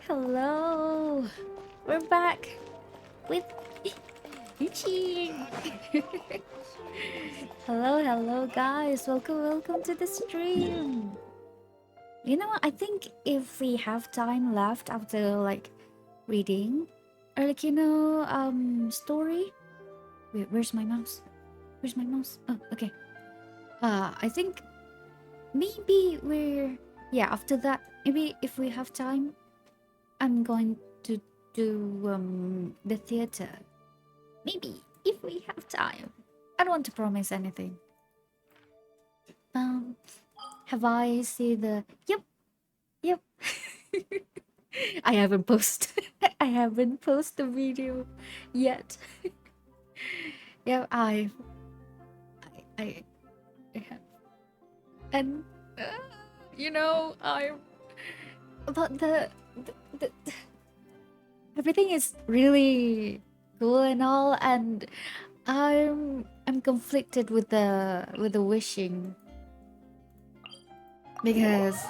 Hello, we're back with Genshin. Hello, guys. Welcome to the stream. You know what? I think if we have time left after like reading Arlecchino story. Wait, where's my mouse? Where's my mouse? Oh, okay. I think maybe after that, maybe if we have time, I'm going to do the theater. Maybe if we have time. I don't want to promise anything. Have I seen the yep. I haven't posted the video yet. Yeah, I have. And you know, but the everything is really cool and all, and I'm conflicted with the wishing, because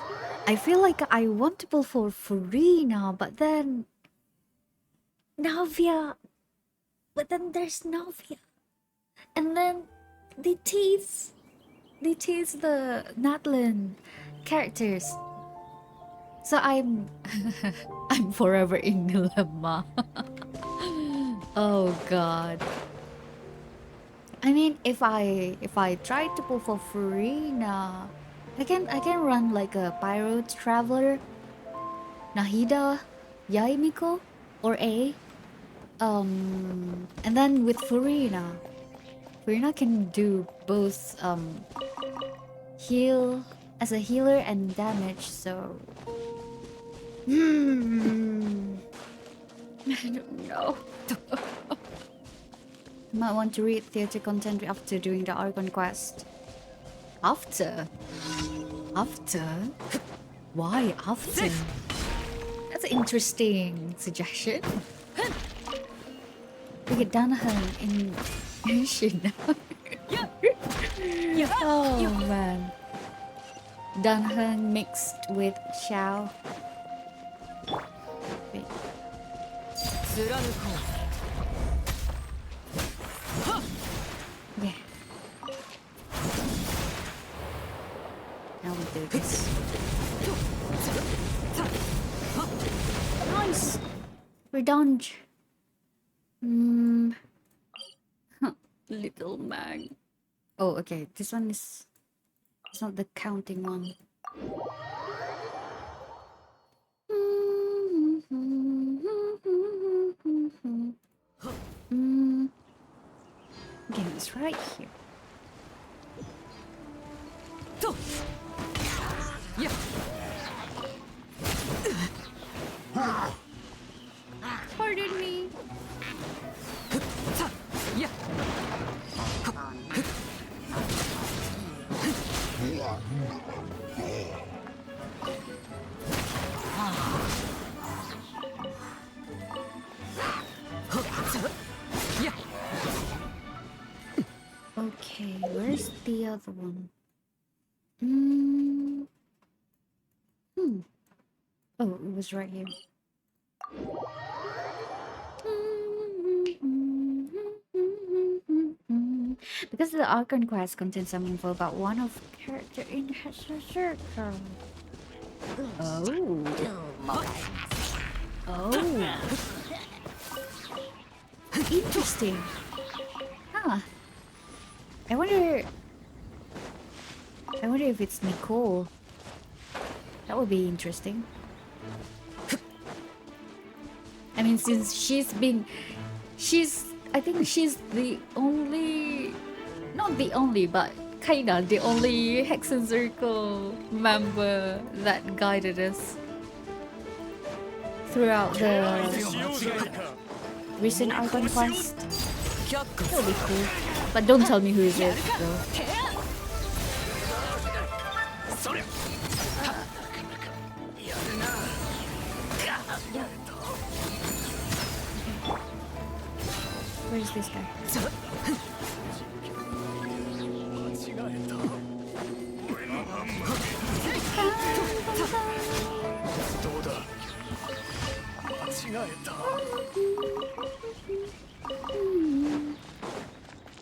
I feel like I want to pull for Farina, but then Navia, but then there's Navia, and then they tease the Natlan characters. So I'm I'm forever in dilemma. Oh god. I mean, if I try to pull for Farina, I can run like a Pyro Traveler, Nahida, Yaimiko, or A. And then with Farina can do both heal as a healer and damage, so I don't know. Might want to read theater content after doing the Archon quest. After? Why after? That's an interesting suggestion. We get Danahan in Genshin now. Oh man. Danahan mixed with Xiao. Wait. Yeah. Now we do this. Nice! We're done. Little Mag. Oh, okay. This one is... It's not the counting one. Okay, it's right here. Pardon me. Okay, where's the other one? Oh, it was right here. Because the Archon quest contains some info about one of character in her circle. Oh. Interesting. Huh. I wonder if it's Nicole. That would be interesting. I mean, since I think she's the only, not the only, but kinda the only Hexen Circle member that guided us throughout the recent Archon quest. That would be cool. But don't tell me who is it, though. Where's this guy?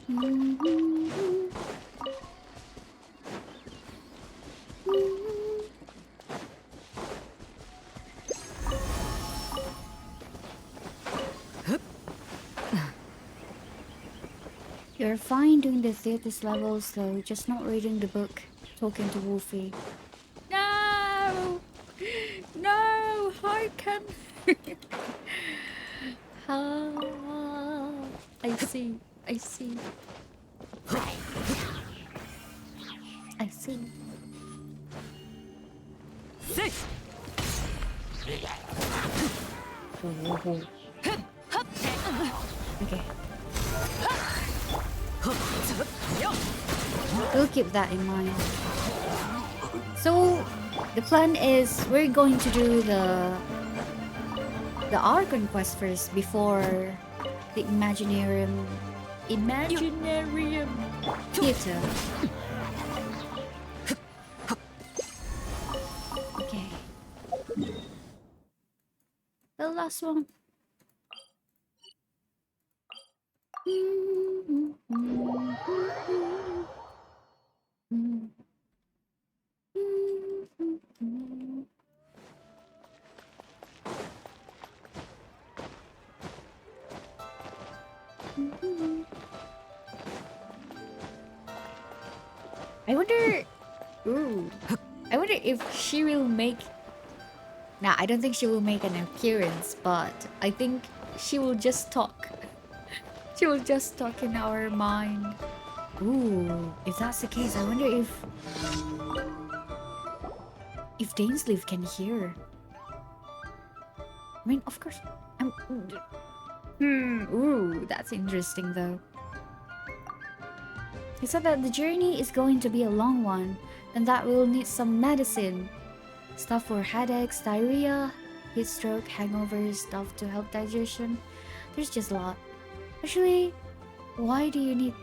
You're fine doing the theater's levels though, just not reading the book, talking to Wolfie. No! No! How can... Ah, I see. I see. I see. Oh. Okay. We'll keep that in mind. So, the plan is we're going to do the Archon quest first before the Imaginarium Theater. Okay. The last one. I wonder. Ooh. I wonder if she will make. Nah, I don't think she will make an appearance, but I think she will just talk. She will just talk in our mind. Ooh, if that's the case, I wonder if Dainsleif can hear. I mean, of course. Ooh, that's interesting though. He said that the journey is going to be a long one, and that we'll need some medicine. Stuff for headaches, diarrhea, heat stroke, hangovers, stuff to help digestion. There's just a lot. Actually, why do you need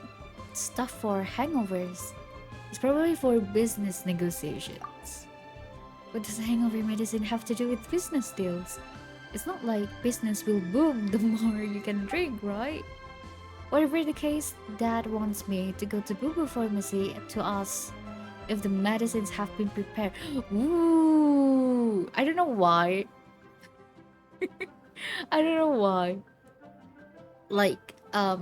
stuff for hangovers? It's probably for business negotiations. What does hangover medicine have to do with business deals? It's not like business will boom the more you can drink, right? Whatever the case, Dad wants me to go to Boo Boo Pharmacy to ask if the medicines have been prepared. Ooh, I don't know why. I don't know why. Like, I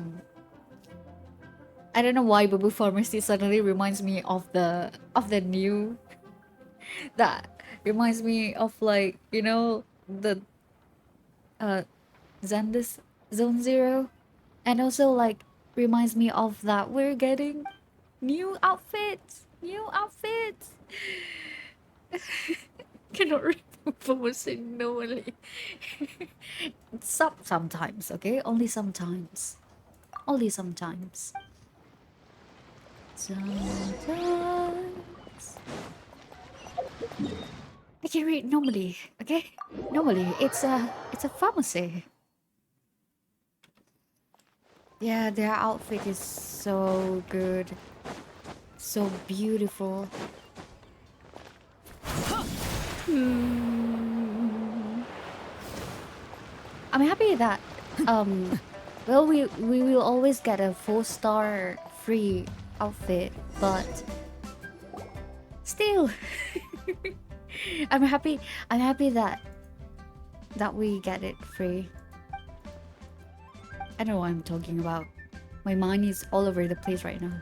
don't know why Boo Boo Pharmacy suddenly reminds me of the new that reminds me of, like, you know, the Xandas Zone Zero, and also like reminds me of that we're getting new outfits. New outfits. Cannot remember what's it normally. Sometimes, okay? Only sometimes. Only sometimes. Sometimes. I can read normally, okay? Normally, it's a pharmacy. Yeah, their outfit is so good. So beautiful. I'm happy that well, we will always get a 4-star free outfit, but still I'm happy that we get it free. I don't know what I'm talking about. My mind is all over the place right now.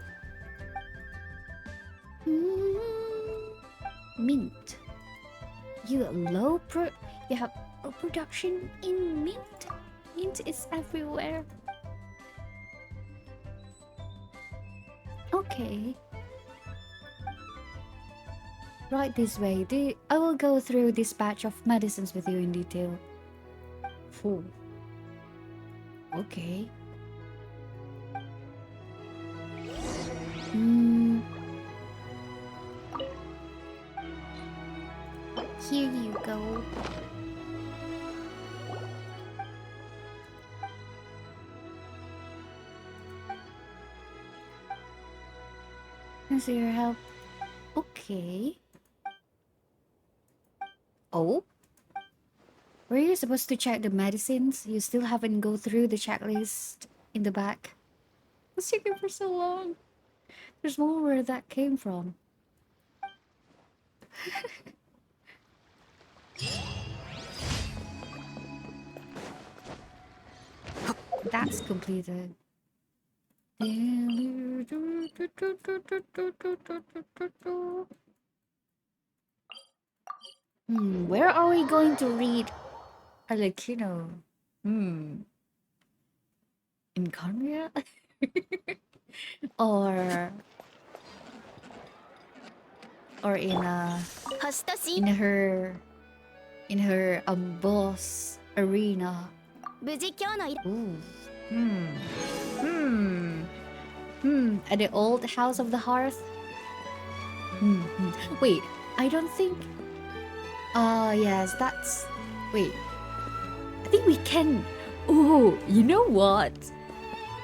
Mint. You have low production in mint? Mint is everywhere. Okay. Right this way. I will go through this batch of medicines with you in detail. Fool. Okay. Here you go. Thanks for your help. Okay. Oh? Were you supposed to check the medicines? You still haven't go through the checklist in the back? was taking for so long. There's more where that came from. That's completed. Where are we going to read Arlecchino? In Conria? or in her boss arena. Ooh. At the old House of the Hearth. Wait, I don't think. Yes, that's. Wait, I think we can. Oh, you know what?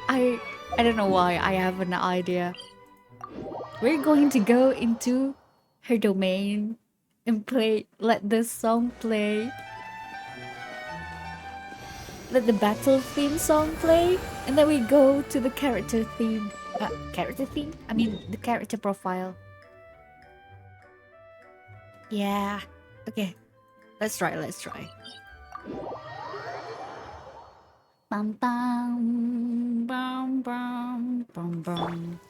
I don't know why. I have an idea. We're going to go into her domain and play. Let the song play. Let the battle theme song play, and then we go to the character theme. Character theme? I mean, the character profile. Yeah. Okay. Let's try. Bum bum bum bum bum bum.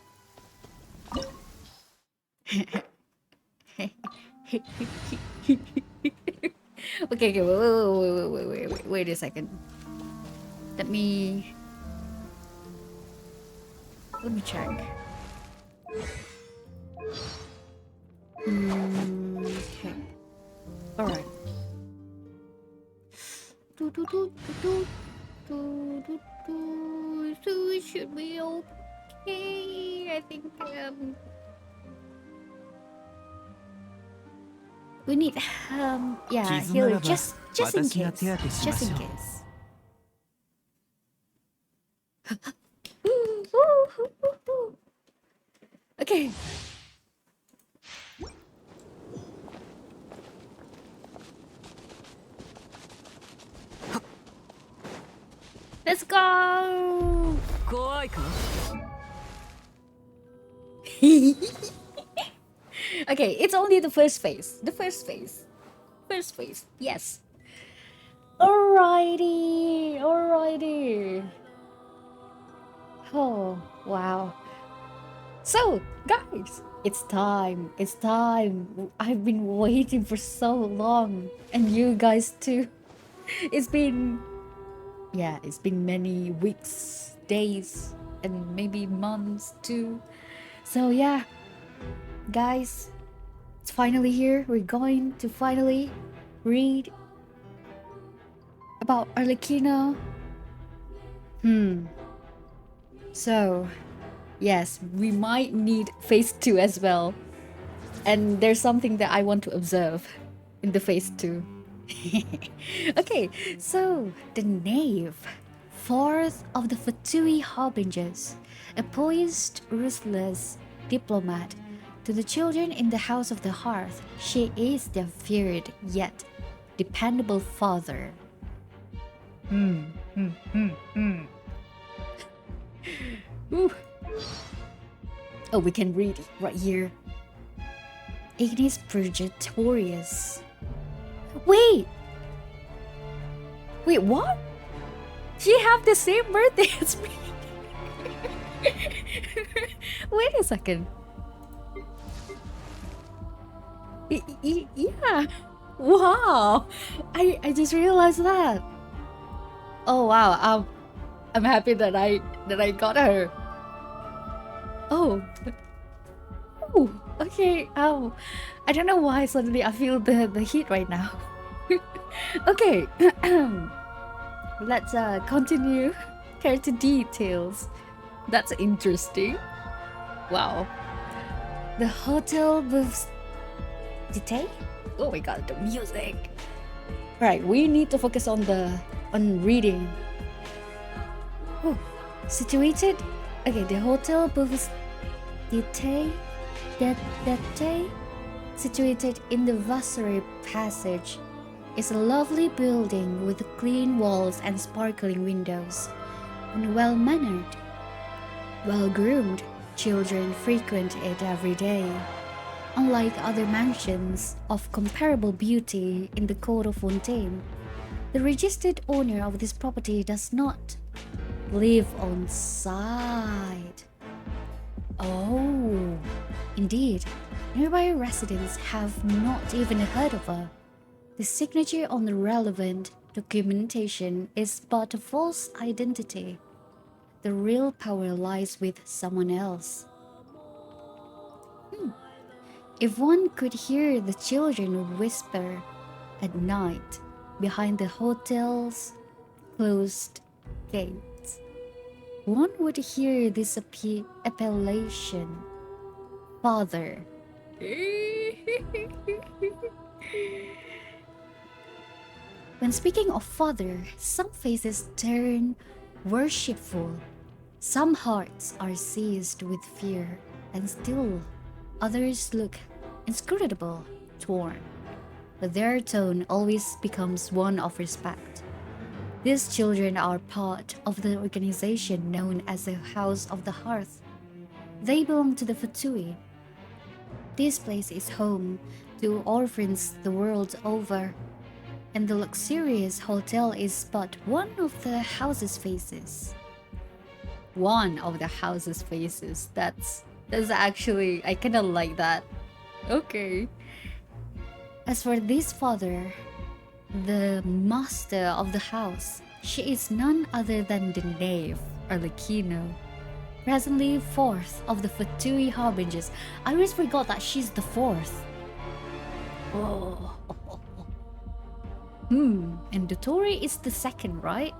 Okay, wait a second. Let me check. Okay. All right. So it should be okay. I think we need yeah, healer just in case. Just in case. Okay. Let's go. Okay, it's only the first phase. First phase. Yes. Alrighty. Oh, wow. So, guys, it's time. I've been waiting for so long. And you guys too. It's been many weeks, days, and maybe months too. So yeah, guys, it's finally here. We're going to finally read about Arlecchino. So, yes, we might need phase 2 as well. And there's something that I want to observe in the phase 2. Okay, so the knave, fourth of the Fatui harbingers, a poised, ruthless diplomat. To the children in the House of the Hearth, she is their feared yet dependable father. Ooh. Oh, we can read it right here. Ignis Purgatorius. Wait, what? She have the same birthday as me. Wait a second. Yeah. Wow. I just realized that. Oh wow. I'm happy that I got her. Oh. Oh. Okay. I don't know why suddenly I feel the heat right now. Okay. Let's continue. Character details. That's interesting. Wow. The hotel with detail. Oh my god, the music. Right, we need to focus on reading. Oh, situated. Okay, the hotel with detail. Situated in the Vasari Passage, is a lovely building with clean walls and sparkling windows, and well-mannered. Well-groomed children frequent it every day. Unlike other mansions of comparable beauty in the Court of Fontaine, the registered owner of this property does not live on site. Oh, indeed, nearby residents have not even heard of her. The signature on the relevant documentation is but a false identity. The real power lies with someone else. If one could hear the children whisper at night behind the hotel's closed gates, one would hear this appellation, Father. When speaking of Father, some faces turn worshipful. Some hearts are seized with fear, and still others look inscrutable, torn. But their tone always becomes one of respect. These children are part of the organization known as the House of the Hearth. They belong to the Fatui. This place is home to orphans the world over, and the luxurious hotel is but one of the house's faces. One of the house's faces. That's actually, I kind of like that. Okay. As for this father, the master of the house, she is none other than the knave, Arlecchino. Presently fourth of the Fatui Harbingers. I always forgot that she's the fourth. Oh. And Dottore is the second, right?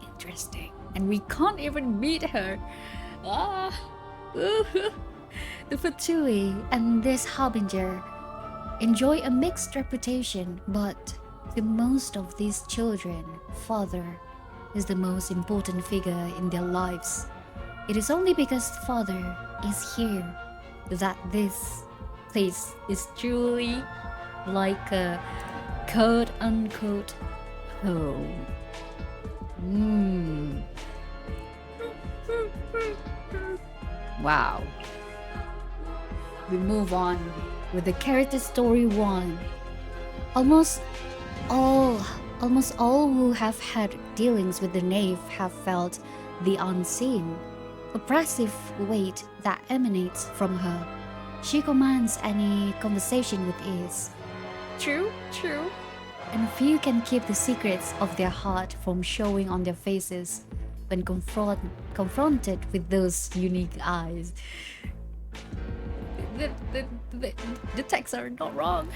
Interesting. And we can't even meet her. The Fatui and this Harbinger enjoy a mixed reputation, but to most of these children, Father is the most important figure in their lives. It is only because Father is here that this place is truly like a quote-unquote home. Wow. We move on with the character story 1. Almost all who have had dealings with the knave have felt the unseen, oppressive weight that emanates from her. She commands any conversation with ease. True. And few can keep the secrets of their heart from showing on their faces when confronted with those unique eyes. The texts are not wrong.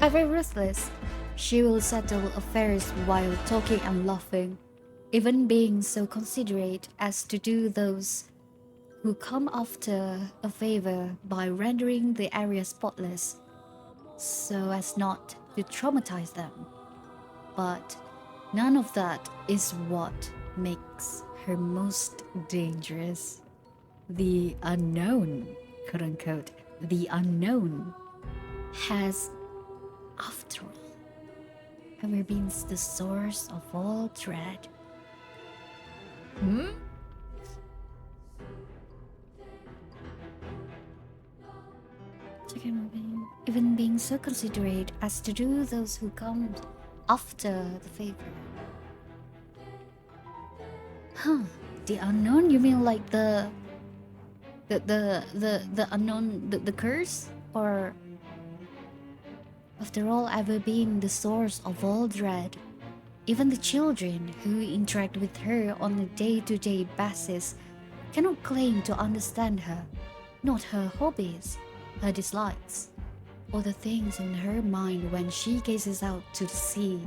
Ever ruthless, she will settle affairs while talking and laughing, even being so considerate as to do those who come after a favor by rendering the area spotless, so as not to traumatize them. But none of that is what makes her most dangerous. The unknown, quote unquote, the unknown has, after all, ever been the source of all dread. Even being so considerate as to do those who come after the favor. The unknown? You mean like the unknown, the curse? Or after all ever being the source of all dread? Even the children who interact with her on a day-to-day basis cannot claim to understand her, not her hobbies, her dislikes, or the things in her mind when she gazes out to the sea.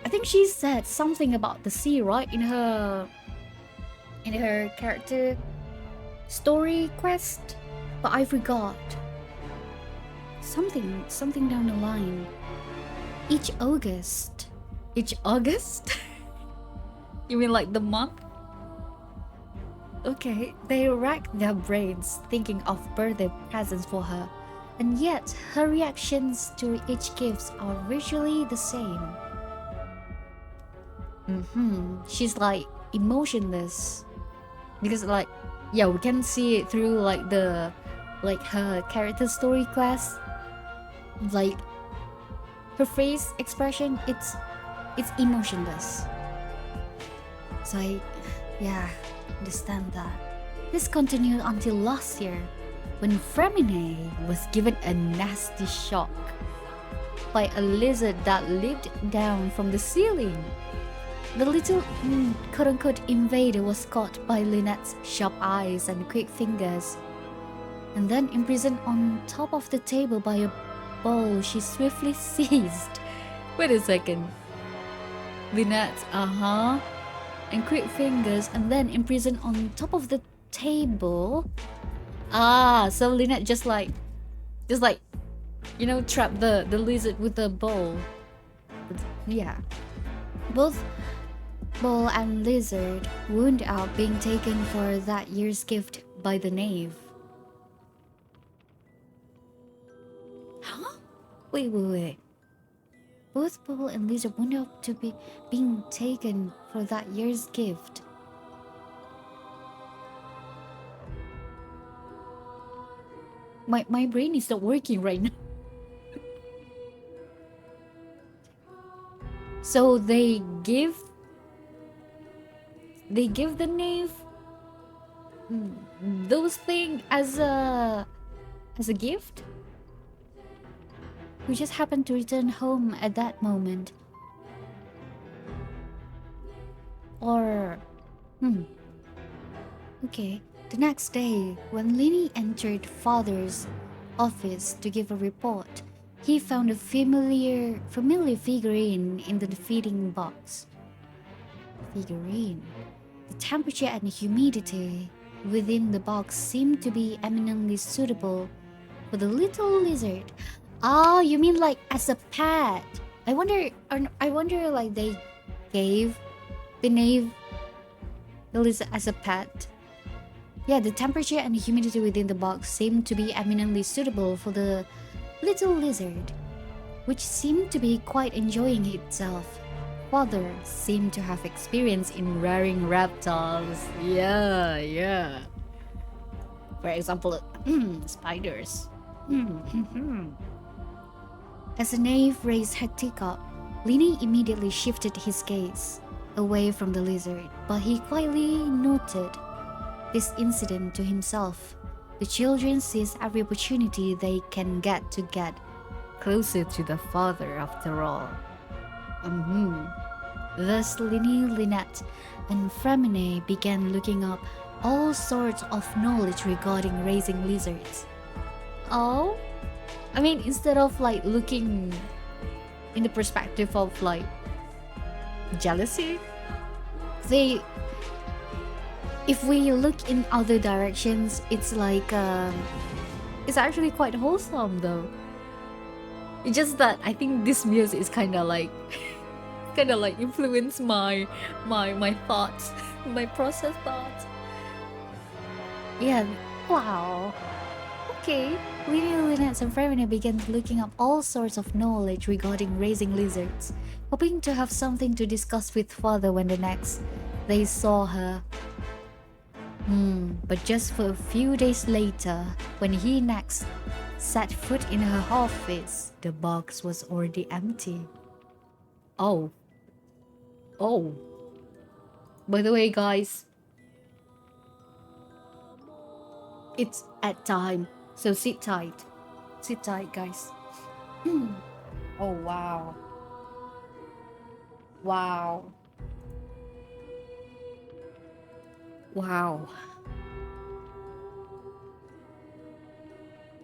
I think she said something about the sea, right? In her character story quest, but I forgot. Something down the line. Each August? You mean like the month? Okay, they rack their brains thinking of birthday presents for her, and yet her reactions to each gift are virtually the same. She's like emotionless because like yeah, we can see it through like the like her character story quest, like her face expression. It's emotionless. So I yeah understand that. This continued until last year when Fremine was given a nasty shock by a lizard that leaped down from the ceiling. The little quote-unquote invader was caught by Lynette's sharp eyes and quick fingers, and then imprisoned on top of the table by a ball she swiftly seized. Wait a second. Lynette, and quick fingers, and then imprisoned on top of the table. So Lynette just like, trap the lizard with the ball. Yeah. Both ball and lizard wound out being taken for that year's gift by the knave. Huh? Wait. Both ball and lizard wound out to be being taken for that year's gift. My brain is not working right now. So they give the knave those things as a gift. We just happened to return home at that moment. Or okay. The next day, when Linny entered father's office to give a report, he found a familiar figurine in the feeding box. Figurine. The temperature and humidity within the box seemed to be eminently suitable for the little lizard. Oh, you mean like as a pet? I wonder like they gave the knave the lizard as a pet. Yeah, the temperature and humidity within the box seemed to be eminently suitable for the little lizard, which seemed to be quite enjoying itself. Father seemed to have experience in rearing reptiles. Yeah. For example, spiders. As the knave raised her teacup, Linny immediately shifted his gaze away from the lizard, but he quietly noted this incident to himself. The children seize every opportunity they can get to get closer to the father after all. Thus Linny, Lynette, and Fremine began looking up all sorts of knowledge regarding raising lizards. Oh? I mean, instead of like looking in the perspective of like jealousy, if we look in other directions, it's like it's actually quite wholesome though. It's just that I think this music is kind of like influence my thoughts, my process thoughts. Yeah. Wow. Okay. Lily, Lynette, and Fremine began looking up all sorts of knowledge regarding raising lizards, hoping to have something to discuss with father when the next they saw her. But just for a few days later, when he next set foot in her office, the box was already empty. Oh. By the way, guys, it's at time, so sit tight. Sit tight, guys. Oh, wow.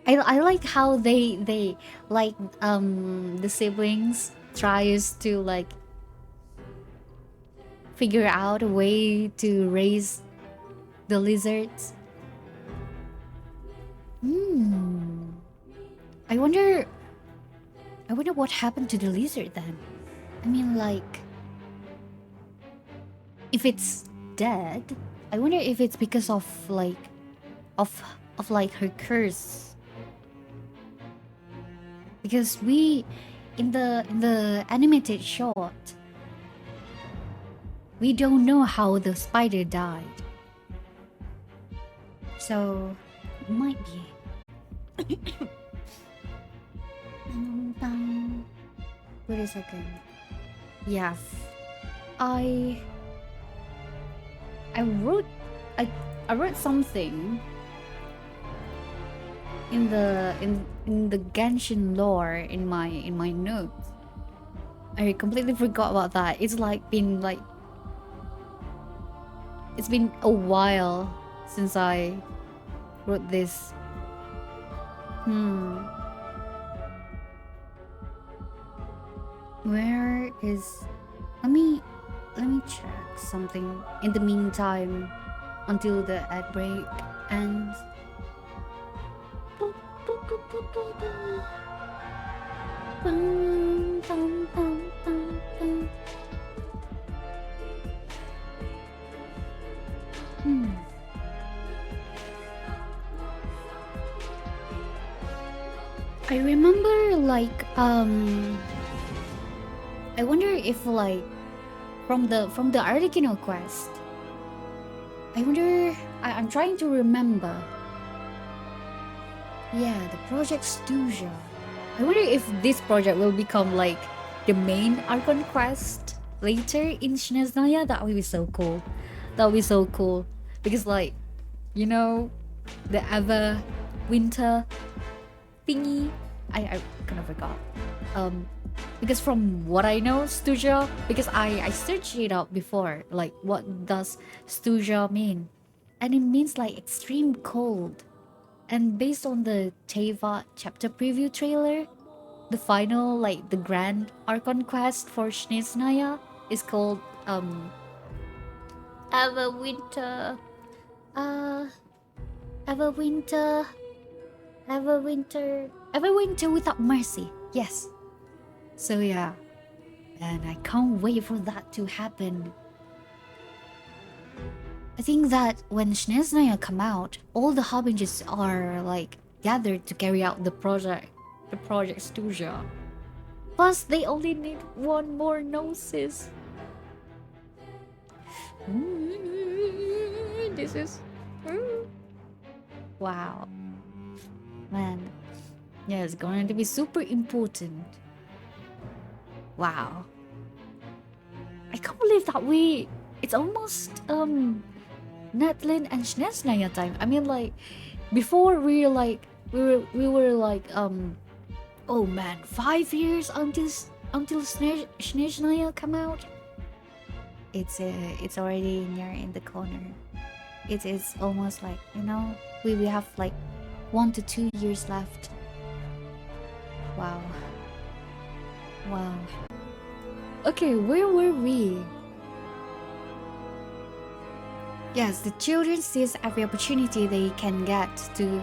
I like how they like the siblings tries to like figure out a way to raise the lizards. I wonder what happened to the lizard then. I mean, like, if it's dead, I wonder if it's because of like her curse. Because we in the animated short, We don't know how the spider died. So, it might be. Wait a second. Yes. I wrote I wrote something in the Genshin lore in my notes. I completely forgot about that. It's been a while since I wrote this. Where is let me check something in the meantime until the ad break ends. I remember I wonder if from the Arlecchino quest. I wonder I'm trying to remember. Yeah, the Project Stuja. I wonder if this project will become the main Archon quest later in Shinezaya. That would be so cool. That would be so cool. Because you know, the Ever Winter thingy. I kind of forgot. Because from what I know, Stuja, because I searched it up before, what does Stuja mean? And it means extreme cold. And based on the Teva chapter preview trailer, the final, the grand Archon quest for Shinznaya is called Everwinter. Uh Everwinter. Everwinter without mercy. Yes. So yeah. And I can't wait for that to happen. I think that when Shinznaya come out, all the harbingers are gathered to carry out the project Stuja. Plus they only need one more gnosis. This is wow. Man. Yeah, it's going to be super important. Wow. I can't believe that it's almost Netlin and Shinznaya time. I mean before we were oh man, 5 years until Shinznaya come out. It's already near in the corner. It's almost we have 1 to 2 years left. Wow. Okay, where were we? Yes, the children seize every opportunity they can get to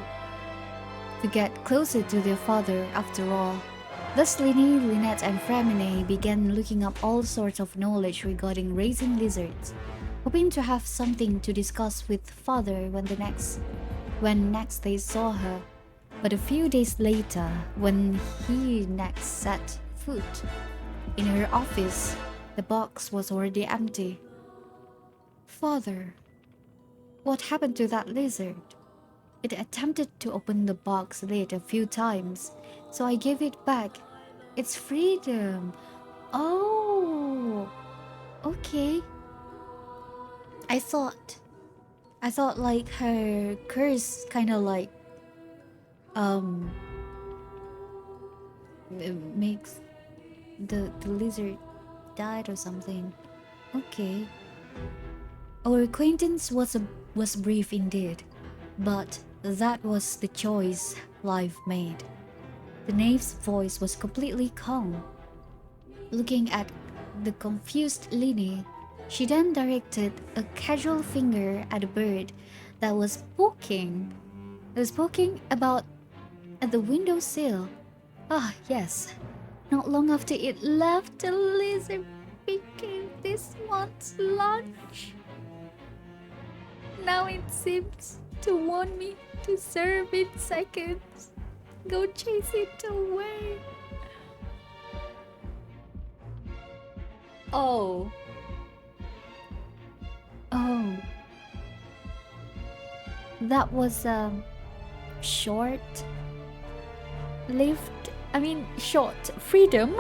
get closer to their father after all. Thus Lini, Lynette and Fremine began looking up all sorts of knowledge regarding raising lizards, hoping to have something to discuss with father when next they saw her. But a few days later, when he next set foot in her office, the box was already empty. Father, what happened to that lizard? It attempted to open the box lid a few times, so I gave it back. It's freedom. Oh, okay. I thought her curse kind of makes the lizard died or something. Okay. Our acquaintance was brief indeed, but that was the choice life made. The knave's voice was completely calm. Looking at the confused Lini, she then directed a casual finger at a bird that was poking. It was poking about at the windowsill. Ah, yes. Not long after it left, the lizard became this one's lunch. Now it seems to want me to serve in seconds. Go chase it away. Oh. that was short lived. I mean, short freedom.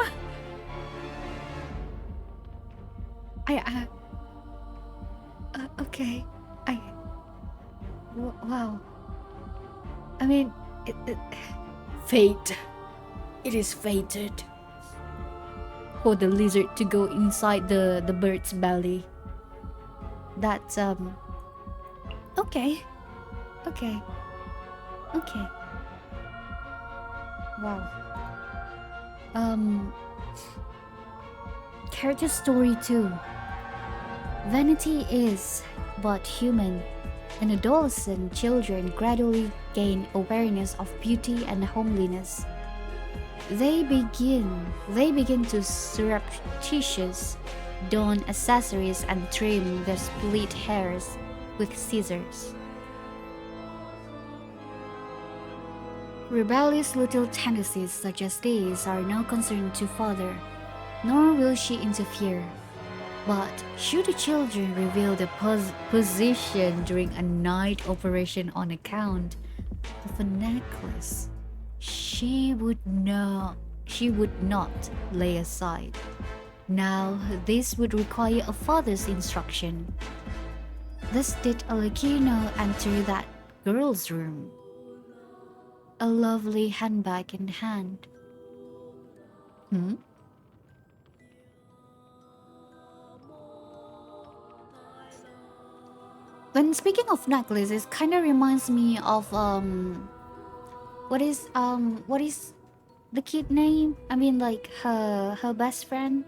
I okay. Wow. I mean, fate. It is fated for the lizard to go inside the bird's belly. That's okay. Okay. Okay. Wow. Character story 2. Vanity is but human, and adolescent children gradually gain awareness of beauty and homeliness. They begin to surreptitious don accessories and trim their split hairs with scissors. Rebellious little tendencies such as these are no concern to father, nor will she interfere. But should the children reveal the position during a night operation on account of a necklace, she would not lay aside. Now this would require a father's instruction. Thus did Arlecchino enter that girl's room, a lovely handbag in hand. When speaking of necklace, it kind of reminds me of what is the kid name? I mean, like her best friend.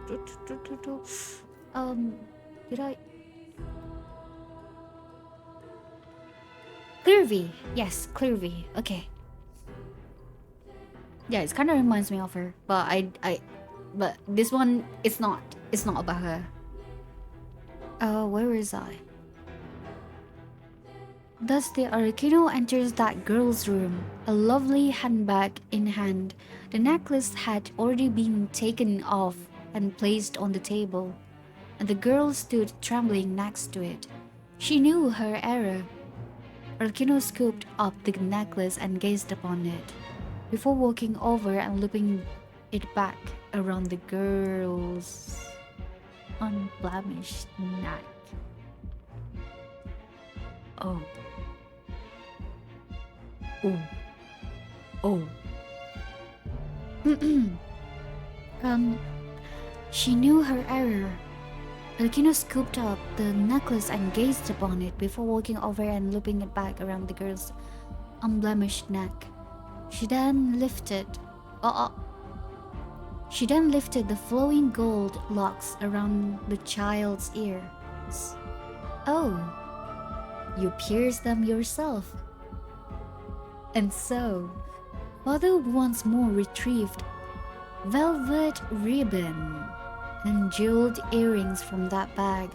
Did I? Clearvy. Yes, Clearvy. Okay. Yeah, it kind of reminds me of her, but but this one, it's not about her. Where was I? Thus the Arlecchino enters that girl's room, a lovely handbag in hand. The necklace had already been taken off and placed on the table, and the girl stood trembling next to it. She knew her error. Arlecchino scooped up the necklace and gazed upon it, before walking over and looping it back around the girl's unblemished neck. Oh. She knew her error. Arlecchino scooped up the necklace and gazed upon it before walking over and looping it back around the girl's unblemished neck. She then lifted the flowing gold locks around the child's ears. Oh, you pierced them yourself. And so, father once more retrieved velvet ribbon and jeweled earrings from that bag,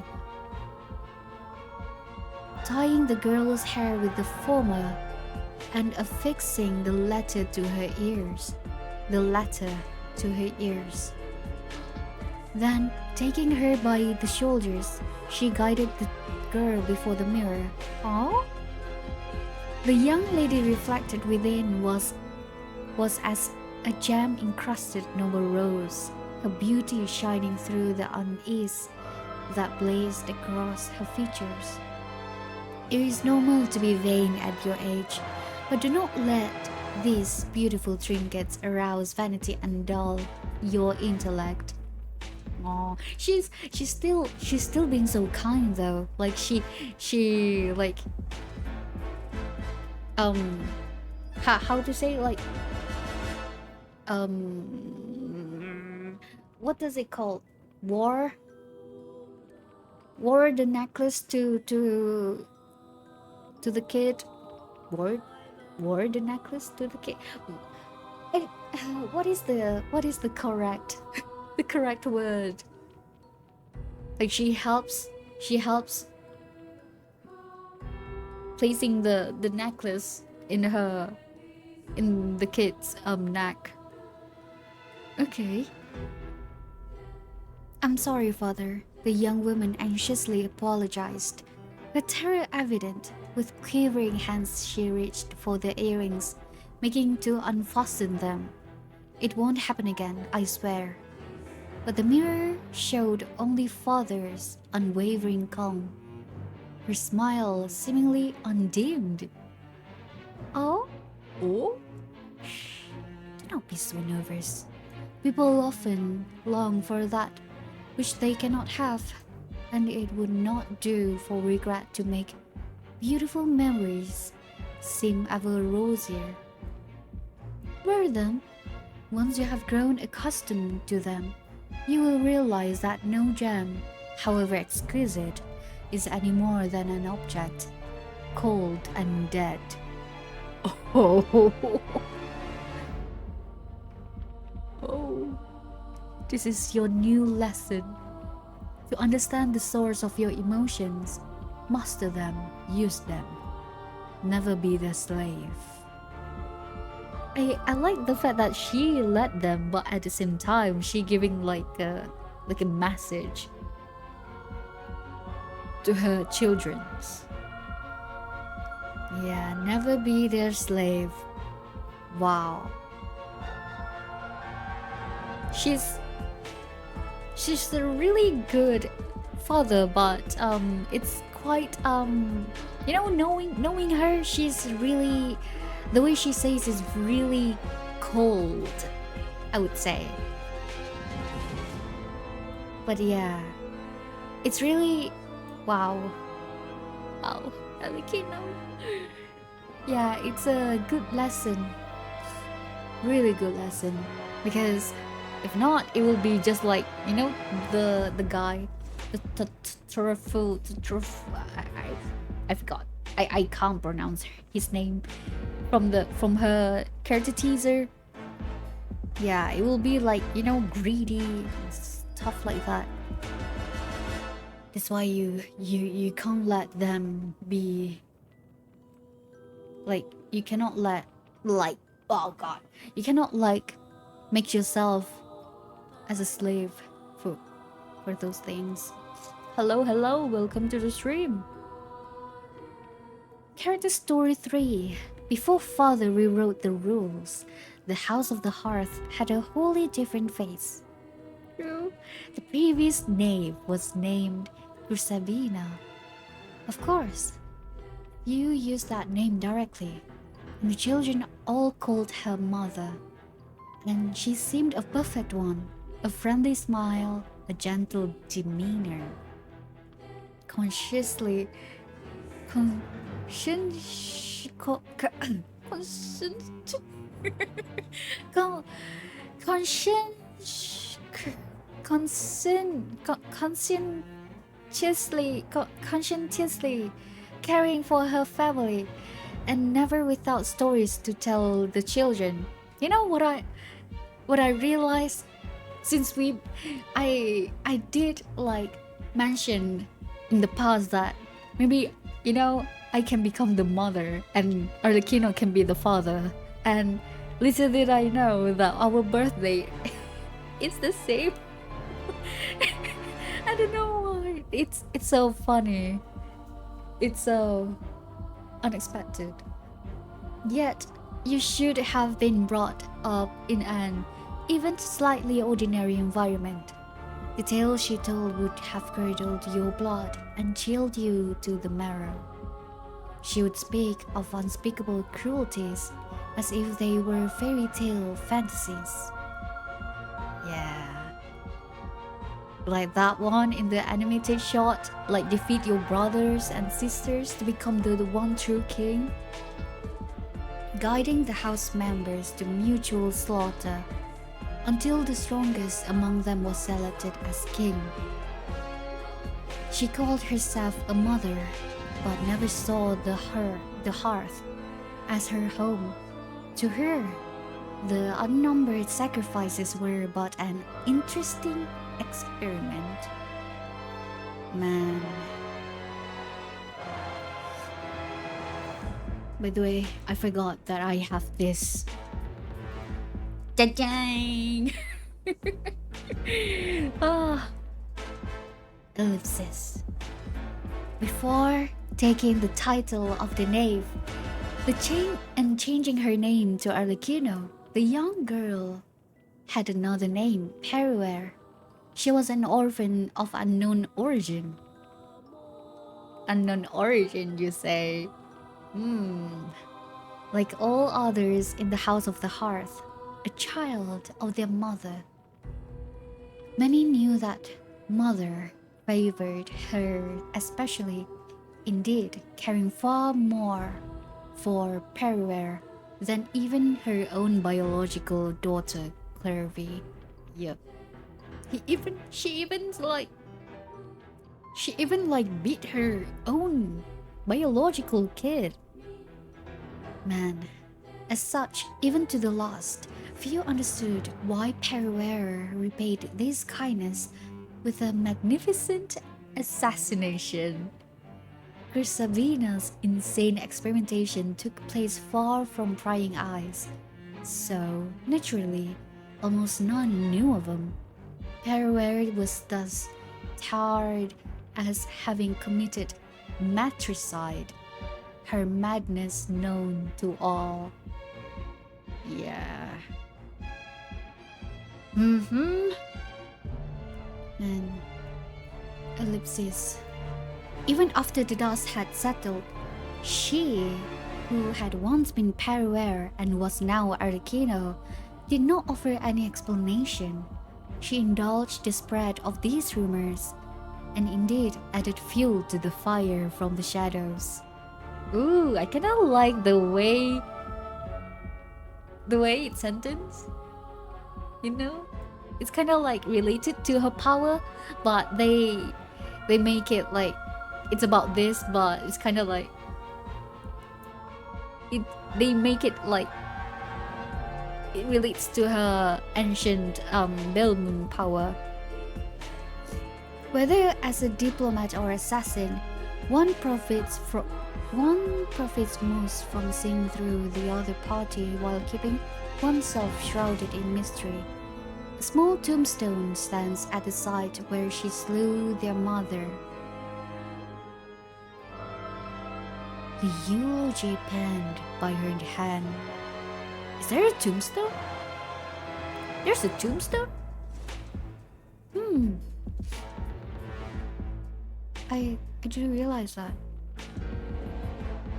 tying the girl's hair with the former and affixing the latter to her ears. Then, taking her by the shoulders, she guided the girl before the mirror. Oh? The young lady reflected within was as a gem-encrusted noble rose, her beauty shining through the unease that blazed across her features. It is normal to be vain at your age, but do not let these beautiful trinkets arouse vanity and dull your intellect. Oh, she's still being so kind though. Like she like how to say, like what does it call? Wore the necklace to the kid. Wore the necklace to the kid. What is the correct the correct word? Like she helps placing the necklace in the kid's neck. Okay. I'm sorry, father. The young woman anxiously apologized. her terror evident. With quivering hands, she reached for the earrings, making to unfasten them. It won't happen again, I swear. But the mirror showed only father's unwavering calm, her smile seemingly undimmed. Oh? Oh? Shh, do not be so nervous. People often long for that which they cannot have, and it would not do for regret to make beautiful memories seem ever rosier. Wear them. Once you have grown accustomed to them, you will realize that no gem, however exquisite, is any more than an object, cold and dead. Oh, oh, this is your new lesson. To understand the source of your emotions, master them, use them. Never be their slave. I like the fact that she led them, but at the same time, she giving like a message to her childrens. Yeah, never be their slave. Wow. She's a really good father, but it's quite knowing her, she's really, the way she says is really cold, I would say. But yeah, it's really wow, Arlecchino. Yeah, it's a good lesson, really good lesson, because if not, it will be just like, you know, the guy, the truffle, I forgot. I can't pronounce his name from her character teaser. Yeah, it will be like, you know, greedy stuff like that. That's why you can't let them be like, you cannot let, like, oh god, you cannot like make yourself as a slave for those things. Hello, welcome to the stream. Character story 3. Before father rewrote the rules, the House of the Hearth had a wholly different face. True. The previous knave was named Rusabina. Of course, you used that name directly, and the children all called her mother. And she seemed a perfect one, a friendly smile, a gentle demeanor. Consciously conscientiously caring for her family, and never without stories to tell the children. You know what I realized, since I did like mention in the past that maybe, you know, I can become the mother and Arlecchino can be the father, and little did I know that our birthday is the same. I don't know why. It's so funny. It's so unexpected. Yet you should have been brought up in an even slightly ordinary environment. The tale she told would have curdled your blood and chilled you to the marrow. She would speak of unspeakable cruelties as if they were fairy tale fantasies. Yeah. Like that one in the animated shot, like defeat your brothers and sisters to become the one true king. Guiding the house members to mutual slaughter until the strongest among them was selected as king. She called herself a mother, but never saw the hearth as her home. To her, the unnumbered sacrifices were but an interesting experiment. Man. By the way, I forgot that I have this. Dang! Ellipsis. Before taking the title of the knave. Changing her name to Arlecchino, the young girl had another name, Peruer. She was an orphan of unknown origin. Unknown origin, you say? Like all others in the House of the Hearth, a child of their mother. Many knew that mother favored her especially, indeed caring far more for Peruer than even her own biological daughter, Clervy. Yep. She even beat her own biological kid. Man, as such, even to the last, few understood why Peruer repaid this kindness with a magnificent assassination. Sabina's insane experimentation took place far from prying eyes, so naturally, almost none knew of him. Peruer was thus tarred as having committed matricide, her madness known to all. Yeah. And ellipsis. Even after the dust had settled, she, who had once been Peruer and was now Arlecchino, did not offer any explanation. She indulged the spread of these rumors, and indeed added fuel to the fire from the shadows. Ooh, I kinda like the way it's sentenced. You know? It's kinda related to her power, but they make it it's about this, but it's kind of they make it it relates to her ancient Belmoon power. Whether as a diplomat or assassin, one profits most from seeing through the other party while keeping oneself shrouded in mystery. A small tombstone stands at the site where she slew their mother. The eulogy penned by her hand. Is there a tombstone? There's a tombstone? I didn't realize that.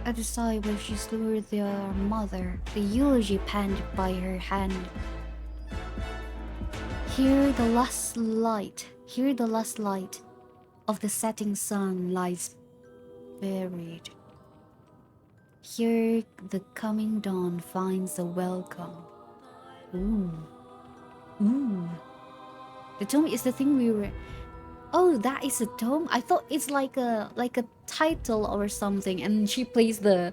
At the site where she slew their mother, the eulogy penned by her hand. Here the last light of the setting sun lies buried. Here the coming dawn finds a welcome. The tomb is the thing we were. Oh, that is a tomb? I thought it's like a title or something, and she plays the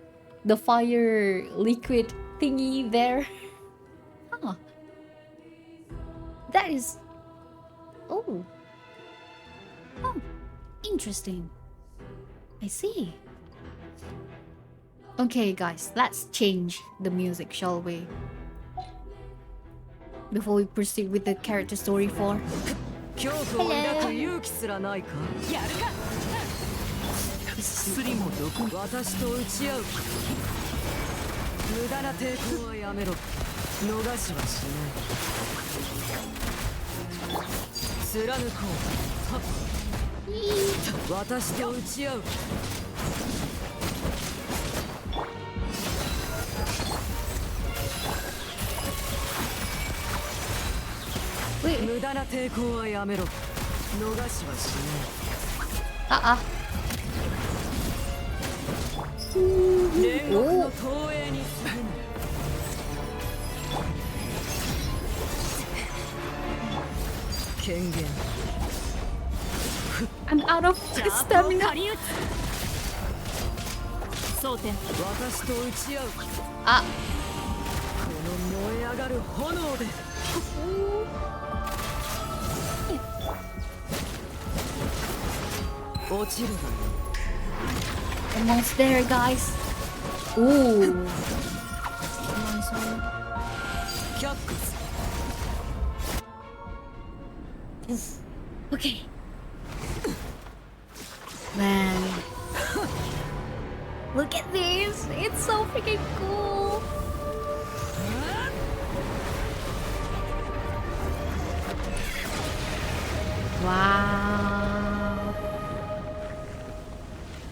fire liquid thingy there. Huh. That is. Oh, interesting. I see. Okay, guys, let's change the music, shall we? Before we proceed with the character story 4. Wait. I'm out of stamina. Almost there, guys. Ooh. Nice one. Okay. Man. Look at this! It's so freaking cool! Wow!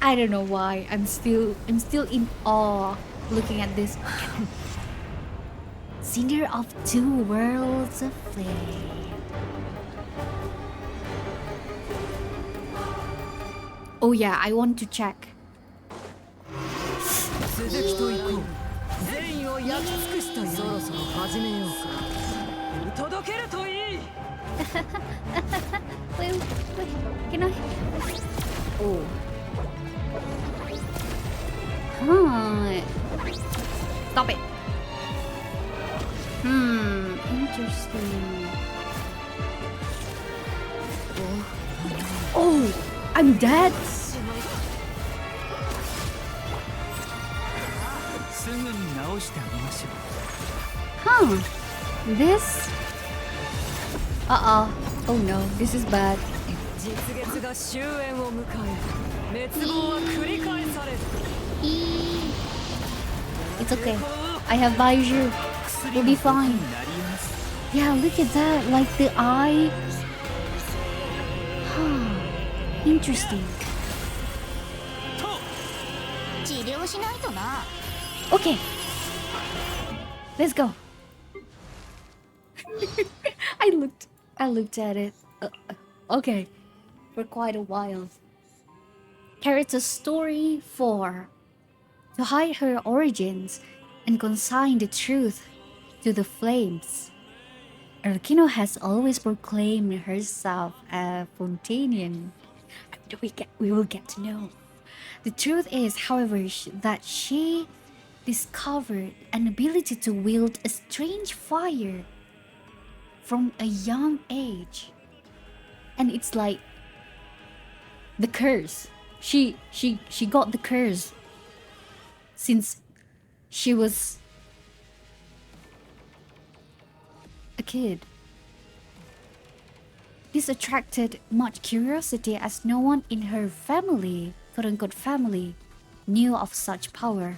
I don't know why. I'm still in awe looking at this. Cinder of two worlds of flame. Oh yeah, I want to check. Wait, can I? Oh. Huh. Stop it. Interesting. Oh, I'm dead. Huh. This? Oh no, this is bad. It's okay. I have Baiju. We'll be fine. Yeah, look at that. Like the eye. Interesting. Okay. Let's go. I looked at it. Okay. For quite a while. Character story 4. To hide her origins and consign the truth to the flames. Arlecchino has always proclaimed herself a Fontanian. We will get to know. The truth is, however, that she discovered an ability to wield a strange fire from a young age. And it's like the curse. She got the curse since she was a kid. This attracted much curiosity as no one in her family, quote-unquote family, knew of such power.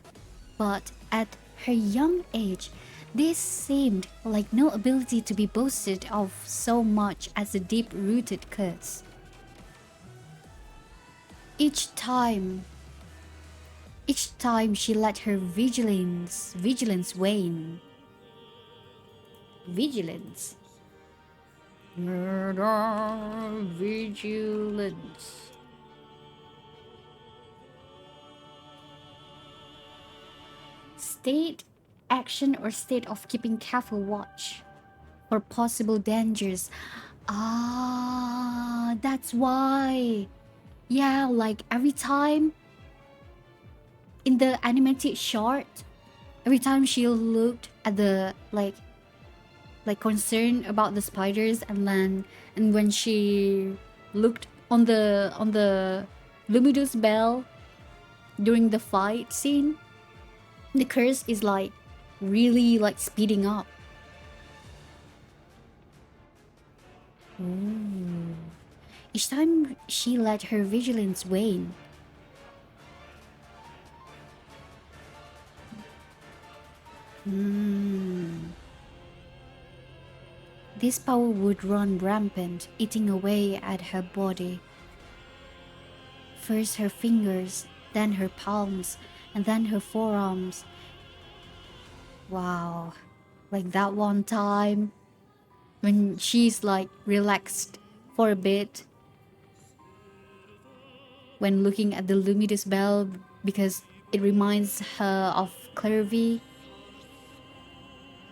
But at her young age, this seemed like no ability to be boasted of so much as a deep-rooted curse. Each time she let her vigilance wane. Vigilance. Murder, vigilance. State, action, or state of keeping careful watch for possible dangers. Ah, that's why. Yeah, like every time in the animated short, every time she looked at the like concerned about the spiders, and when she looked on the luminous bell during the fight scene, the curse is like really like speeding up. Ooh. Each time she let her vigilance wane. This power would run rampant, eating away at her body. First her fingers, then her palms, and then her forearms. Wow. Like that one time when she's like relaxed for a bit when looking at the luminous bell because it reminds her of Clervy.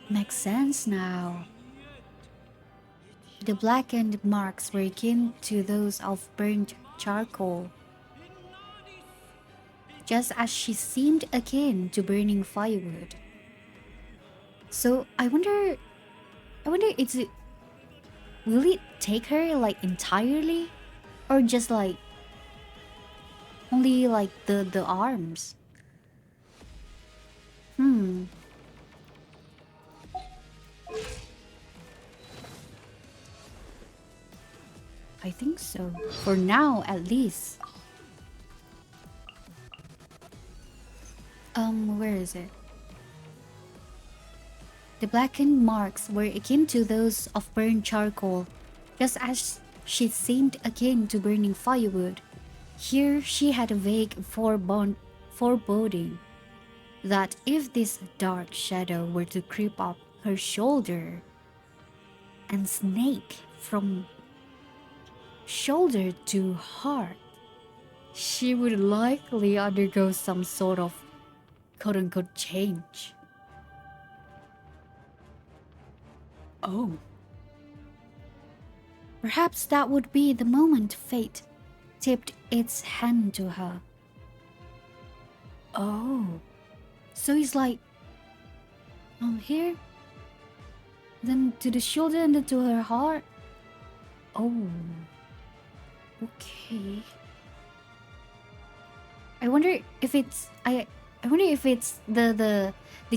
Makes sense now. The blackened marks were akin to those of burnt charcoal, just as she seemed akin to burning firewood. So I wonder will it take her like entirely, or just like only like the arms? I think so. For now, at least. Where is it? The blackened marks were akin to those of burned charcoal, just as she seemed akin to burning firewood. Here she had a vague foreboding that if this dark shadow were to creep up her shoulder and snake from shoulder to heart, she would likely undergo some sort of quote-unquote change. Oh. Perhaps that would be the moment fate tipped its hand to her. Oh. So he's like, here, then to the shoulder and then to her heart. Oh. Okay. I wonder if it's I wonder if it's the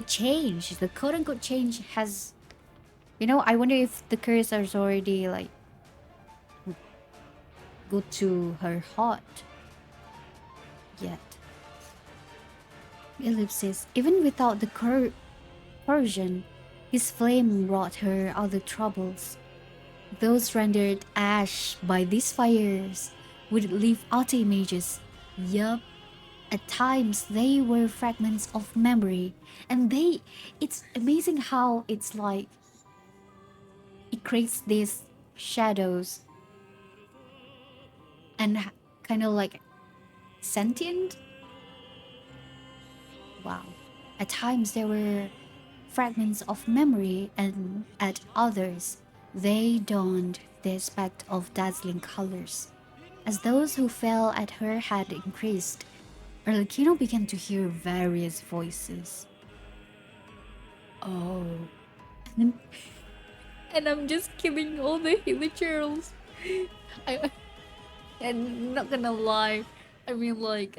change, the quote unquote change has, I wonder if the curse has already like go to her heart yet. Ellipsis. Even without the corrosion, his flame brought her other troubles. Those rendered ash by these fires would leave outer images. Yup. At times they were fragments of memory, and it's amazing how it's like it creates these shadows and kind of like sentient. Wow. At times there were fragments of memory, and at others they donned the aspect of dazzling colors. As those who fell at her had increased, Arlecchino began to hear various voices. Oh. And, and I'm just killing all the villagers. And not gonna lie, I mean like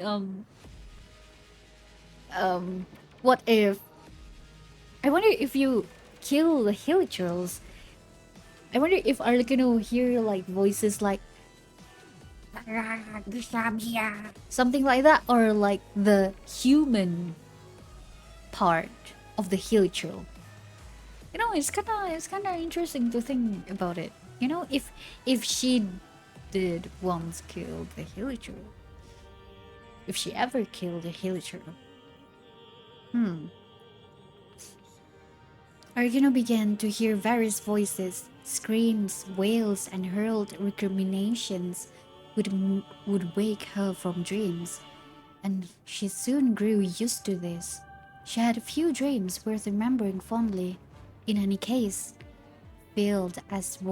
what if I wonder if you kill the villagers, I wonder if Arlecchino will hear like voices like something like that, or like the human part of the villager. It's kinda interesting to think about it. If she did once kill the villager, if she ever killed a villager. Argino began to hear various voices, screams, wails, and hurled recriminations would wake her from dreams, and she soon grew used to this. She had a few dreams worth remembering fondly. In any case, filled as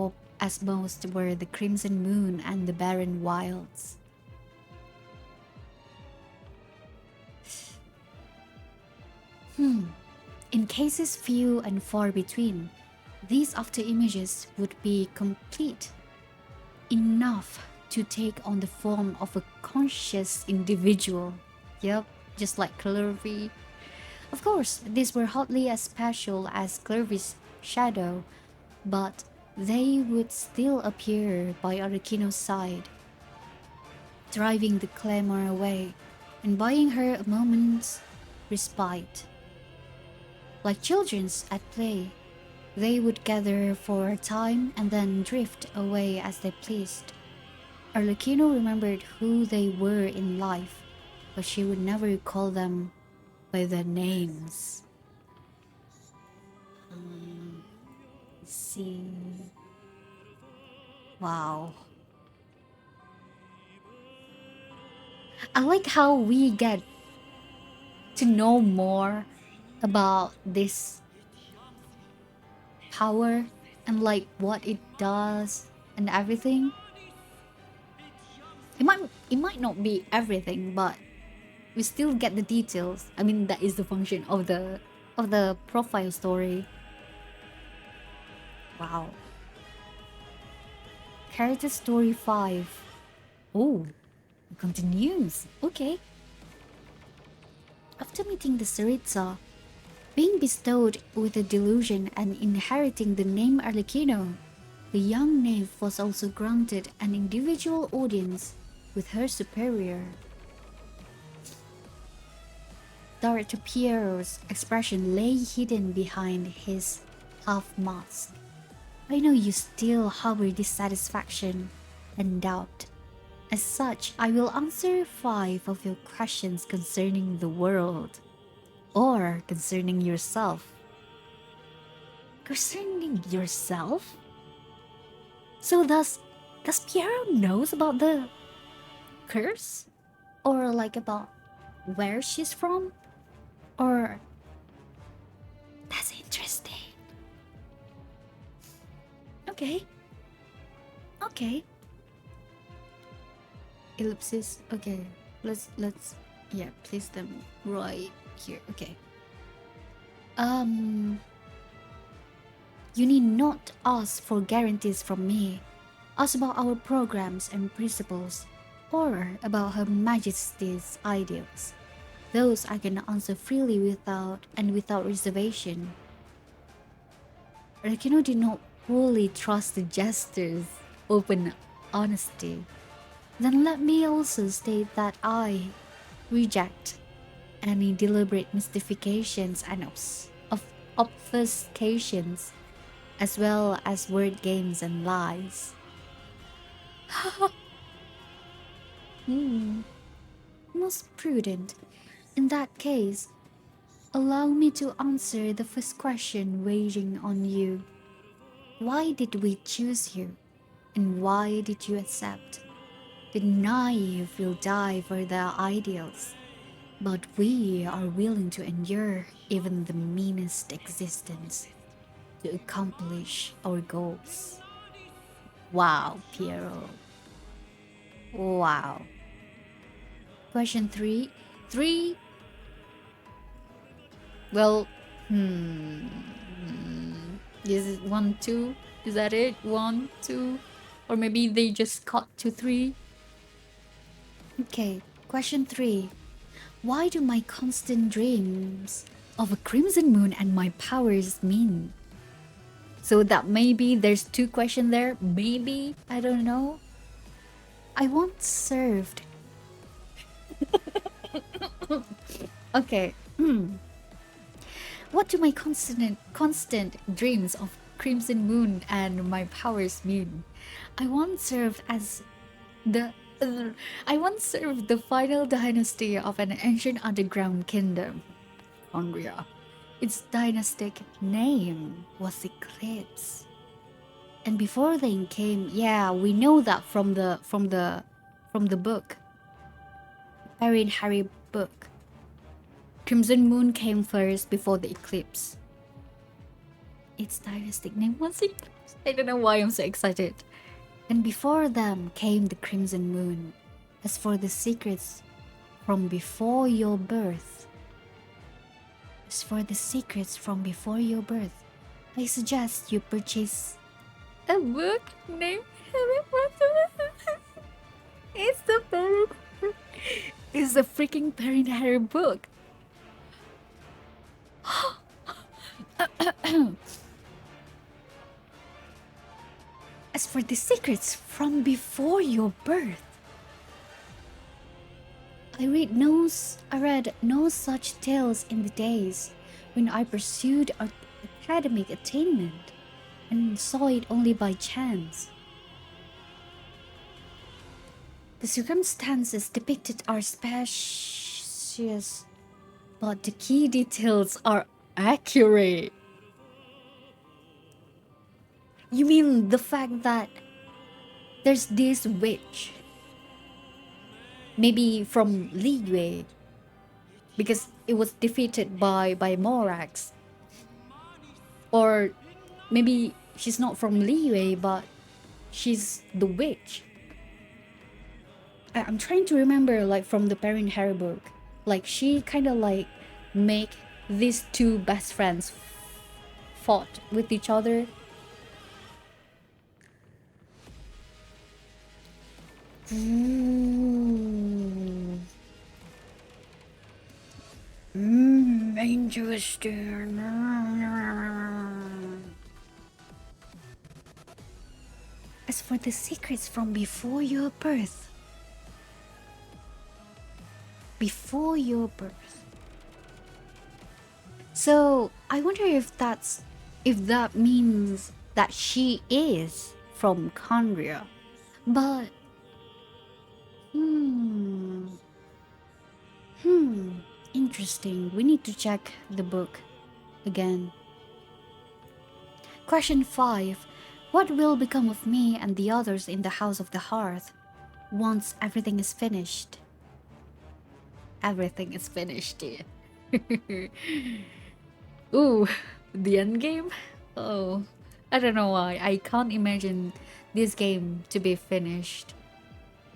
most were the crimson moon and the barren wilds. In cases few and far between, these after images would be complete enough to take on the form of a conscious individual. Yep, just like Clervy. Of course, these were hardly as special as Clervy's shadow, but they would still appear by Arlecchino's side, driving the clamor away and buying her a moment's respite. Like children at play, they would gather for a time and then drift away as they pleased. Arlecchino remembered who they were in life, but she would never call them by their names. Let's see. Wow. I like how we get to know more about this power and like what it does and everything. It might not be everything, but we still get the details. I mean, that is the function of the profile story. Wow. Character story 5. Oh, it continues. Okay. After meeting the Saritsa, being bestowed with a delusion and inheriting the name Arlecchino, the young nymph was also granted an individual audience with her superior. Director Piero's expression lay hidden behind his half-mask. I know you still harbor dissatisfaction and doubt. As such, I will answer 5 of your questions concerning the world. Or concerning yourself. Concerning yourself? So does Piero knows about the curse? Or like about where she's from? Or that's interesting. Okay. Okay. Ellipsis. Okay. Let's yeah, place them right here. Okay. You need not ask for guarantees from me. Ask about our programs and principles, or about Her Majesty's ideals. Those I can answer freely without reservation. Arlecchino did not fully trust the jester's open honesty. Then let me also state that I reject any deliberate mystifications and obfuscations, as well as word games and lies. Most prudent. In that case, allow me to answer the first question weighing on you. Why did we choose you? And why did you accept? The naive will die for their ideals, but we are willing to endure even the meanest existence to accomplish our goals. Wow, Piero. Wow. Question 3. 3. Well, is it 1, 2? Is that it? 1, 2? Or maybe they just cut to 3? Okay, question 3. Why do my constant dreams of a crimson moon and my powers mean? So that maybe there's 2 questions there. Maybe, I don't know. I once served. Okay. What do my constant dreams of crimson moon and my powers mean? I once served the final dynasty of an ancient underground kingdom, Hungria. Its dynastic name was Eclipse. And before they came, yeah, we know that from the book, Harry and Harry book. Crimson Moon came first before the eclipse. Its dynastic name was Eclipse. I don't know why I'm so excited. And before them came the Crimson Moon. As for the secrets from before your birth, I suggest you purchase a book named Harry Potter. It's the freaking Perry Harry book. As for the secrets from before your birth, I read no such tales in the days when I pursued academic attainment and saw it only by chance. The circumstances depicted are spacious, but the key details are accurate. You mean the fact that there's this witch, maybe from Liyue, because it was defeated by Morax, or maybe she's not from Liyue, but she's the witch. I'm trying to remember, like, from the Perrin Harry book, like she kind of like make these 2 best friends fought with each other. Interesting. As for the secrets from before your birth, So I wonder if that means that she is from Kandria. But hmm, hmm, interesting. We need to check the book again. Question 5. What will become of me and the others in the House of the Hearth once everything is finished? Everything is finished, dear. Ooh, the end game? Oh, I don't know why. I can't imagine this game to be finished.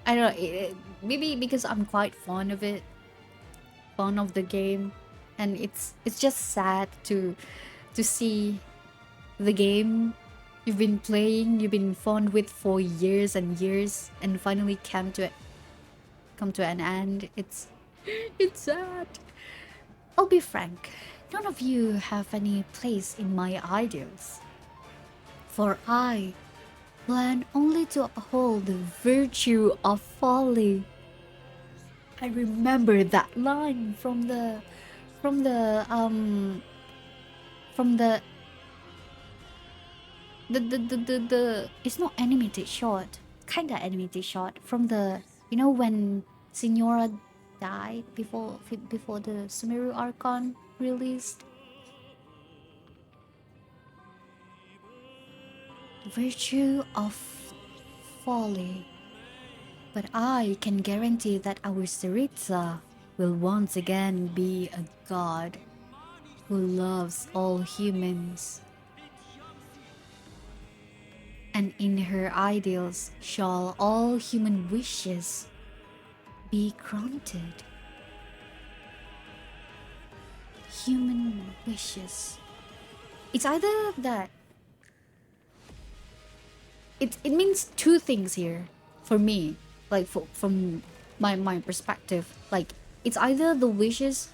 I don't know, maybe because I'm quite fond of it, fond of the game, and it's just sad to see the game you've been playing, you've been fond with for years and years, and finally come to an end. It's sad. I'll be frank. None of you have any place in my ideals, for I plan only to uphold the virtue of folly. I remember that line from the from the it's not animated short, kinda animated short from the, you know, when Signora died before the Sumeru Archon released. Virtue of folly. But I can guarantee that our Saritsa will once again be a god who loves all humans. And in her ideals shall all human wishes be granted. Human wishes. It's either that it means two things here for me, like from my perspective. Like it's either the wishes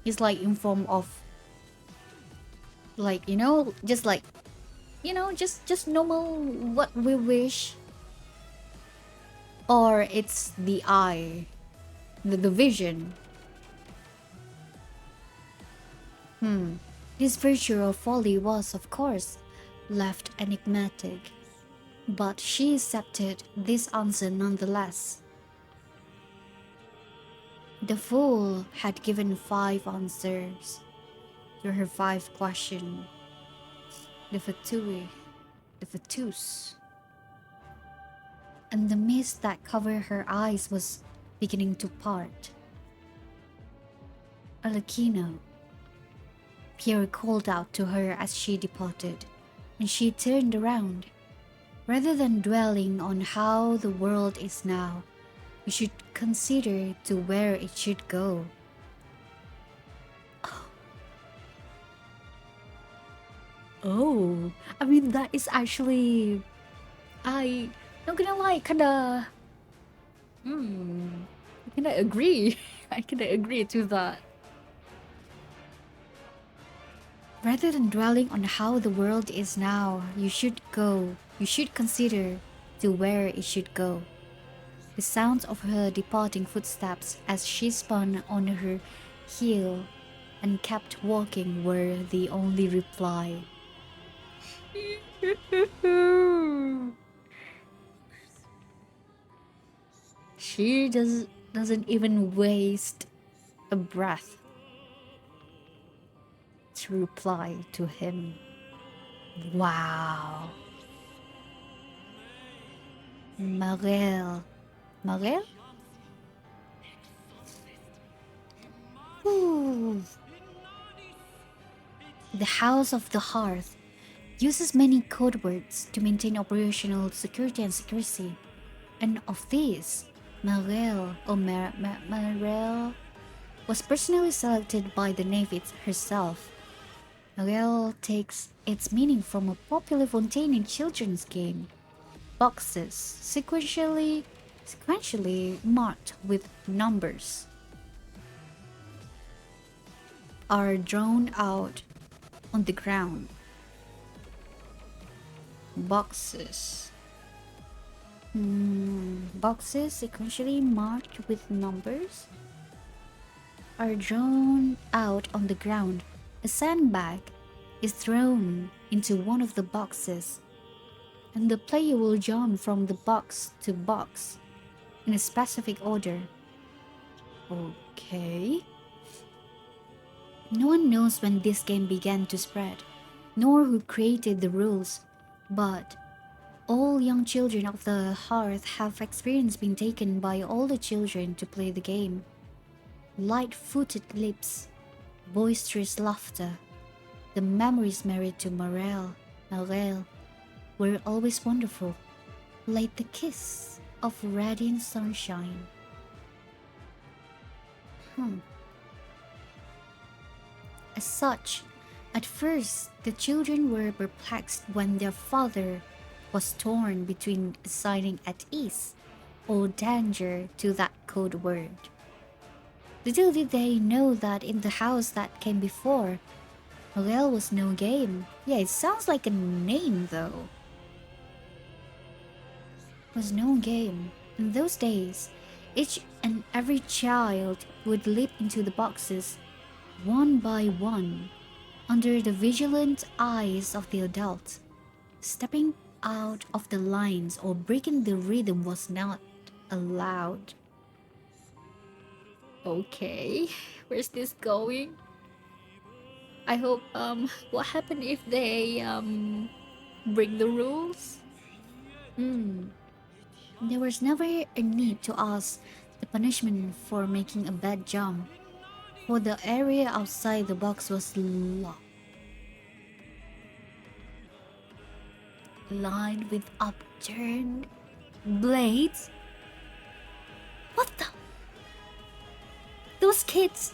is like in form of, like, you know, just like, you know, just normal what we wish, or it's the eye, the vision. This virtue of folly was, of course, left enigmatic, but she accepted this answer nonetheless. The fool had given 5 answers to her 5 questions. The fatui, the fatus, and the mist that covered her eyes was beginning to part. Arlecchino, Pierre called out to her as she departed, and she turned around. Rather than dwelling on how the world is now, we should consider to where it should go. Oh, I mean that is actually, I not gonna lie, kinda agree. I kinda agree to that. Rather than dwelling on how the world is now, you should consider to where it should go. The sounds of her departing footsteps as she spun on her heel and kept walking were the only reply. She doesn't even waste a breath to reply to him. Wow. Marel. Marel? Ooh. The House of the Hearth uses many code words to maintain operational security and secrecy. And of these, Marel Marel was personally selected by the Navy herself. Marel takes its meaning from a popular Fontaine children's game. Boxes sequentially marked with numbers are drawn out on the ground. Boxes sequentially marked with numbers are drawn out on the ground A sandbag is thrown into one of the boxes, and the player will jump from the box to box in a specific order. Okay. No one knows when this game began to spread, nor who created the rules, but all young children of the hearth have experience being taken by older children to play the game. Light-footed lips, boisterous laughter, the memories married to Morel, were always wonderful, like the kiss of radiant sunshine. As such, at first the children were perplexed when their father was torn between assigning at ease or danger to that code word. Little did they know that in the house that came before, Morel was no game. Yeah, it sounds like a name though. Was no game. In those days, each and every child would leap into the boxes, one by one, under the vigilant eyes of the adult. Stepping out of the lines or breaking the rhythm was not allowed. Okay, where's this going? I hope, what happened if they, break the rules? There was never a need to ask the punishment for making a bad jump, for the area outside the box was locked, lined with upturned blades. What the? Those kids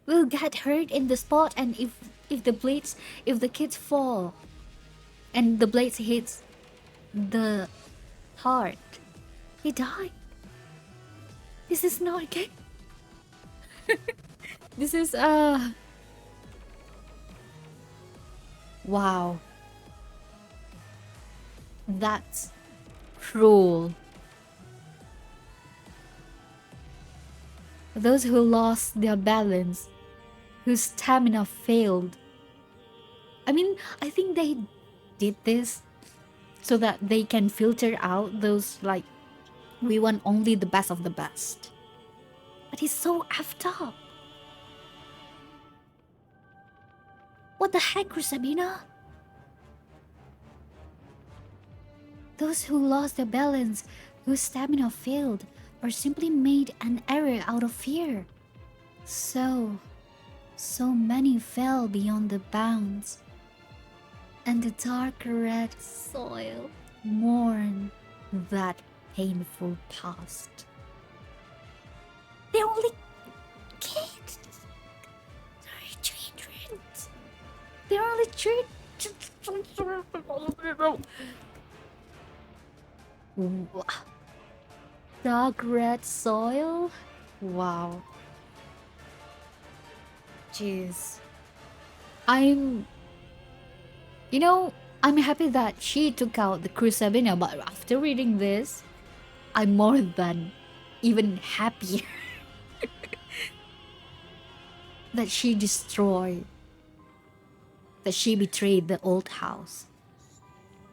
will get hurt in the spot, and if the kids fall and the blades hits the heart, he died. This is not a game. This is wow. That's cruel. Those who lost their balance, whose stamina failed. I mean, I think they did this so that they can filter out those, like, we want only the best of the best. But he's so effed up. What the heck, Rusabina? Those who lost their balance, whose stamina failed, or simply made an error out of fear. So many fell beyond the bounds, and the dark red soil mourned that painful past. They're only kids. They're children. They're only children. Dark red soil? Wow. Jeez. I'm happy that she took out the Crusabina, but after reading this, I'm more than even happier that she destroyed, that she betrayed the old house.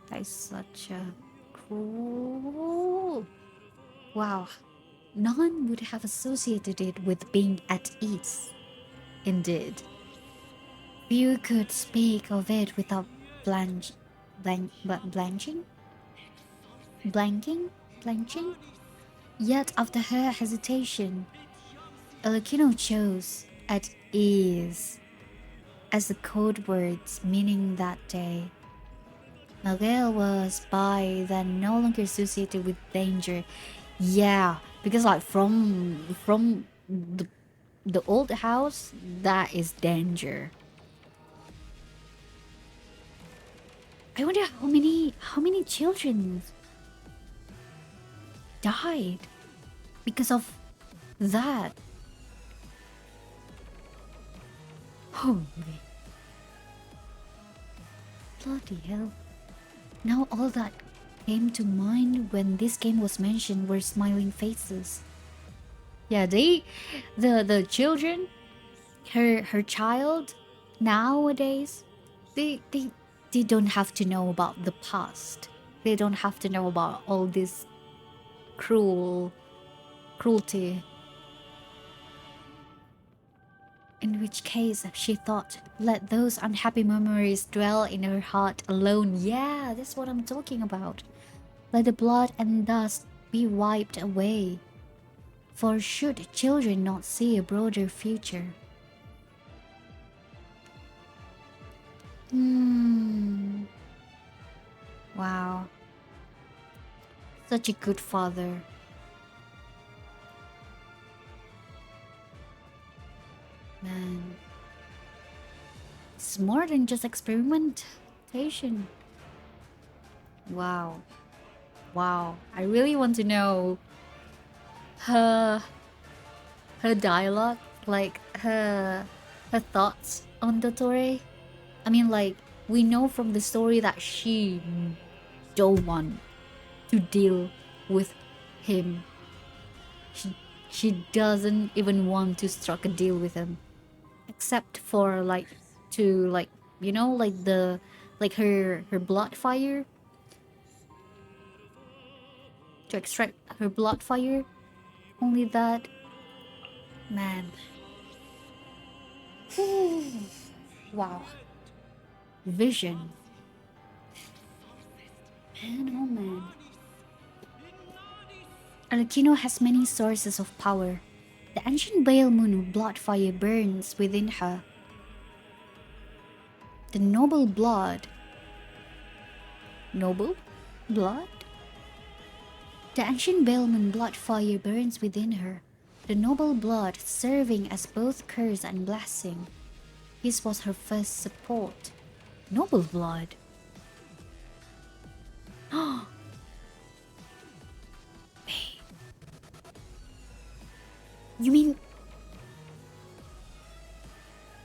That is such a cruel. Wow. None would have associated it with being at ease. Indeed. Few could speak of it without blanching? Yet after her hesitation, Arlecchino chose at ease as the code words meaning that day. Miguel was by then no longer associated with danger. Yeah, because like from the old house, that is danger. I wonder how many children died because of that. Holy. Bloody hell. Now all that came to mind when this game was mentioned were smiling faces. Yeah, the children her child nowadays, they they they don't have to know about the past. They don't have to know about all this cruelty. In which case, she thought, let those unhappy memories dwell in her heart alone. Yeah, that's what I'm talking about. Let the blood and dust be wiped away. For should children not see a broader future? Hmm. Wow. Such a good father. Man. It's more than just experimentation. Wow. Wow. I really want to know her her dialogue, like her thoughts on Dottore. I mean, like, we know from the story that she don't want to deal with him. She doesn't even want to strike a deal with him, except for like to like like the like her blood fire, to extract her blood fire. Only that, man. Wow. Vision. Man, oh man. Arlecchino has many sources of power. The ancient Bale moon blood fire burns within her. The noble blood. Noble? Blood? The ancient Bale moon blood fire burns within her. The noble blood serving as both curse and blessing. His was her first support. Noble blood. Wait. You mean...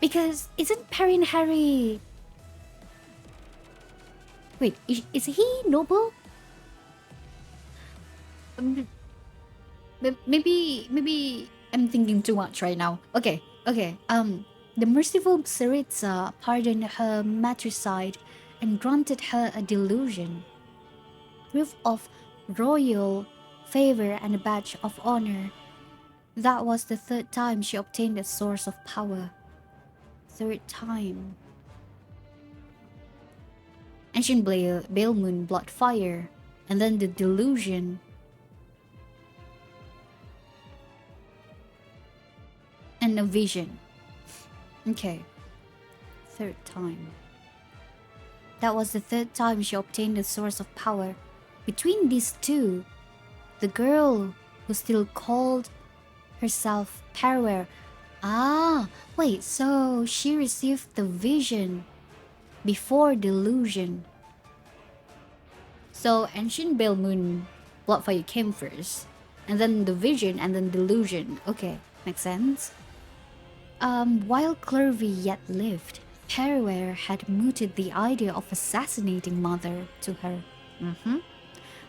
Because isn't Perrin Harry... Wait, is he noble? Maybe I'm thinking too much right now. Okay. The merciful Tsaritsa pardoned her matricide and granted her a delusion. Proof of royal favor and a badge of honor. That was the third time she obtained a source of power. Third time. Ancient Bale Moon blood fire, and then the delusion. And a vision. Okay. Third time. That was the third time she obtained a source of power. Between these two, the girl who still called herself Parware. Ah, wait, so she received the vision before delusion. So ancient Bale Moon Bloodfire came first, and then the vision, and then delusion. Okay, makes sense. While Clervy yet lived, Parware had mooted the idea of assassinating Mother to her.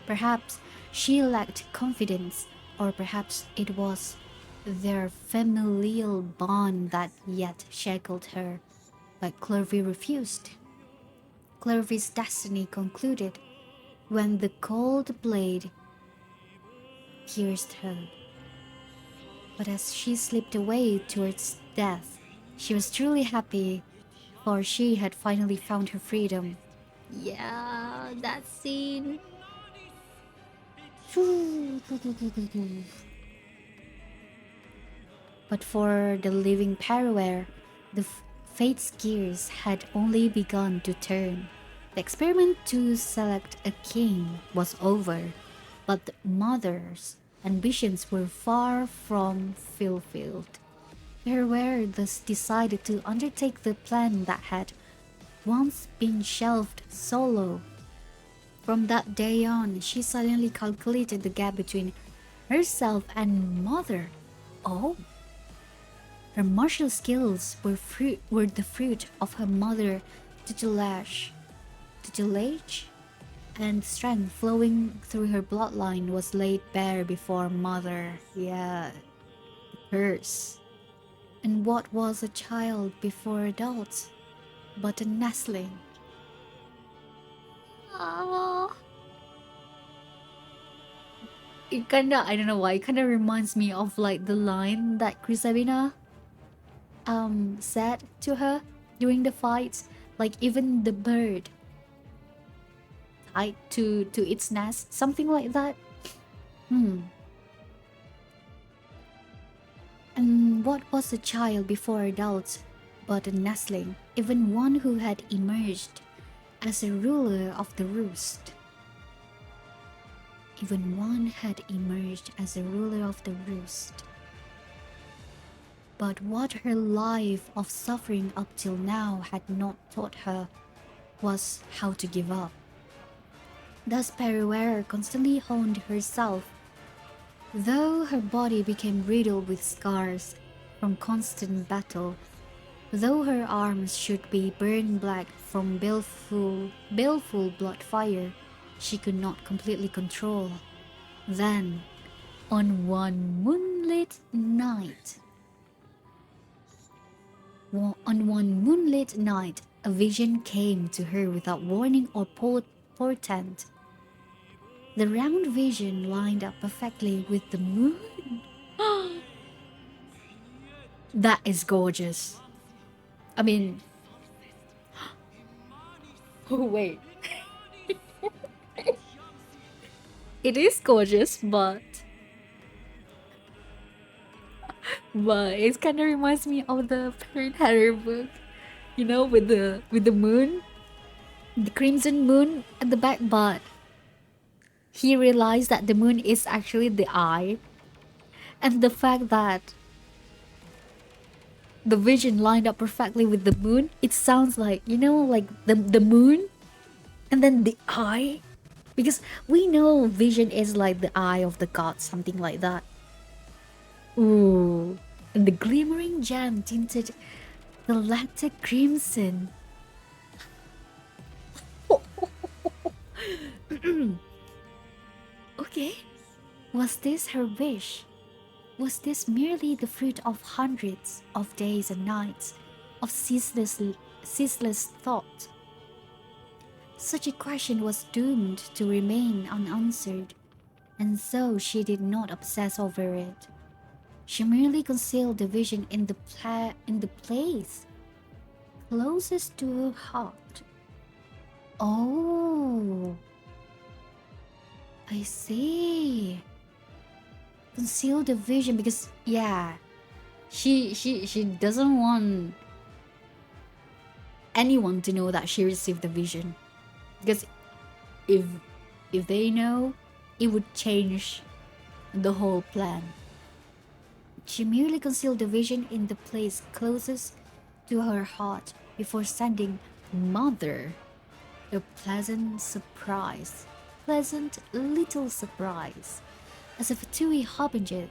Perhaps she lacked confidence, or perhaps it was their familial bond that yet shackled her, but Clervy refused. Clervy's destiny concluded when the cold blade pierced her. But as she slipped away towards death, she was truly happy, for she had finally found her freedom. Yeah, that scene. But for the living Parware, the fate's gears had only begun to turn. The experiment to select a king was over, but Mother's ambitions were far from fulfilled. Parware thus decided to undertake the plan that had once been shelved solo. From that day on, she suddenly calculated the gap between herself and Mother. Oh! Her martial skills were the fruit of her mother tutelage, and strength flowing through her bloodline was laid bare before Mother. Yeah, the curse. And what was a child before adults but a nestling? Ah, it kinda, I don't know why, it kinda reminds me of like the line that Crisabina said to her during the fight. Like even the bird tied to its nest, something like that. Hmm. And what was a child before adults but a nestling, even one who had emerged as a ruler of the roost? Even one had emerged as a ruler of the roost. But what her life of suffering up till now had not taught her was how to give up. Thus Periwera constantly honed herself, though her body became riddled with scars from constant battle, though her arms should be burned black from baleful blood fire she could not completely control. Then, on one moonlit night, a vision came to her without warning or portent. The round vision lined up perfectly with the moon. That is gorgeous. I mean, oh wait, it is gorgeous, but it kind of reminds me of the Parent Hatter book, you know, with the moon, the crimson moon at the back. But he realized that the moon is actually the eye, and the fact that the vision lined up perfectly with the moon, it sounds like, you know, like the moon and then the eye, because we know vision is like the eye of the god, something like that. Ooh, and the glimmering gem tinted the latter crimson. Okay, was this her wish? Was this merely the fruit of hundreds of days and nights of ceaseless thought? Such a question was doomed to remain unanswered, and so she did not obsess over it. She merely concealed the vision in the place closest to her heart. Oh, I see. Conceal the vision because, yeah, she doesn't want anyone to know that she received the vision, because if if they know, it would change the whole plan. She merely concealed the vision in the place closest to her heart before sending Mother a pleasant little surprise. As a Fatui Harbinger,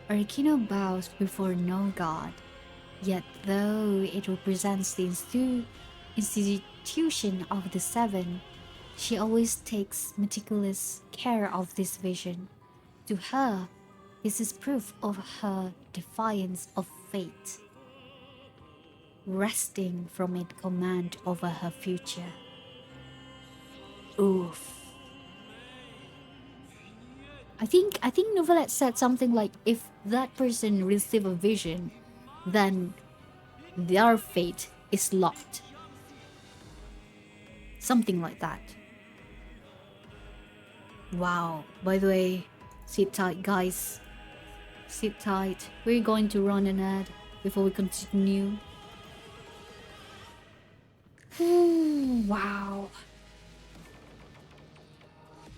Arlecchino bows before no god. Yet though it represents the institution of the Seven, she always takes meticulous care of this vision. To her, this is proof of her defiance of fate, wresting from it command over her future. Oof. I think Novelette said something like, if that person receive a vision, then their fate is locked. Something like that. Wow. By the way, sit tight, guys. Sit tight. We're going to run an ad before we continue. Wow.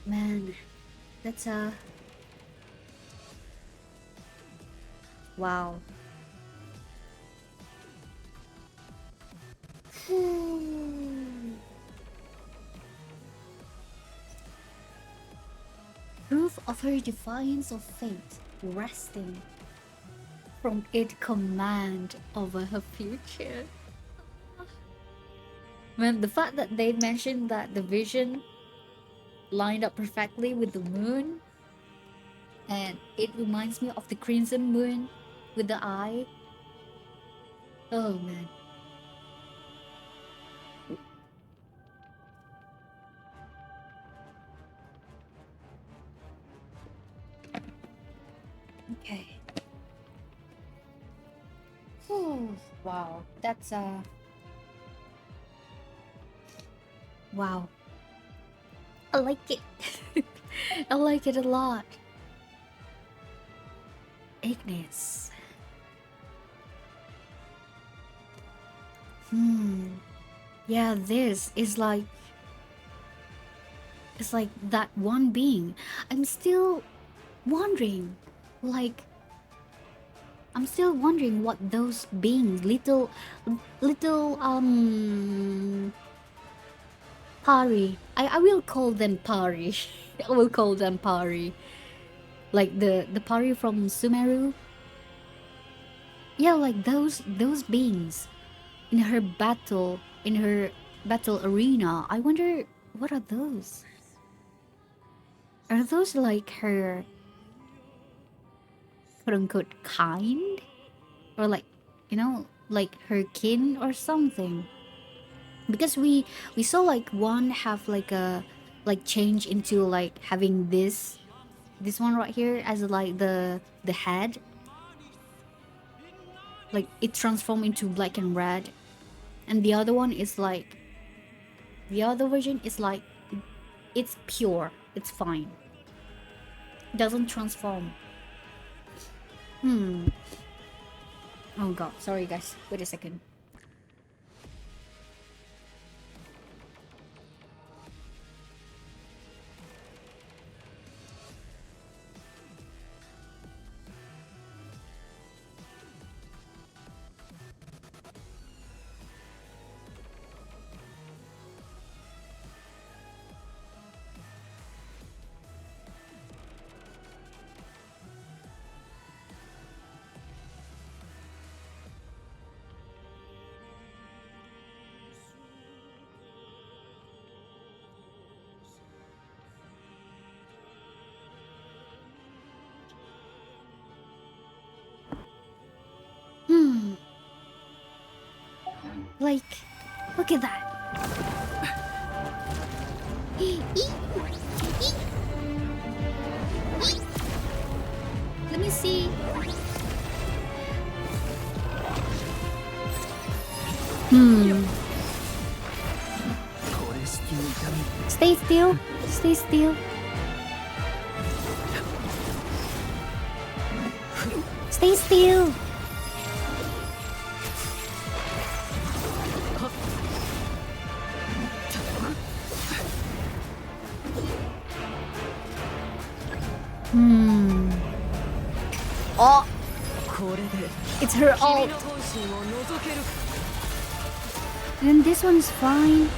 Man, that's a... Wow. Proof of her defiance of fate, resting from its command over her future. Man, the fact that they mentioned that the vision lined up perfectly with the moon, and it reminds me of the crimson moon with the eye. Oh man. Okay. Oh, wow. That's wow. I like it. I like it a lot. Ignis. Yeah, this is like it's like that one being. I'm still wondering, like I'm still wondering what those beings, little pari. I will call them pari. I will call them pari. Like the pari from Sumeru. Yeah, like those beings in her battle arena. I wonder what are those? Are those like her quote unquote kind? Or like like her kin or something? Because we saw like one have like a like change into like having this one right here as like the head, like it transformed into black and red, and the other one is like the other version is like it's pure, it's fine, doesn't transform. Oh god, sorry guys, wait a second. Like, look at that. Let me see. Stay still. Stay still. Stay still. Oh, it's her ult. And this one's fine.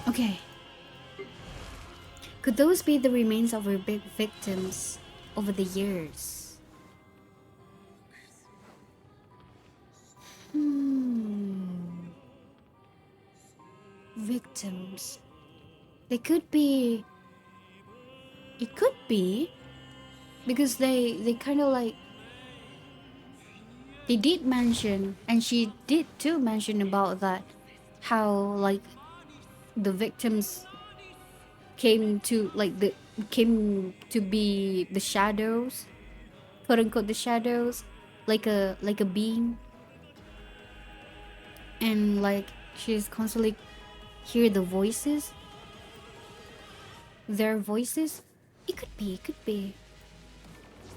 Okay. Could those be the remains of her big victims over the years? Victims. They could be. It could be. Because they kind of like. They did mention, and she did too mention about that. How, like, the victims came to be the shadows, quote unquote the shadows, like a being, and like she's constantly hear the voices, their voices. It could be,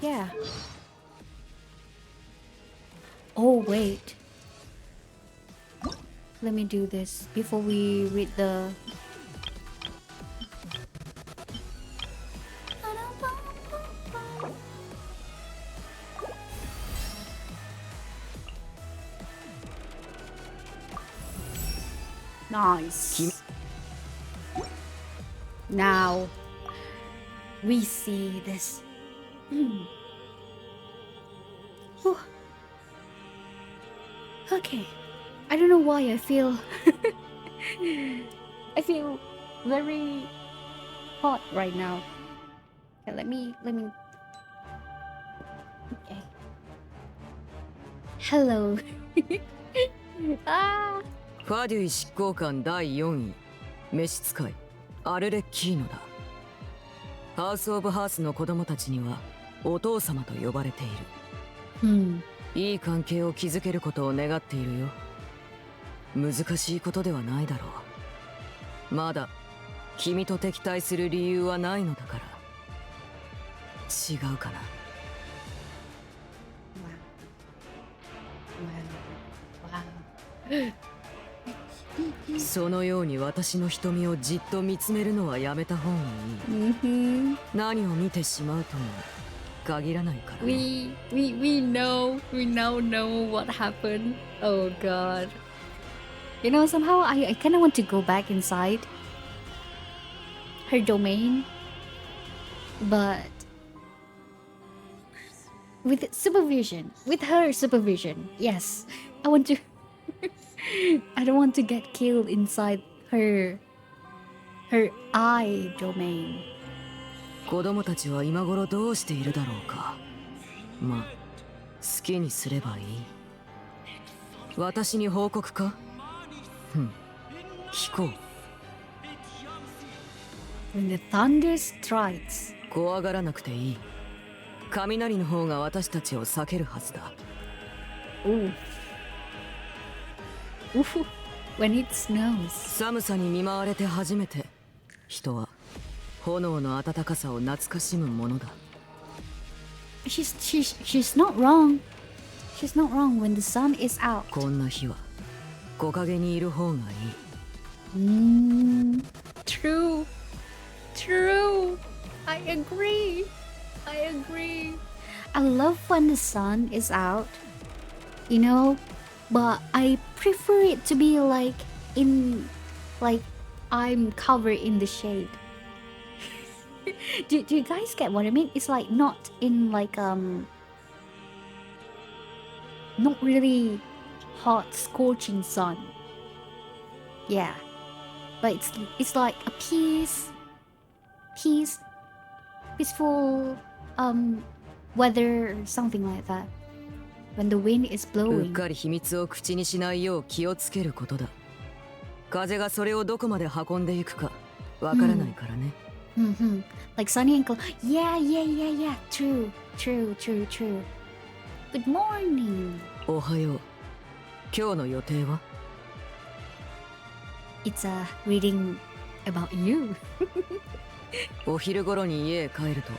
yeah. Oh wait, let me do this before we read the. Nice. Now we see this. Whew. Okay. I don't know why I feel I feel very hot right now. Okay, let me. Okay. Hello. あーファデュイ執行官第4位召使いアルレッキーノだ。ハウス・オブ・ハースの子供たちにはお父様と呼ばれている。いい関係を築けることを願っているよ。難しいことではないだろう。まだ君と敵対する理由はないのだから。違うかな。そのように私の瞳をじっと見つめるのはやめた方がいい。何を見てしまうとも限らないから、ね。We know what happened. Oh God. You know, somehow I kind of want to go back inside her domain, but with supervision, with her supervision. Yes, I want to. I don't want to get killed inside her eye domain. 子供たちは今頃どうしているだろうか。まあ、好きにすればいい。私に報告か？聞こう。When the thunder strikes. 怖がらなくていい。雷の方が私たちを避けるはずだ。When it snows. 寒さに見舞われて初めて人は炎の暖かさを懐かしむものだ。She's not wrong. She's not wrong when the sun is out. こんな日は木陰にいる方がいい。True. I agree. I love when the sun is out, you know, but I prefer it to be like I'm covered in the shade. do you guys get what I mean? It's like not in like not really hot scorching sun. Yeah. But it's like a peaceful weather, something like that. When the wind is うっ blowing. かり秘密を口にしないよう気をつけることだ。風がそれをどこまで運んでいくかわからないからね。Like Sunny Uncle. Yeah. True. Good morning. おはよう。今日の予定は？ It's a reading about you. お昼頃に家へ帰ると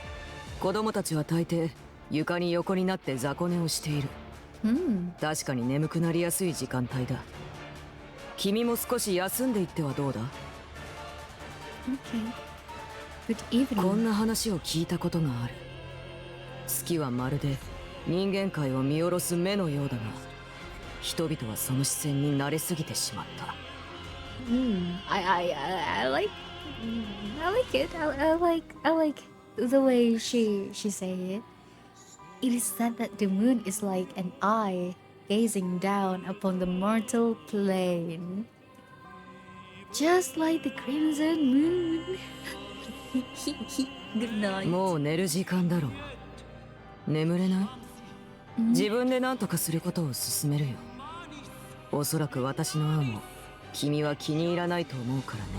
子供たちは大抵床に横になって雑魚寝をしている。確かに眠くなりやすい時間帯だ。君も少し休んでいってはどうだ？ Good evening. こんな話を聞いたことがある。月はまるで人間界を見下ろす目のようだが、人々はその視線に慣れすぎてしまった。I like it. I like the way she say it. It is said that the moon is like an eye gazing down upon the mortal plane, just like the crimson moon. Good night. もう寝る時間だろう。眠れない？自分で何とかすることを勧めるよ。おそらく私の案を君は気に入らないと思うからね。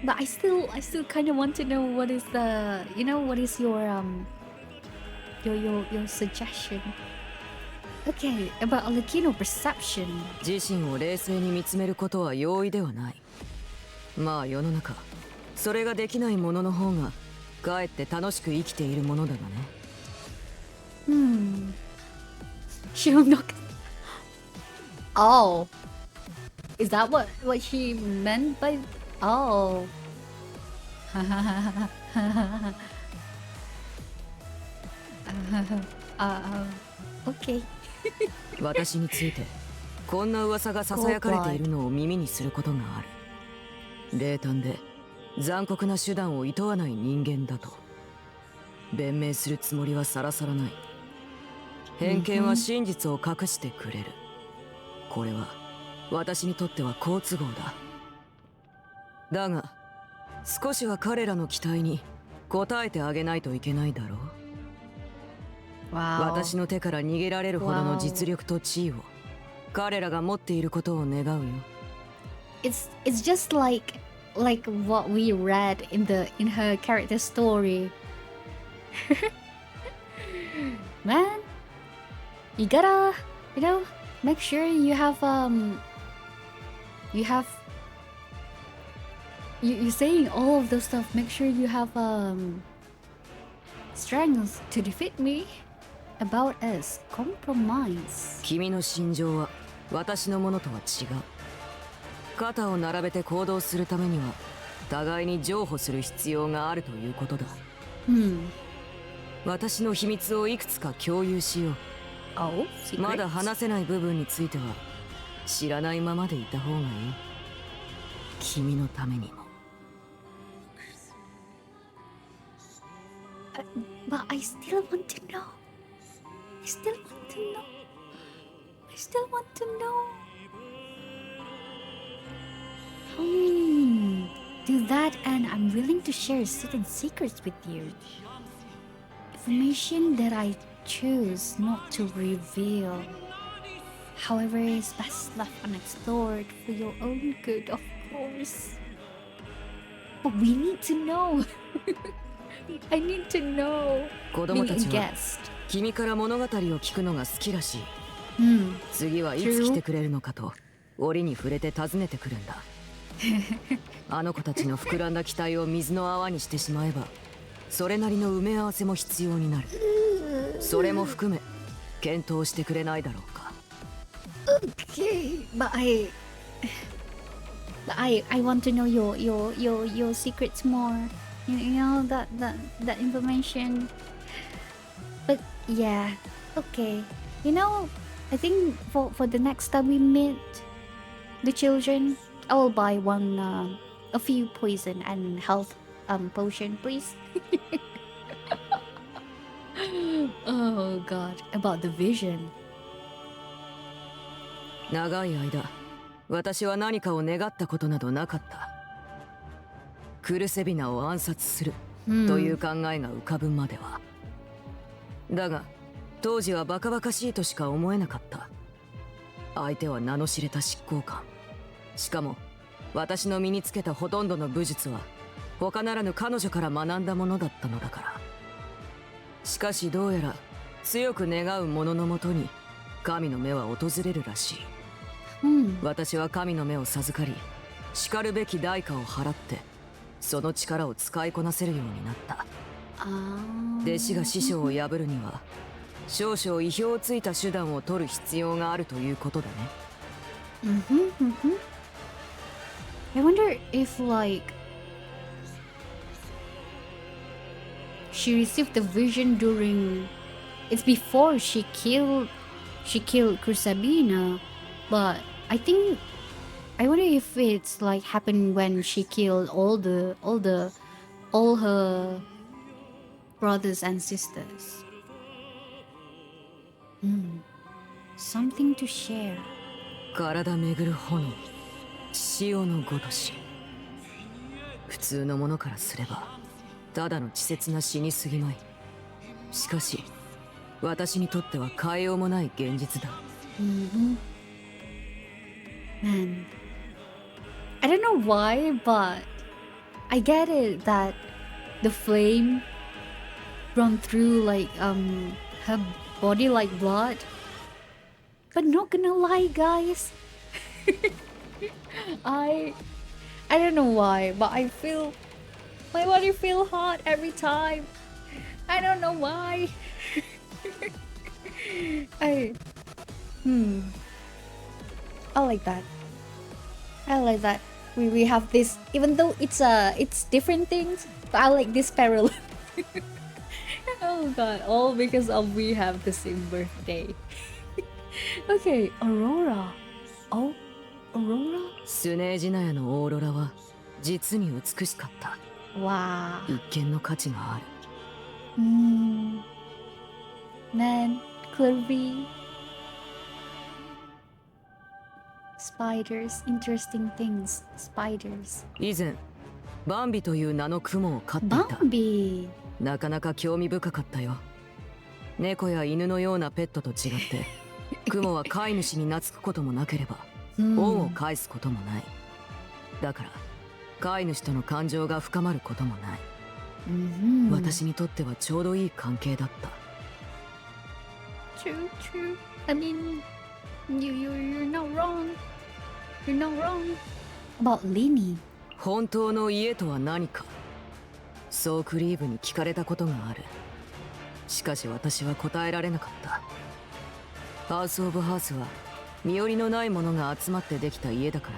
But I still kind of want to know what is the, you know, what is your suggestion? Okay, about Arlecchino perception. 自身を冷静に見つめることは容易ではない。まあ世の中、それができないものの方がかえって楽しく生きているものだがね。She'll knock. Oh, is that what she meant by? Oh. Okay. 私についてこんな噂がささやかれているのを耳にすることがある。冷淡で残酷な手段を厭わない人間だと。弁明するつもりはさらさらない。偏見は真実を隠してくれる。これは私にとっては好都合だ。だが少しは彼らの期待に応えてあげないといけないだろう。私の手から逃げられるほどの実力と地位を彼らが持っていることを願うよ。It's just like what we read in her character story. Man, you gotta, make sure you have you're saying all of those stuff. Make sure you have strength to defeat me. About us, compromise. 君の心情は私のものとは違う。肩を並べて行動するためには互いに譲歩する必要があるということだ。私の秘密をいくつか共有しよう。まだ話せない部分については知らないままでいた方がいい。君のためにも。But I still want to know. I still want to know. I still want to know. Do that and I'm willing to share certain secrets with you. Information that I choose not to reveal. However, is best left unexplored for your own good, of course. But we need to know. I need to know. 子供たちは君から物語を聞くのが好きらしい。次はいつ来てくれるのかと折に触れて尋ねてくるんだ。あの子たちの膨らんだ期待を水の泡にしてしまえばそれなりの埋め合わせも必要になる。それも含め検討してくれないだろうか。Okay, but I want to know your secrets more. You know that information. But yeah, okay. You know, I think for the next time we meet the children, I will buy a few poison and health potion, please. Oh God, about the vision. 長い間、私は何かを願ったことなどなかった。クルセビナを暗殺するという考えが浮かぶまでは。だが当時はバカバカしいとしか思えなかった。相手は名の知れた執行官。しかも私の身につけたほとんどの武術は他ならぬ彼女から学んだものだったのだから。しかしどうやら強く願う者のもとに神の目は訪れるらしい。私は神の目を授かり、しるべき代価を払ってその力を使いこなせるようになった。弟子が師匠を破るには少々意表をついた手段を取る必要があるということだね。I wonder if she received the vision during it's before she killed Krusabina, but I wonder if it's happened when she killed all her brothers and sisters. Something to share. 体巡る炎、潮のごとし。普通のものからすればただの稚拙な死に過ぎまい。しかし私にとっては変えようもない現実だ。Man, I don't know why, but I get it that the flame run through her body like blood. But not gonna lie, guys. I don't know why, but my body feel hot every time. I don't know why. I like that. I like that. We have this, even though it's different things, but I like this parallel. Oh God, all because of we have the same birthday. Okay, Aurora. Oh, Aurora? スネージナヤのオーロラは実に美しかった。Wow. 一見の価値がある。Man, Kirby. Spiders, interesting things. Spiders. 以前バンビという名のクモを飼っていた。バンビなかなか興味深かったよ。猫や犬のようなペットと違ってクモは飼い主に懐くこともなければ恩を返すこともない。だから飼い主との感情が深まることもない。私にとってはちょうどいい関係だった。 True, true. I mean, you're not wrong. You're not wrong. About Lini. 本当の家とは何か、そうクリーブに聞かれたことがある。しかし私は答えられなかった。ハウス・オブ・ハースは身寄りのないものが集まってできた家だか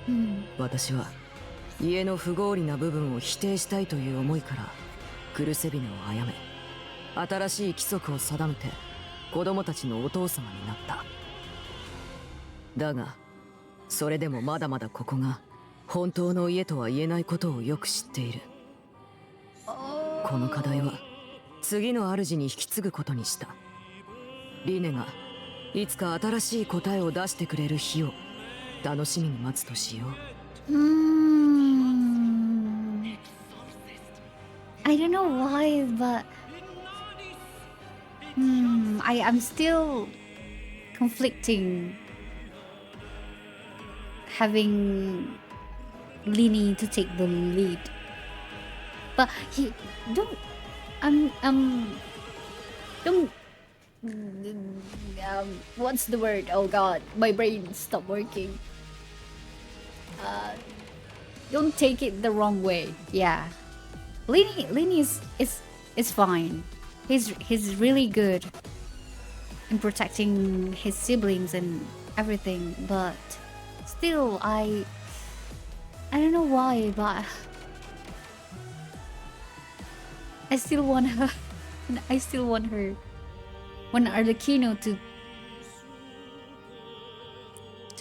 らね。私は家の不合理な部分を否定したいという思いからクルセビネを殺め、新しい規則を定めて子供たちのお父様になった。だがそれでもまだまだここが本当の家とは言えないことをよく知っている。この課題は次の主に引き継ぐことにした。リネがいつか新しい答えを出してくれる日を楽しみに待つとしよう。I don't know why, but I'm still conflicting having Lini to take the lead, but he don't. Don't. What's the word? Oh God, my brain stopped working. Don't take it the wrong way. Yeah, Lini is fine. He's really good in protecting his siblings and everything, but still, I don't know why, but I still want her. I still want her. Want Arlecchino to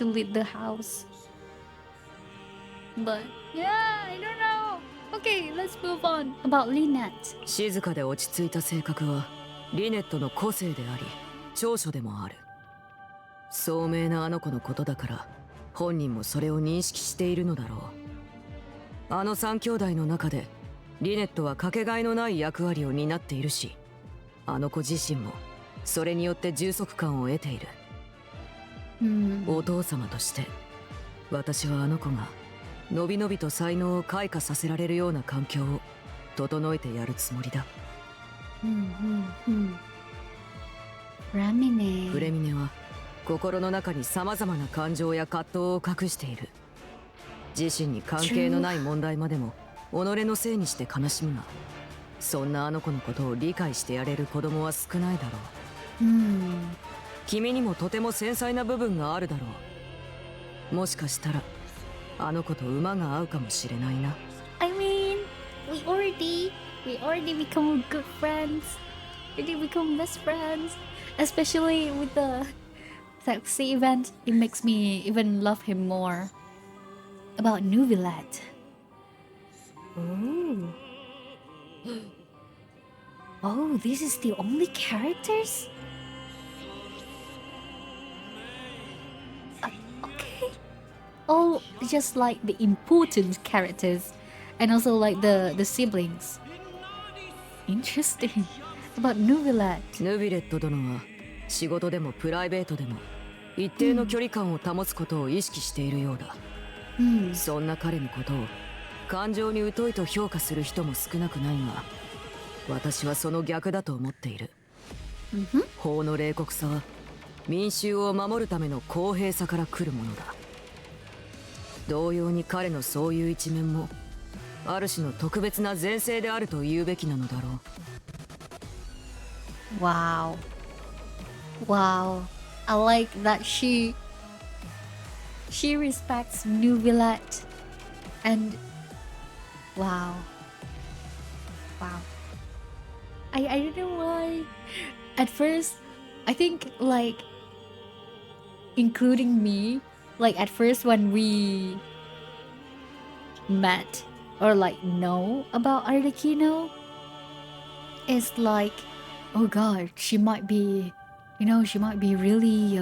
lead the house. But yeah, I don't know. Okay, let's move on about Lynette. 静かで落ち着いた性格はリネットの個性であり長所でもある。聡明なあの子のことだから本人もそれを認識しているのだろう。あの三兄弟の中でリネットはかけがえのない役割を担っているし、あの子自身もそれによって充足感を得ている。お父様として私はあの子がのびのびと才能を開花させられるような環境を整えてやるつもりだ。フレミネは心の中に様々な感情や葛藤を隠している。自身に関係のない問題までも己のせいにして悲しむが、そんなあの子のことを理解してやれる子供は少ないだろう。君にもとても繊細な部分があるだろう。もしかしたらあの子と馬が合うかもしれないな。I mean, we already become good friends. We already become best friends. Especially with the sexy event, it makes me even love him more. About Nuvilet. Oh, this is the only characters? Okay. Oh, just like the important characters. And also like the siblings. Interesting. About Nuvilet. ヌビレット殿は仕事でもプライベートでも一定の距離感を保つことを意識しているようだ。そんな彼のことを感情に疎いと評価する人も少なくないが、私はその逆だと思っている。法の冷酷さは民衆を守るための公平さから来るものだ。同様に彼のそういう一面もある種の特別な前世であると言うべきなのだろう。Wow. Wow. I like that she respects Nuvilet. And wow. Wow. I don't know why. At first, I think like including me, like at first when we met or like know about Arlecchino, it's like, oh god, she might be really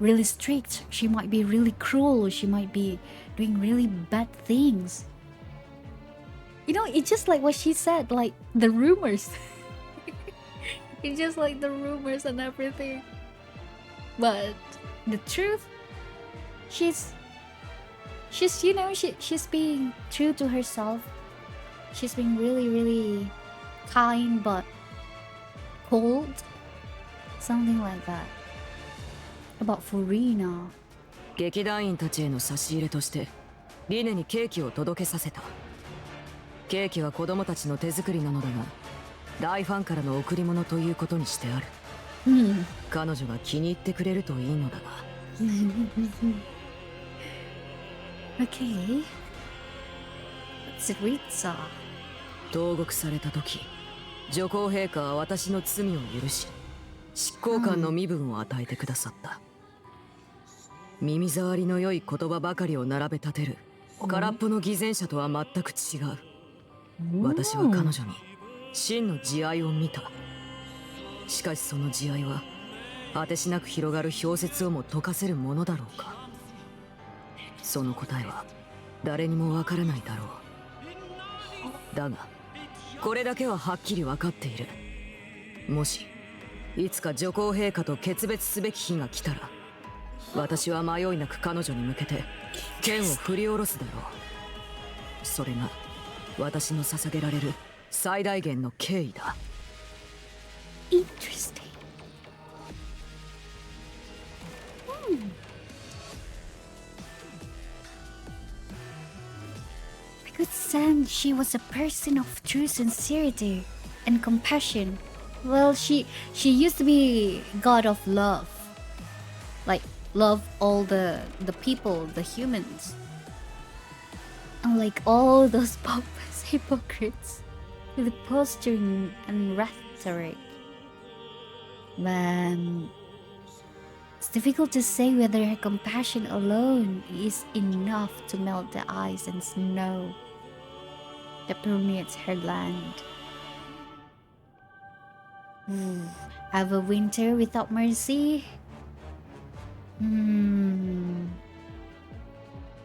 really strict. She might be really cruel. She might be doing really bad things. You know, it's just like what she said, like the rumors. It's just like the rumors and everything. But the truth, she's you know, she's being true to herself. She's being really, really kind but cold. Something like that. About Furina. 劇団員たちへの差し入れとしてリネにケーキを届けさせた。ケーキは子供たちの手作りなのだが大ファンからの贈り物ということにしてある。彼女が気に入ってくれるといいのだが。Okay. Tsuritsa. 投獄された時、女皇陛下は私の罪を許し、執行官の身分を与えてくださった。耳障りの良い言葉ばかりを並べ立てる空っぽの偽善者とは全く違う。私は彼女に真の慈愛を見た。しかしその慈愛は果てしなく広がる氷雪をも溶かせるものだろうか。その答えは誰にもわからないだろう。だがこれだけははっきり分かっている。もしいつか女皇陛下と決別すべき日が来たら、私は迷いなく彼女に向けて剣を振り下ろすだろう。それが私の捧げられる最大限の敬意だ。Interesting. I could sense she was a person of true sincerity and compassion. Well, she used to be god of love. Like love all the people, the humans. Unlike all those pompous hypocrites with posturing and rhetoric. Man, it's difficult to say whether her compassion alone is enough to melt the ice and snow that permeates her land. Have a winter without mercy?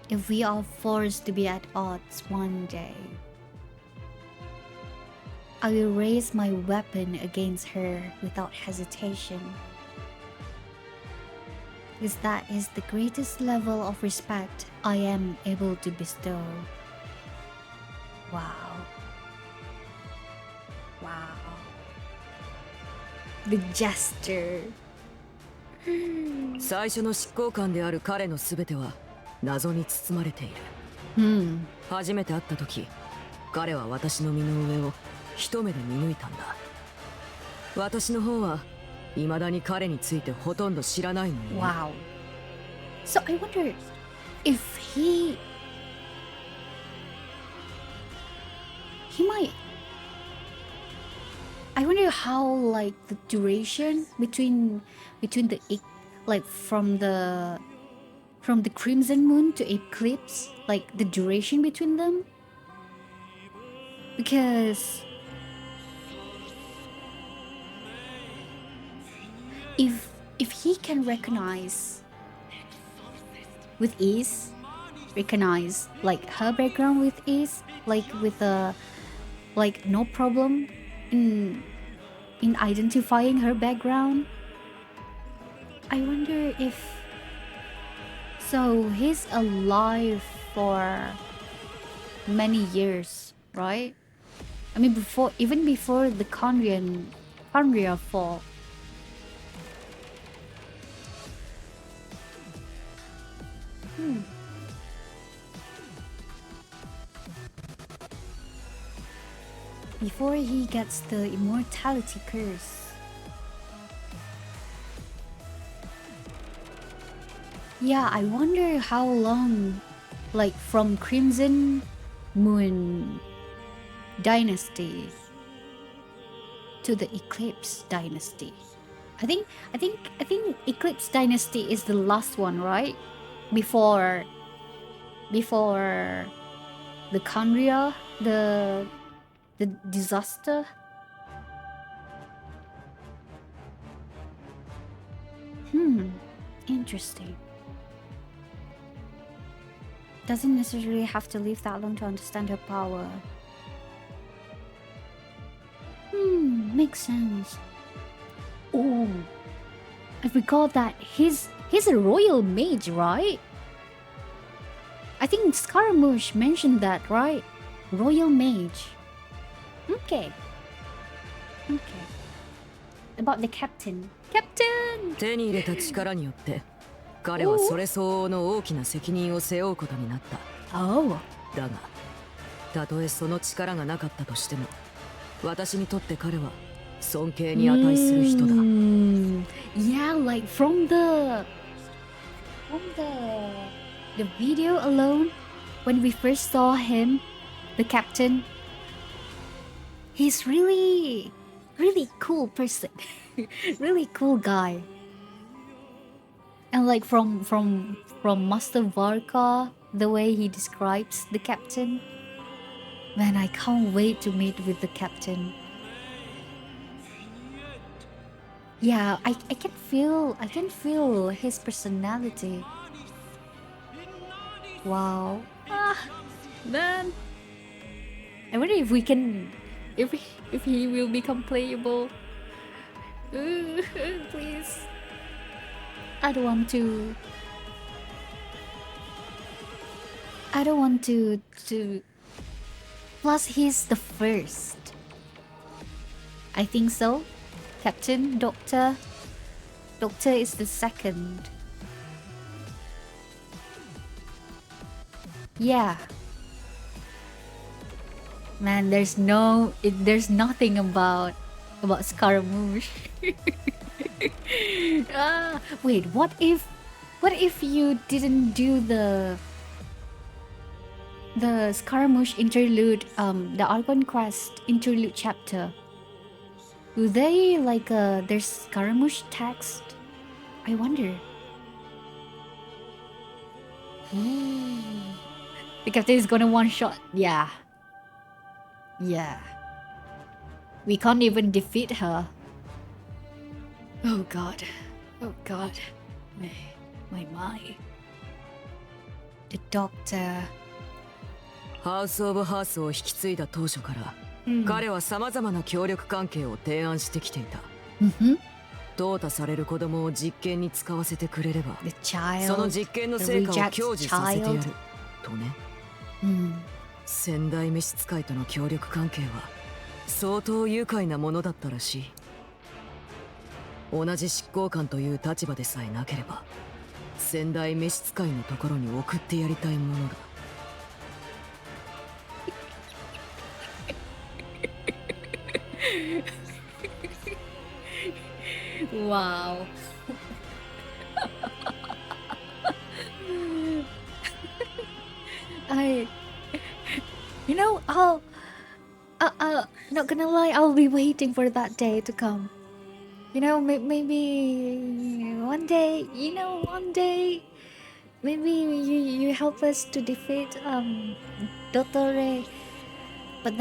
If we are forced to be at odds one day, I will raise my weapon against her without hesitation. Because that is the greatest level of respect I am able to bestow. Wow. Wow. The gesture. 最初の執行官である彼の全ては謎に包まれている。初めて会った時、彼は私の身の上を一目で見抜いたんだ。私の方は未だに彼についてほとんど知らないのに。Wow. So I wonder if he might. I wonder how like the duration between the like from the crimson moon to eclipse, like the duration between them, because if he can recognize with ease, recognize like her background with ease, like with like no problem in identifying her background, I wonder if so he's alive for many years, right? I mean even before the Khaenri'ah fall. Before he gets the immortality curse. Yeah, I wonder how long, like from Crimson Moon Dynasty to the Eclipse Dynasty. I think Eclipse Dynasty is the last one, right? Before the Khaenri'ah, the disaster. Interesting. Doesn't necessarily have to live that long to understand her power. Makes sense. Oh, I forgot that he's a royal mage, right? I think Scaramouche mentioned that, right? Royal mage. Okay. About the captain. Captain! 手に入れた力によって彼はそれ相応の大きな責任を背負うことになった。Oh. だが、たとえその力がなかったとしても、私にとって彼は尊敬に値する人だ。Yeah, like from the video alone, when we first saw him, the captain, he's really cool person. Really cool guy. And like from Master Varka, the way he describes the captain, man, I can't wait to meet with the captain. Yeah, I can feel his personality. Wow. Man. I wonder if we can, if he will become playable. Please. I don't want to. Plus, he's the first. I think so. Captain, Doctor. Doctor is the second. Yeah. Man, there's nothing about Scaramouche. Wait, what if you didn't do the Scaramouche interlude, the Argon Quest interlude chapter? Do they like there's Scaramouche text? I wonder. The captain is gonna one shot. Yeah. We can't even defeat her. Oh god. My. The doctor. ハウス・オブ・ハースを引き継いだ当初から、彼はさまざまな協力関係を提案してきていた。淘汰される子供を実験に使わせてくれれば、その実験の成果を享受させてやるとね。先代召使いとの協力関係は相当愉快なものだったらしい。同じ執行官という立場でさえなければ、先代召使いのところに送ってやりたいものだ。Wow. Not gonna lie, I'll be waiting for that day to come. Maybe one day, maybe you help us to defeat Dottore. But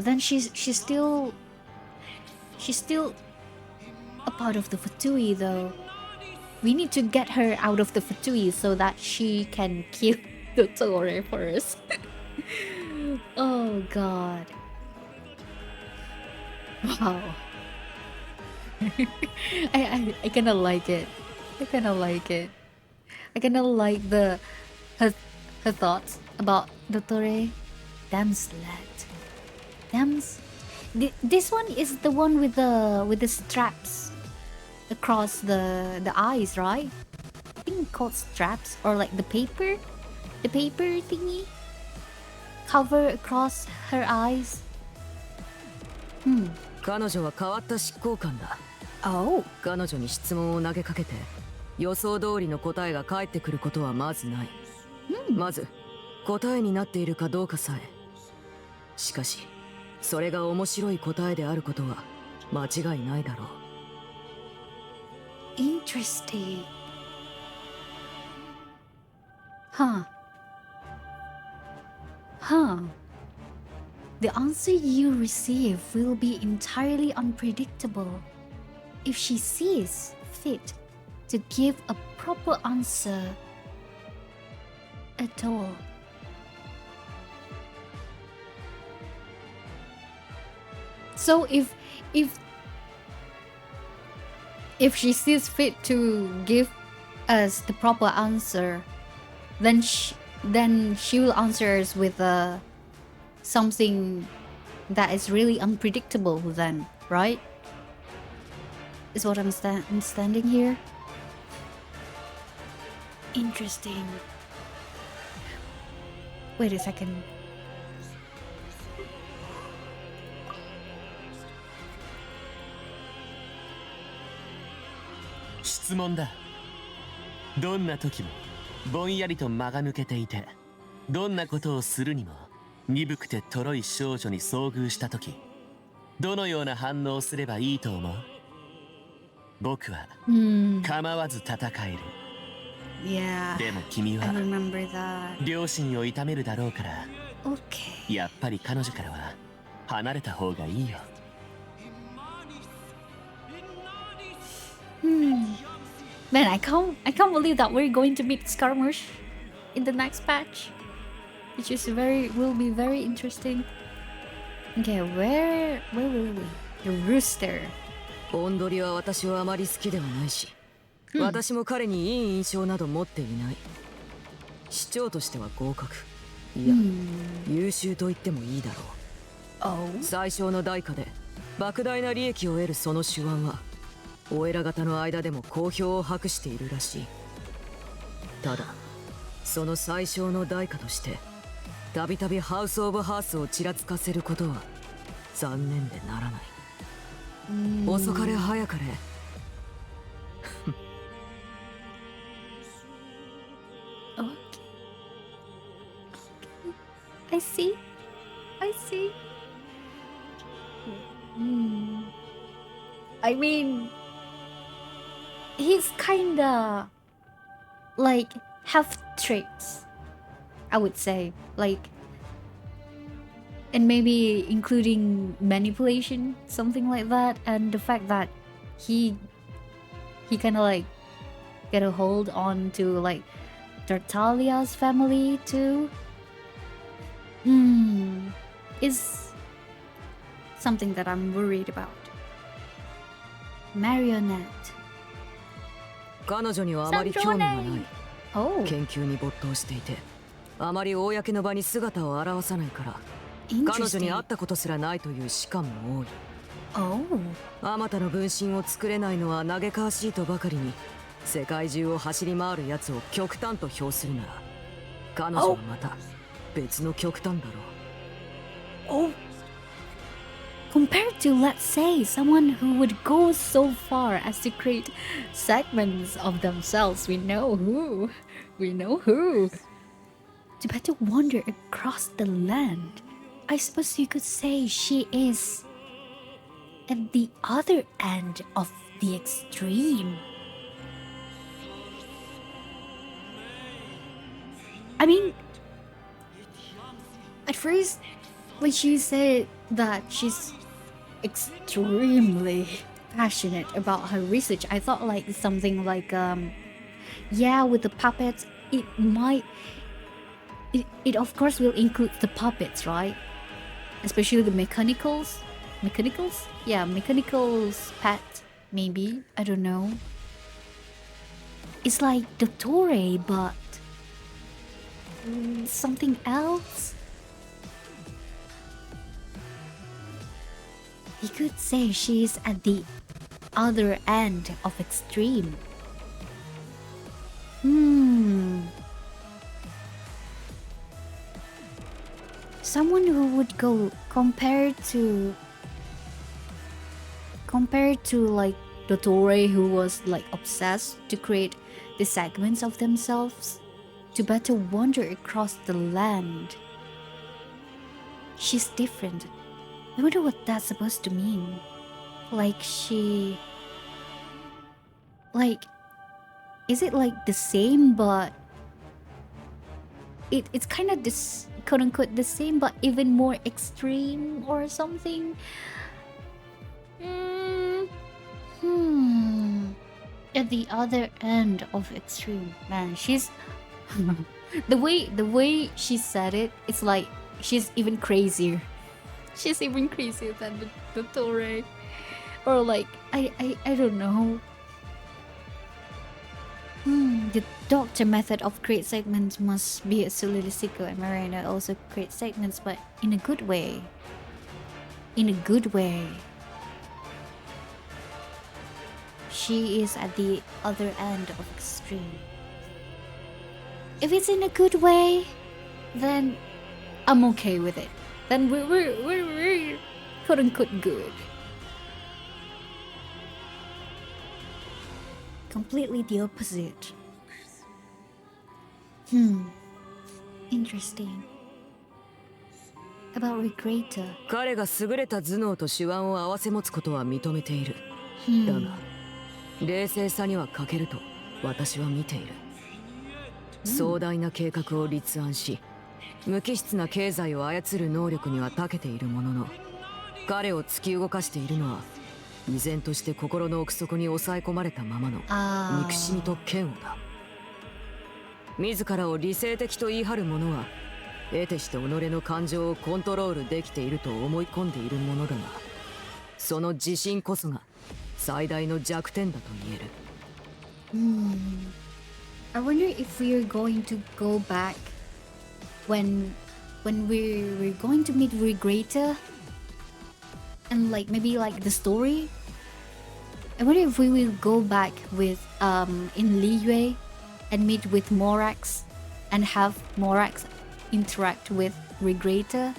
then she's still a part of the Fatui though. We need to get her out of the Fatui so that she can kill Dottore first. Oh god. Wow. I kinda like it. I kinda like her thoughts about Dottore. Damn slut. This one is the one with the straps across the eyes, right? I think called straps, or like the paper thingy cover across her eyes. 彼女は変わった執行官だ。Oh. 彼女に質問を投げかけて予想通りの答えが返ってくることはまずない。まず答えになっているかどうかさえ。しかしそれが面白い答えであることは間違いないだろう。Interesting. Huh. The answer you receive will be entirely unpredictable. If she sees fit to give a proper answer at all. So if she sees fit to give us the proper answer, then she will answer us with something that is really unpredictable then, right? Is what I'm understanding here. Interesting. Wait a second. 質問だ。どんな時もぼんやりと間が抜けていて、どんなことをするにも鈍くてとろい少女に遭遇した時、どのような反応をすればいいと思う？僕は構わず戦える。Yeah, でも君は I remember that. 両親を痛めるだろうから、 Okay. やっぱり彼女からは離れた方がいいよ。Man, I can't believe that we're going to meet Skirmish in the next patch, which is will be very interesting. Okay, where will we? The rooster. オンドリは私はあまり好きではないし、私も彼にいい印象など持っていない。市長としては合格。いや、優秀と言ってもいいだろう。最小の代価で莫大な利益を得るその手腕は、お偉方の間でも好評を博しているらしい。ただ、その最小の代価として、たびたびハウス・オブ・ハースをちらつかせることは残念でならない。遅かれ早かれ。Okay. I see. I see. I mean, he's kinda like have traits, I would say, like, and maybe including manipulation, something like that, and the fact that he kind of like get a hold on to like Tartalia's family too. Is something that I'm worried about. Marionette. 彼女にはあまり興味がない。Oh. 研究に没頭していて、あまり公の場に姿を現さないから、彼女に会ったことすらないという士官も多い。あまたの分身を作れないのは嘆かわしいとばかりに、世界中を走り回るやつを極端と評するなら、彼女はまた別の極端だろう。Compared to, let's say, someone who would go so far as to create segments of themselves, we know who. To better wander across the land, I suppose you could say she is at the other end of the extreme. I mean, at first, when she said that she's extremely passionate about her research, I thought like something like yeah, with the puppets it of course will include the puppets, right? Especially the mechanicals, yeah, mechanicals pet, maybe, I don't know. It's like the Torre, but something else. You could say she's at the other end of extreme. Someone who would go compared to like the Torre, who was like obsessed to create the segments of themselves to better wander across the land. She's different. I wonder what that's supposed to mean. Like she... Like... Is it like the same but... It's kind of this quote-unquote the same but even more extreme or something? the other end of extreme. Man, she's the way she said it, it's like she's even crazier. She's even crazier than the Torre. Or like I don't know. The doctor method of create segments must be a solidistico, and Marina also create segments, but in a good way. In a good way. She is at the other end of extreme. If it's in a good way, then I'm okay with it. Then we're quote unquote good. Completely the opposite. Interesting. About Regrettor. 彼が優れた頭脳と手腕を併せ持つことは認めている。だが、冷静さには欠けると私は見ている。壮大な計画を立案し、無機質な経済を操る能力には長けているものの、彼を突き動かしているのは、依然として心の奥底に抑え込まれたままの憎しみと嫌悪だ。自らを理性的と言い張る者は、得てして己の感情をコントロールできていると思い込んでいるものだが、その自信こそが最大の弱点だと言える。I wonder if we're going to go back when we're going to meet Regrettor and like maybe like the story. I wonder if we will go back with in Liyue and meet with Morax and have Morax interact with Regrettor.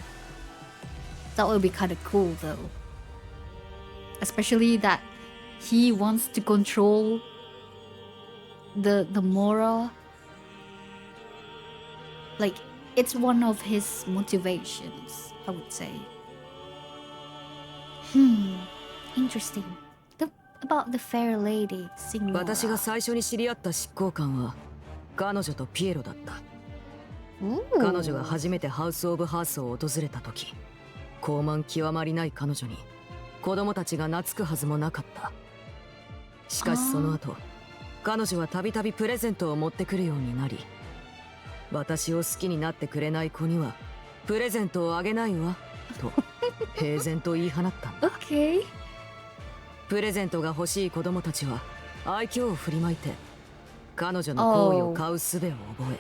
That would be kind of cool though. Especially that he wants to control the Mora. Like it's one of his motivations, I would say. Interesting. About the fair lady, Signora. 私が最初に知り合った執行官は彼女とピエロだった。彼女が初めてハウス・オブ・ハースを訪れた時、高慢極まりない彼女に子供たちが懐くはずもなかった。しかしその後、彼女はたびたびプレゼントを持ってくるようになり、私を好きになってくれない子にはプレゼントをあげないわと平然と言い放ったんだ。Okay. プレゼントが欲しい子供たちは愛嬌を振りまいて彼女の好意を買う術を覚え、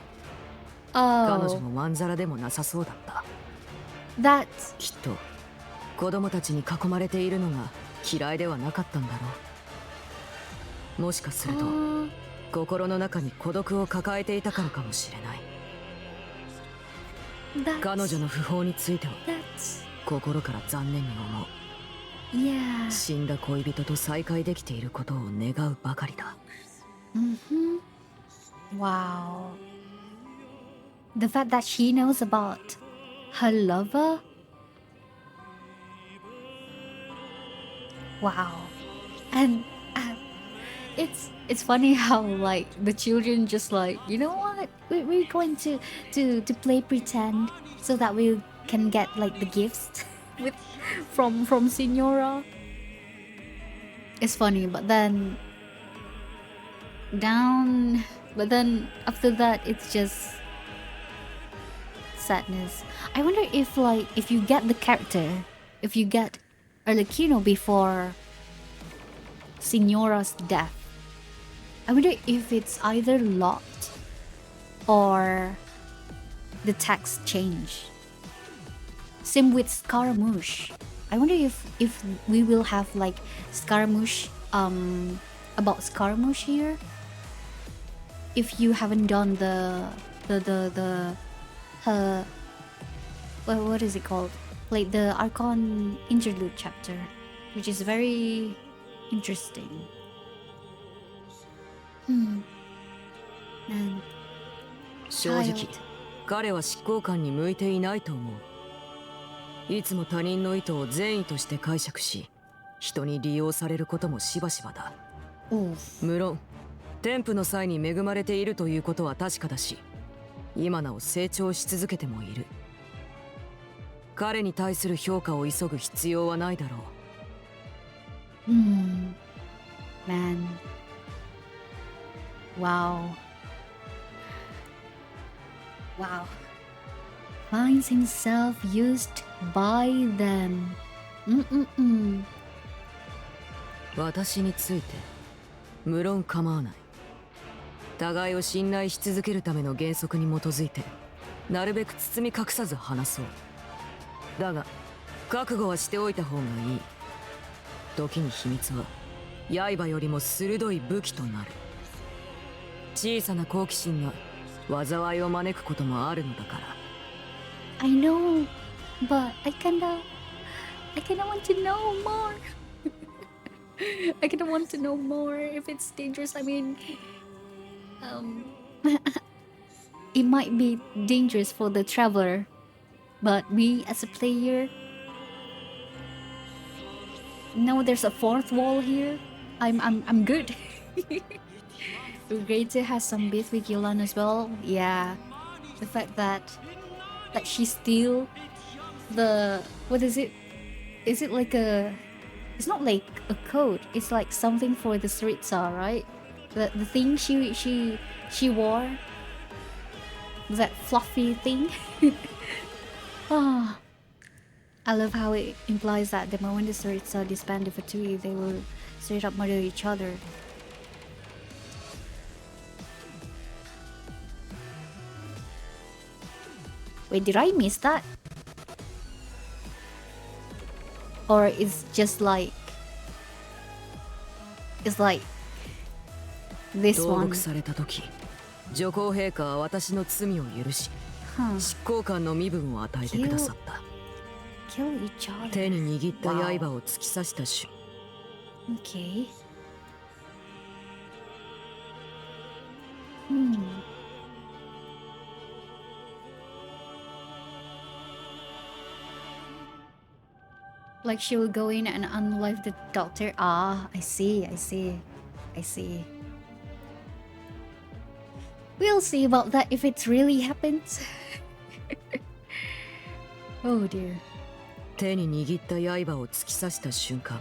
彼女もまんざらでもなさそうだった。That's... きっと子供たちに囲まれているのが嫌いではなかったんだろう。もしかすると心の中に孤独を抱えていたからかもしれない。彼女の訃報については心から残念に思う。死んだ恋人と再会できていることを願うばかりだ。Wow. The fact that she knows about her lover. Wow. And it's funny how like the children just like, you know what, we're going to play pretend so that we can get like the gifts with from Signora. It's funny, but then after that it's just sadness. I wonder if like if you get the character, if you get Arlecchino before Signora's death, I wonder if it's either locked or the text change. Same with Scaramouche. I wonder if we will have like Scaramouche about Scaramouche here. If you haven't done the what is it called? Like the Archon interlude chapter, which is very interesting. And 正直、彼は執行官に向いていないと思う。いつも他人の意図を善意として解釈し、人に利用されることもしばしばだ。無論、添付の際に恵まれているということは確かだし、今なお成長し続けてもいる。彼に対する評価を急ぐ必要はないだろう。Man. Wow. Wow. Finds himself used by them. 私について無論構わない。互いを信頼し続けるための原則に基づいてなるべく包み隠さず話そう。だが覚悟はしておいた方がいい。時に秘密は刃よりも鋭い武器となる。小さな好奇心が災いを招くこともあるのだから。 I know, but I kinda want to know more. I kinda want to know more if it's dangerous. I mean, it might be dangerous for the traveler, but me as a player, no, there's a fourth wall here. I'm good. Great to have some beef with Yulan as well. Yeah, the fact that she steal the, what is it? Is it like a? It's not like a code. It's like something for the Sritsa, right? The thing she wore. That fluffy thing. Ah, I love how it implies that the moment the Sritsa disbanded for 2 years, they will straight up murder each other. Wait, did I miss that? Or it's just like... It's like... This 投 one. 獄された時、女皇陛下は私の罪を許し、 Huh. 執行官の身分を与えてくださった。 Kill each other. 手に握った刃を突き刺した瞬。 Okay. Like she will go in and unalive the doctor. Ah, I see. We'll see about that if it really happens. Oh dear. 手に握った刃を突き刺した瞬間、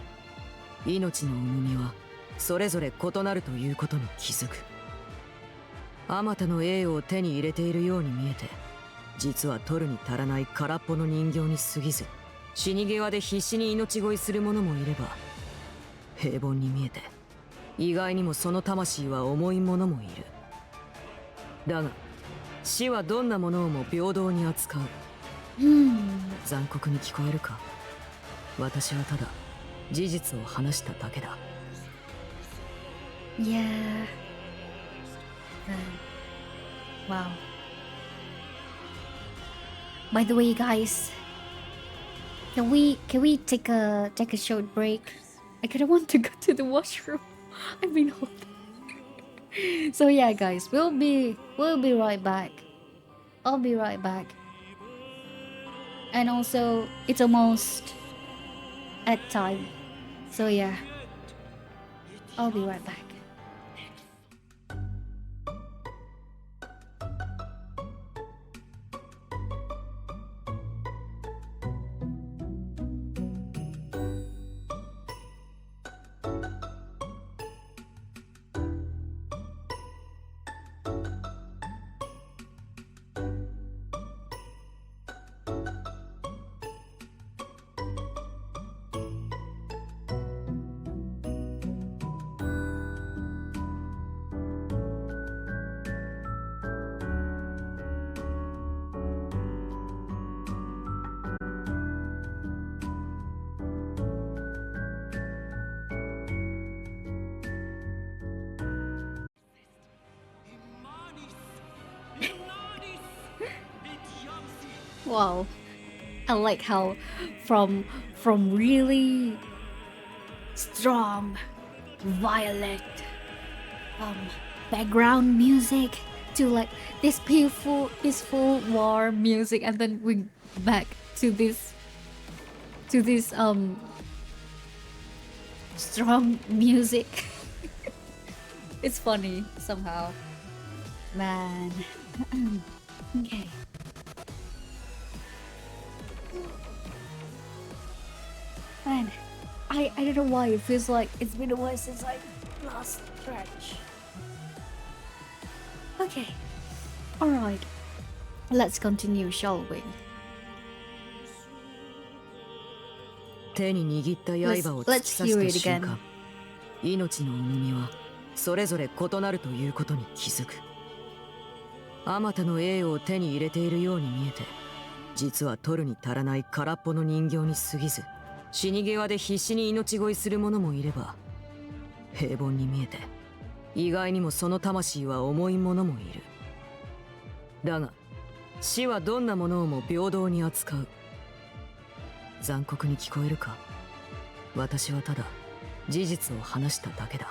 命の重みはそれぞれ異なるということに気づく。あまたの栄を手に入れているように見えて、実は取るに足らない空っぽの人形に過ぎず、死に際で必死に命乞いする者もいれば、平凡に見えて意外にもその魂は重い者もいる。だが死はどんなものをも平等に扱う。残酷に聞こえるか。私はただ事実を話しただけだ。 Yeah. Wow. By the way, guys, can we take a short break? I kinda want to go to the washroom. I've been holding. So yeah, guys, we'll be right back. I'll be right back. And also, it's almost at time. So yeah, I'll be right back. Wow, I like how from really strong, violent background music to like this peaceful war music, and then we back to this strong music. It's funny somehow, man. Okay. Man, I don't know why it feels like it's been a while since I last stretch. Okay. Alright. Let's continue, shall we? 手に握った刃を突き Let's 刺した hear it 瞬 again. 間、命の重みはそれぞれ異なるということに気づく。あまたの栄を手に入れているように見えて、実は取るに足らない空っぽの人形に過ぎず、死に際で必死に命乞いする者もいれば、平凡に見えて意外にもその魂は重い者もいる。だが死はどんなものをも平等に扱う。残酷に聞こえるか？私はただ事実を話しただけだ。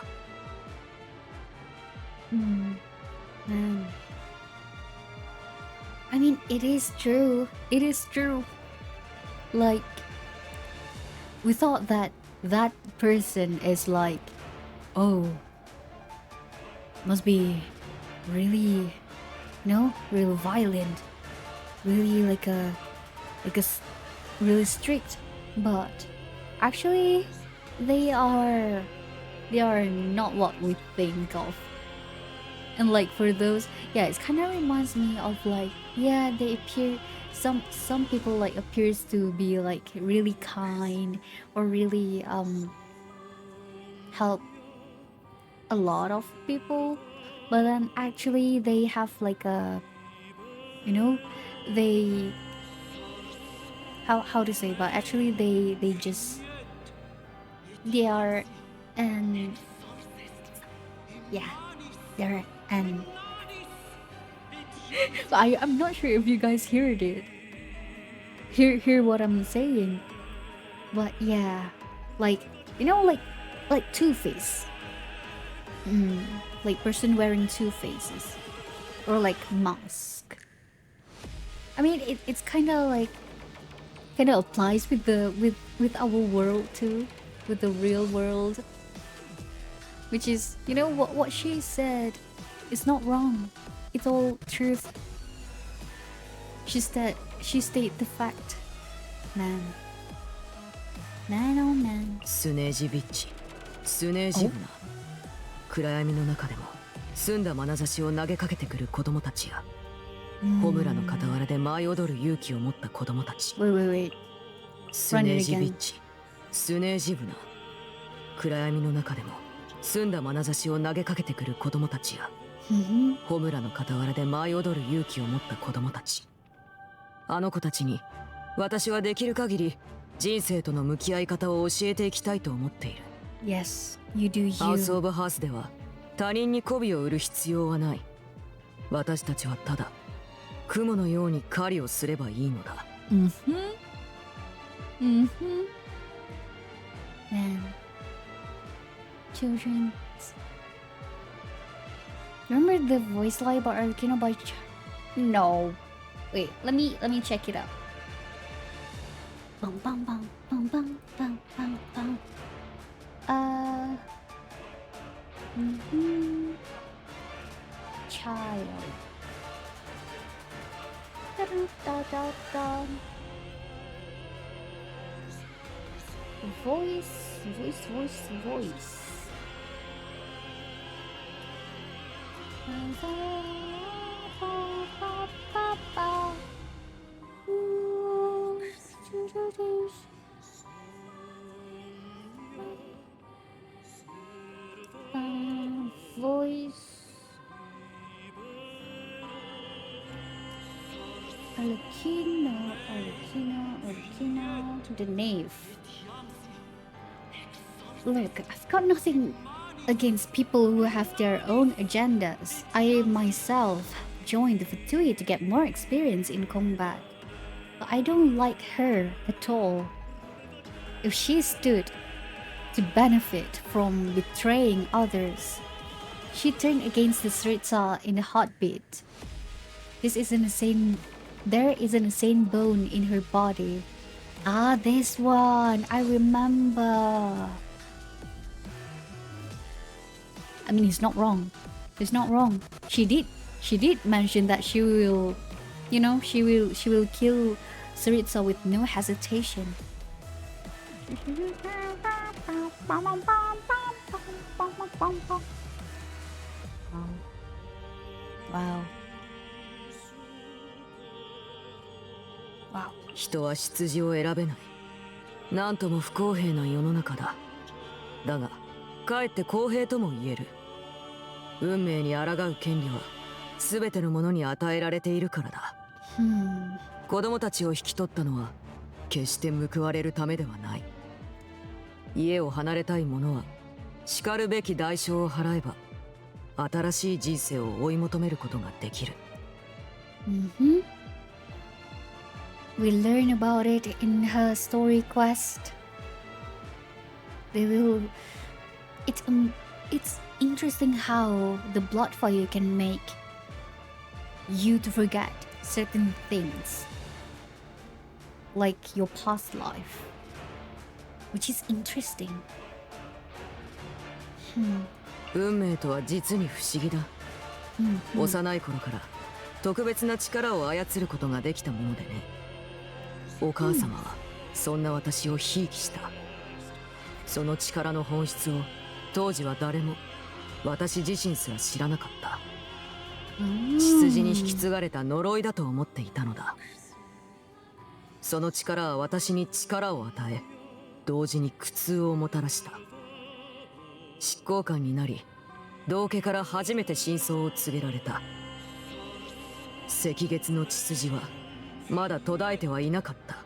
I mean, it is true. It is true. Like, we thought that that person is like, oh, must be really, really violent, really really strict. But actually, they are not what we think of. And like for those, yeah, it kind of reminds me of like, yeah, they appear, some people like appears to be like really kind or really help a lot of people, but then actually they have like a, they, how to say, but actually they just, they are, and yeah, they're, and I'm not sure if you guys heard it. Hear what I'm saying. But yeah, like, like Two-Face. Like person wearing two faces. Or like mask. I mean, it's kind of applies with the with our world too, with the real world. Which is, what she said. It's not wrong. It's all truth. She state the fact. Man, oh man. スネージビッチ、スネージブナ。暗闇の中でも澄んだ眼差しを投げかけてくる子供たちや、ホムラの傍らで舞い踊る勇気を持った子供たち。Wait. スネージビッチ、スネージブナ。暗闇の中でも澄んだ眼差しを投げかけてくる子供たちや、ホムラの傍らで舞い踊る勇気を持った子供たち。あの子たちに私はできる限り人生との向き合い方を教えていきたいと思っている。Yes, you do you. ハウス・オブ・ハースでは他人に媚びを売る必要はない。私たちはただ雲のように狩りをすればいいのだ。Man, children. Remember the voice line by Arlecchino by No. Wait, let me check it out. Bum bum bum bum bum bum bum bum. Child. Da-da-da-da-da. Voice. Voice. Arlecchino, the knave. Look, I've got nothing against people who have their own agendas. I myself joined the Fatui to get more experience in combat. But I don't like her at all. If she stood to benefit from betraying others, she turned against the Sritsa in a heartbeat. There isn't a sane bone in her body. Ah, this one, I remember. I mean, he's not wrong. He's not wrong. She did mention that she will, she will kill Saritsa with no hesitation. Wow. Wow. 人は出自を選べない。なんとも不公平な世の中だ。だが、かえって公平とも言える。運命に抗う権利は全てのものに与えられているからだ。子供たちを引き取ったのは決して報われるためではない。家を離れたい者は叱るべき代償を払えば新しい人生を追い求めることができる。We learn about it in her story quest. They will. It's interesting how the blood fire can make you to forget certain things, like your past life, which is interesting. 運命とは実に不思議だ。幼い頃から特別な力を操ることができたものでね。お母様はそんな私をひいきした。その力の本質を当時は誰も、私自身すら知らなかった。血筋に引き継がれた呪いだと思っていたのだ。その力は私に力を与え、同時に苦痛をもたらした。執行官になり、道家から初めて真相を告げられた。赤月の血筋はまだ途絶えてはいなかった。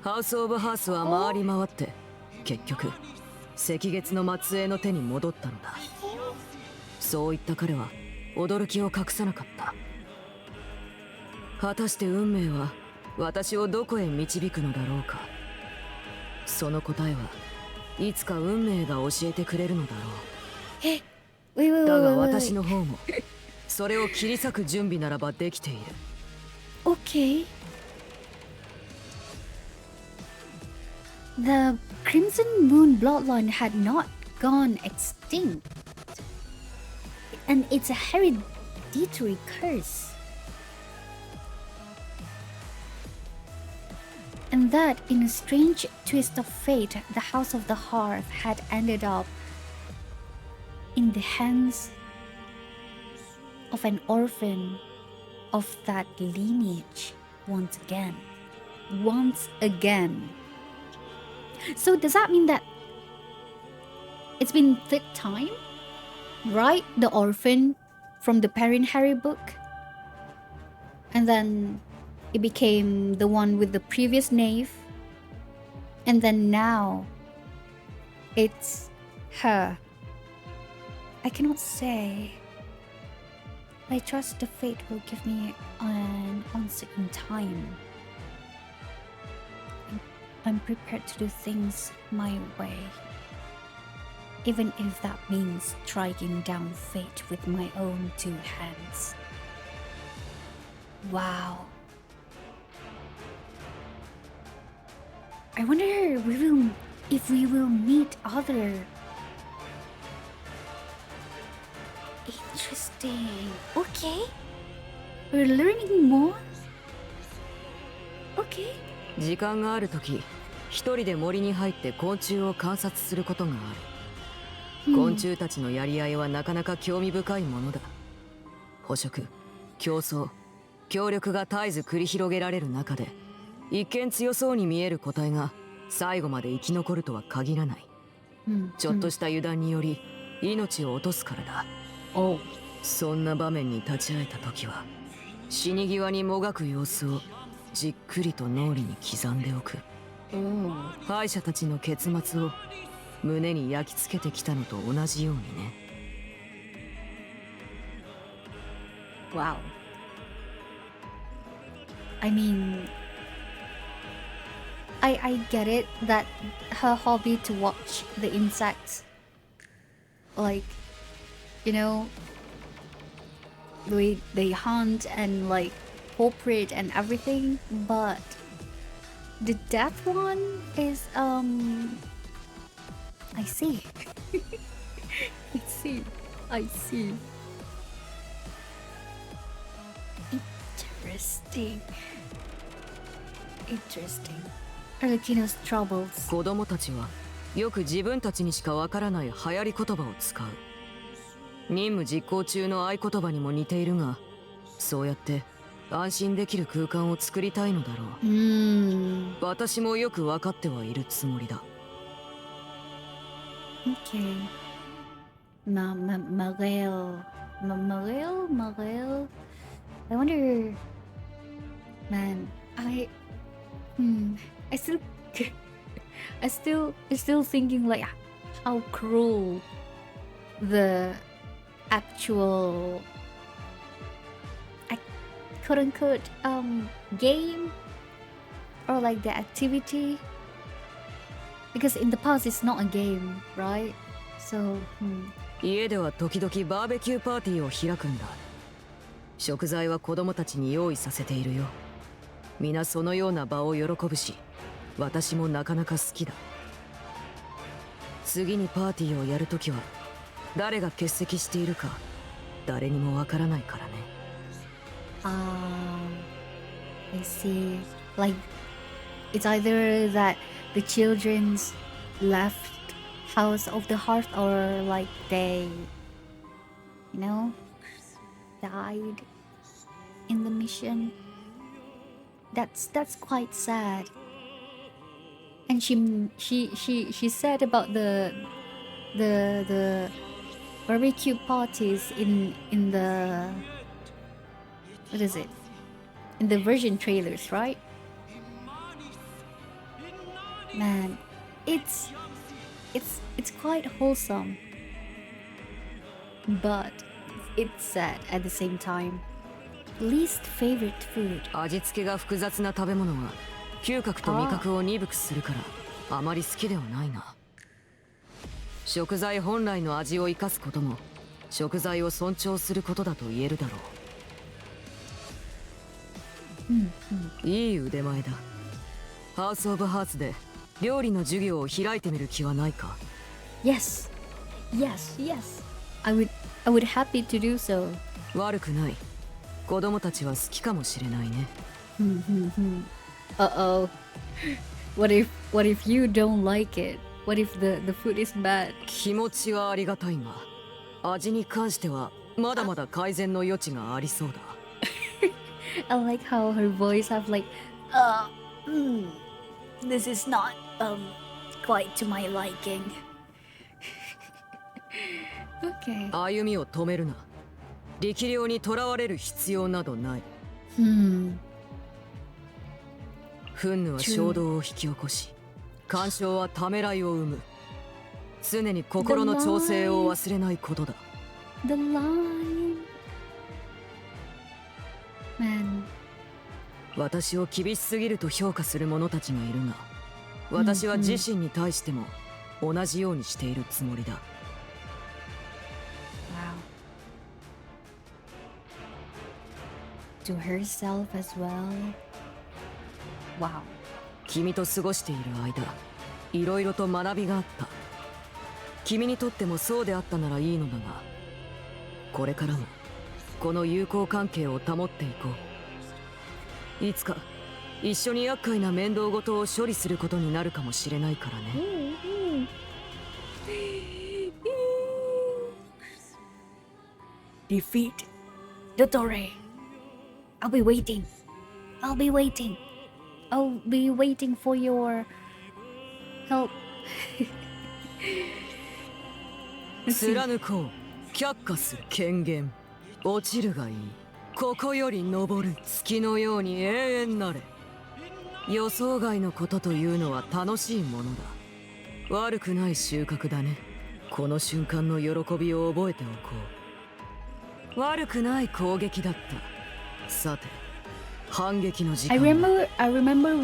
ハウス・オブ・ハースは回り回って結局赤月の末裔の手に戻ったのだ。そう言った彼は驚きを隠さなかった。果たして運命は私をどこへ導くのだろうか。その答えはいつか運命が教えてくれるのだろう。だが私の方もそれを切り裂く準備ならばできている。Okay. The Crimson Moon bloodline had not gone extinct, and it's a hereditary curse. And that, in a strange twist of fate, the House of the Hearth had ended up in the hands of an orphan of that lineage once again. So does that mean that it's been third time? Right? The orphan from the Perrin Harry book? And then it became the one with the previous knave. And then now it's her. I cannot say. I trust the fate will give me an answer in time. I'm prepared to do things my way, even if that means striking down fate with my own two hands. Wow. I wonder if we will meet other. Interesting. Okay. We're learning more. Okay. 時間があるとき、一人で森に入って昆虫を観察することがある。昆虫たちのやり合いはなかなか興味深いものだ。捕食、競争、協力が絶えず繰り広げられる中で、一見強そうに見える個体が最後まで生き残るとは限らない。ちょっとした油断により命を落とすからだ。そんな場面に立ち会えた時は、死に際にもがく様子をじっくりと脳裏に刻んでおく。敗者たちの結末を胸に焼き付けてきたのと同じようにね。Wow. I mean, I get it that her hobby to watch the insects, like, you know, they hunt and like cooperate and everything, but the death one is I see. I see. Interesting. Arlecchino's troubles. 子供たちはよく自分たちにしかわからない流行り言葉を使う。任務実行中の合言葉にも似ているが、そうやって安心できる空間を作りたいのだろう。私もよく分かってはいるつもりだ。Okay. Marel. Marel. I wonder. Man, I still, I still thinking like how cruel the actual, quote unquote, game or like the activity. Because in the past it's not a game, right? So, 家では時々バーベキューパーティーを開くんだ。食材は子供たちに用意させているよ。皆そのような場を喜ぶし、私もなかなか好きだ。次にパーティーをやるときは、誰が欠席しているか誰にもわからないからね。I see. Like, it's either that the children's left House of the Heart or like they, died in the mission. That's quite sad. And she said about the barbecue parties in the, what is it? In the version trailers, right? Man, it's quite wholesome, but it's sad at the same time. Least favorite food. 味付けが複雑な食べ物は嗅覚と味覚を鈍くするからあまり好きではないな。食材本来の味を生かすことも食材を尊重することだと言えるだろう。いい腕前だ。ハウス・オブ・ハーツで料理の授業を開いてみる気はないか？ Yes. I would happy to do so. 悪くない。子供たちは好きかもしれないね。Uh-oh. What if you don't like it? What if the food is bad? 気持ちはありがたいが、味に関してはまだまだ改善の余地がありそうだ。I like how her voice have like, this is not quite to my liking. Okay. 歩みを止めるな。力量にとらわれる必要などない。憤怒は衝動を引き起こし、干渉はためらいを生む。常に心の調整を忘れないことだ。The line. Man. 私を厳しすぎると評価する者たちがいるが、私は自身に対しても同じようにしているつもりだ。To herself as well. Wow. 君と過ごしている間、いろいろと学びがあった。君にとってもそうであったならいいのだが、これからもこの友好関係を保っていこう。いつか一緒に厄介な面倒事を処理することになるかもしれないからね。Defeat Dottore. I'll be waiting. I'll be waiting for your help. 貫こう。却下する権限。落ちるがいい。ここより昇る月のように永遠なれ。予想外のことというのは楽しいものだ。悪くない収穫だね。この瞬間の喜びを覚えておこう。悪くない攻撃だった。さて、反撃の時間。I remember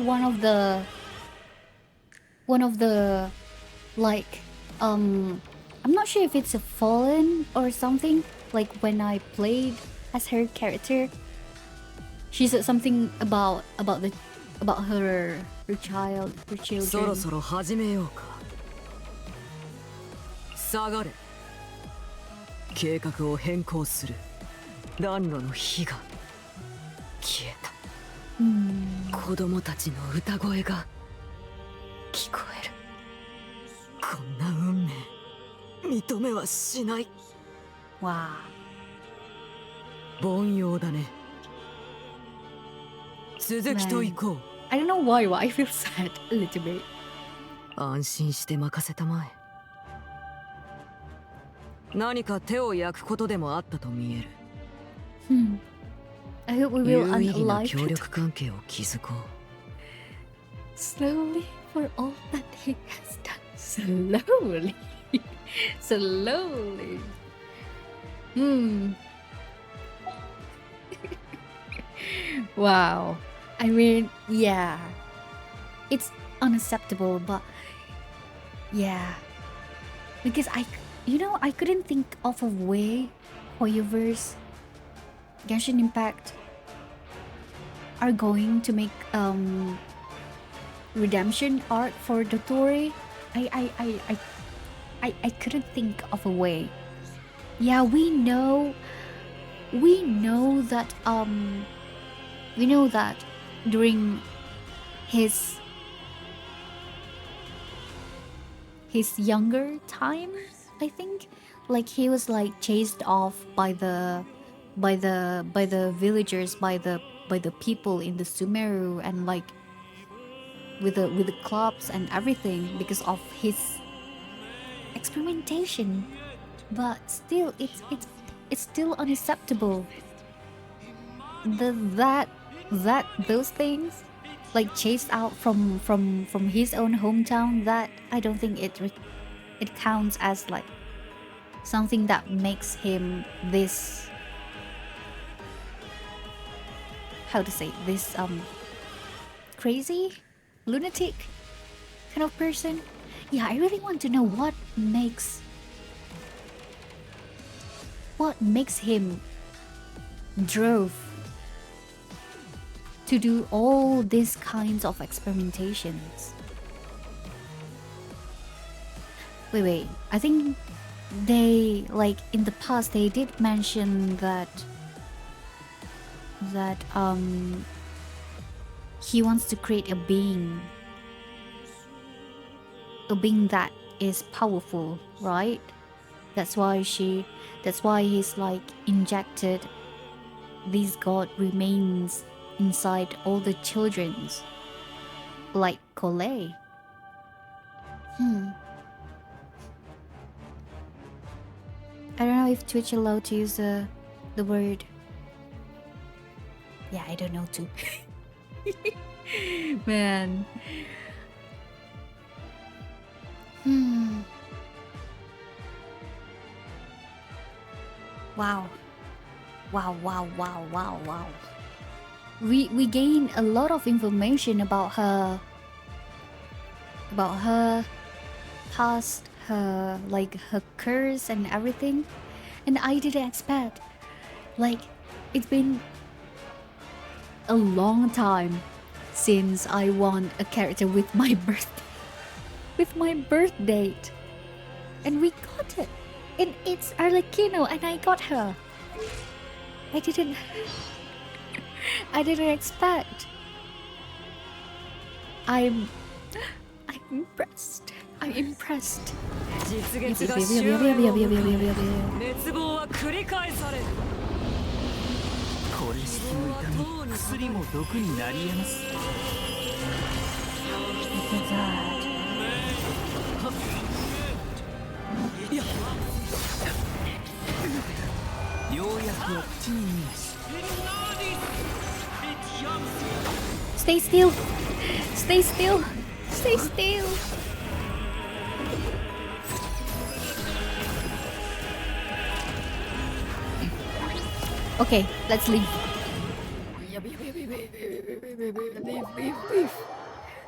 one of the like I'm not sure if it's a fallen or something. Like when I played as her character, she said something about her child, her children. そろそろ始めようか。下がれ。計画を変更する。暖炉の火が消えた。子供たちの歌声が聞こえる。こんな運命認めはしない。Wow. 凡庸だね。続きと行こう。 I don't know why, but I feel sad a little bit. 安心して任せたまえ。何か手を焼くことでもあったと見える。I hope we will 有意義な unalive 協 it 力関係を築こう。 slowly for all that he has done. Slowly. Slowly. Wow. I mean, yeah. It's unacceptable, but yeah. Because I couldn't think of a way Hoyoverse, Genshin Impact are going to make redemption arc for Dottore. I couldn't think of a way. Yeah, we know that during his younger time, I think, like he was like chased off by the villagers, by the people in the Sumeru, and like with the clubs and everything because of his experimentation. But still, it's still unacceptable. That those things, like chased out from his own hometown, that I don't think it counts as like something that makes him this, how to say, this crazy, lunatic kind of person. Yeah, I really want to know what makes him drove to do all these kinds of experimentations. Wait, I think they, like in the past, they did mention that he wants to create a being that is powerful, right? That's why he's like injected these god remains inside all the children's, like Colette. I don't know if Twitch allowed to use the word. Yeah, I don't know too. Man. Wow. We gain a lot of information about her past, her like her curse and everything, and I didn't expect, like, it's been a long time since I want a character with my birth date, and we got it, and it's Arlecchino, and I got her. I didn't expect. I'm impressed. 実現が終焉を迎え熱望は繰り返される。これ式の痛み、薬も毒になり得ます。ようやく口に見まし。Stay still. Stay still. Stay still. Okay, let's leave.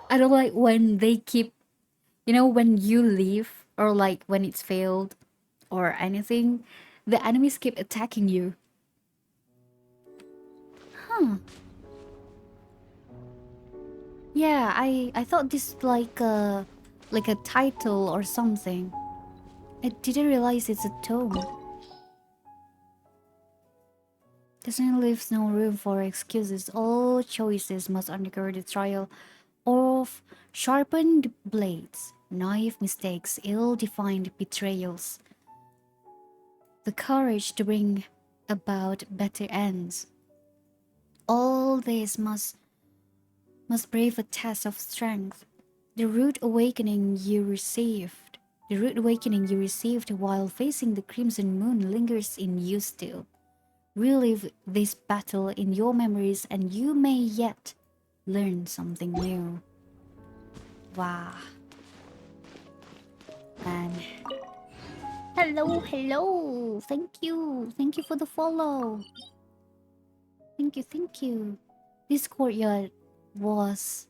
I don't like when they keep, when you leave, or like when it's failed or anything, the enemies keep attacking you. Yeah, I thought this like a title or something. I didn't realize it's a tome. Definitely leaves no room for excuses. All choices must undergo the trial of sharpened blades, naive mistakes, ill-defined betrayals. the courage to bring about better ends. All this must brave a test of strength. The rude awakening you received, the rude awakening you received while facing the crimson moon lingers in you still. Relive this battle in your memories and you may yet learn something new. Wow. And hello, hello. Thank you. Thank you for the follow. Thank you, thank you. This courtyard was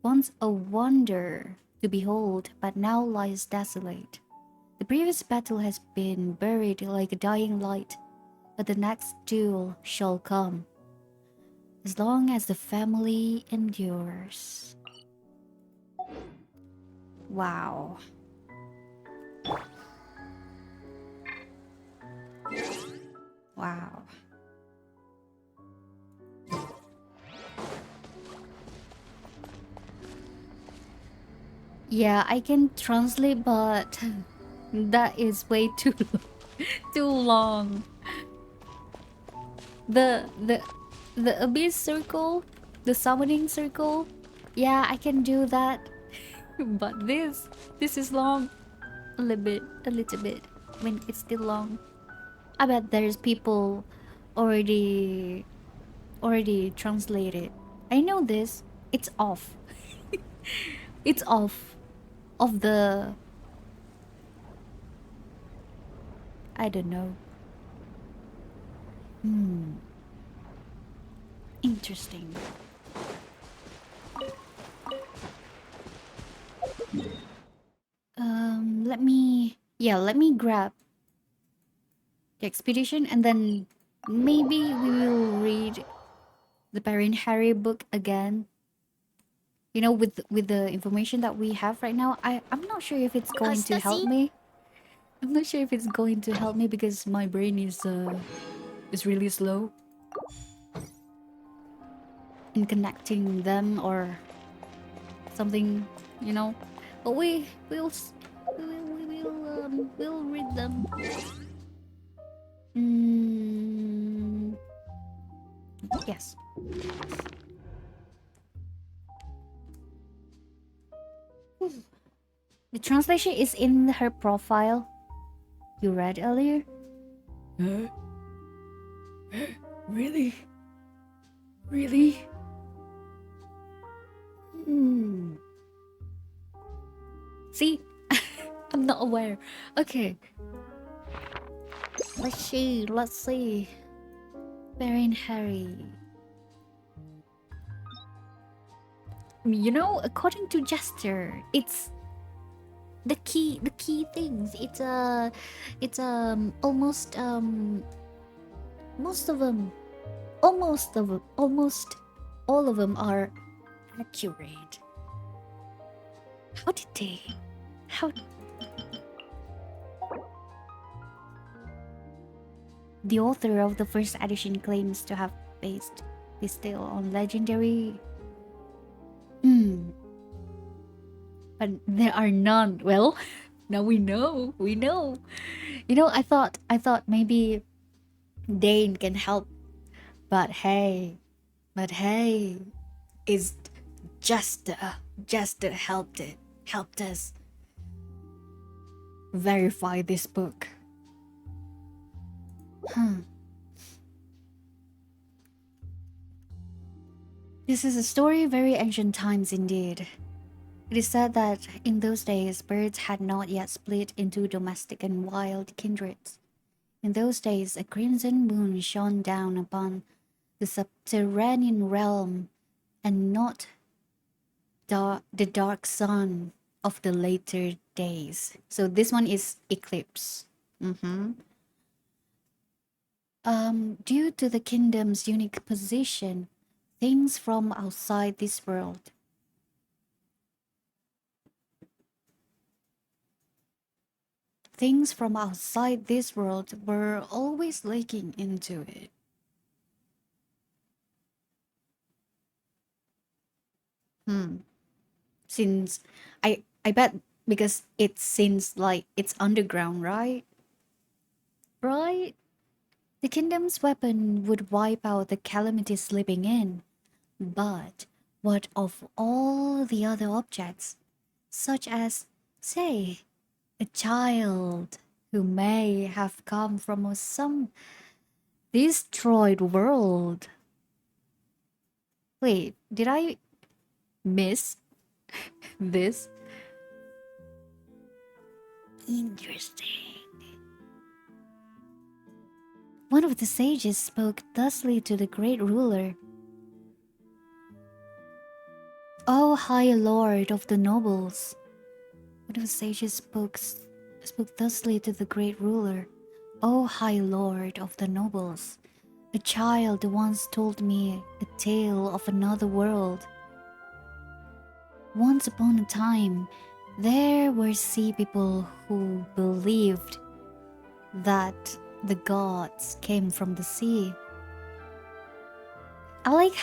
once a wonder to behold, but now lies desolate. The previous battle has been buried like a dying light, but the next duel shall come, as long as the family endures. Wow. Wow. Yeah, I can translate, but that is way too too long. The abyss circle, the summoning circle. Yeah, I can do that. But this is long. A little bit, a little bit. When it's still long. I bet there's people already translated. I know this. It's off. It's off of the, I don't know. Interesting. Let me grab the expedition and then maybe we will read the Baron Harry book again. You know, with the information that we have right now, I'm not sure if it's going to help me. I'm not sure if it's going to help me because my brain is really slow in connecting them or something, you know. But we'll read them. Yes. The translation is in her profile. You read earlier? Really? Really? See? I'm not aware. Okay. Let's see. Let's see. Baron Harry. You know, according to Jester, it's the key things. It's almost most of them almost all of them are accurate. How the author of the first edition claims to have based this tale on legendary but there are none. Well, now we know. You know, I thought maybe Dane can help, but hey, is just helped us verify this book. This is a story of very ancient times indeed. It is said that in those days birds had not yet split into domestic and wild kindreds. In those days a crimson moon shone down upon the subterranean realm, and not the dark sun of the later days. So this one is eclipse. Due to the kingdom's unique position, things from outside this world were always leaking into it. Since I bet because it seems like it's underground, right? right? The kingdom's weapon would wipe out the calamity slipping in. But what of all the other objects, such as, say, a child who may have come from some destroyed world? Wait, did I miss this? Interesting. One of the sages spoke thusly to the great ruler. O high lord of the nobles. One of the sages spoke thusly to the great ruler. O high lord of the nobles. A child once told me a tale of another world. Once upon a time, there were sea people who believed that the gods came from the sea. I like,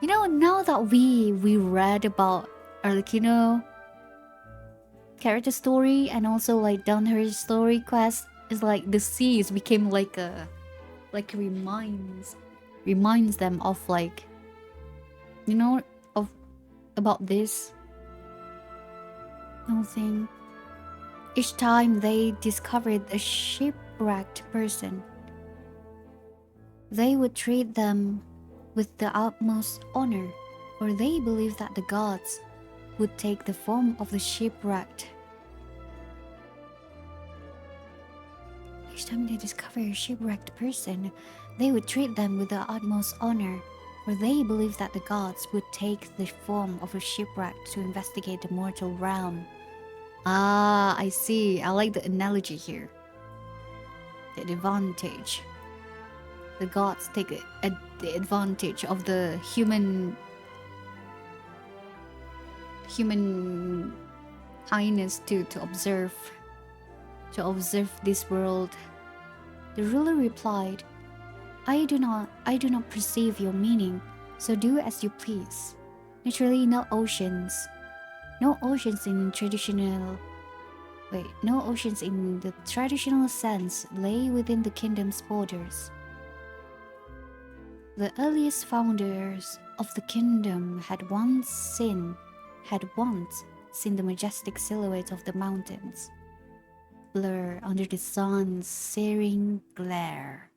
now that we read about Arlecchino character story and also like done her story quest, is like the seas became like reminds them of like, of about this whole thing. Each time they discovered a shipwrecked person, they would treat them with the utmost honor, for they believed that the gods would take the form of the shipwrecked. Each time they discover a shipwrecked person, they would treat them with the utmost honor, for they believed that the gods would take the form of a shipwrecked to investigate the mortal realm. Ah, I see. I like the analogy here. The advantage. The gods take the advantage of the human highness to observe this world. The ruler replied, I do not perceive your meaning, so do as you please. Naturally, no oceans in the traditional sense lay within the kingdom's borders. The earliest founders of the kingdom had once seen the majestic silhouette of the mountains blur under the sun's searing glare.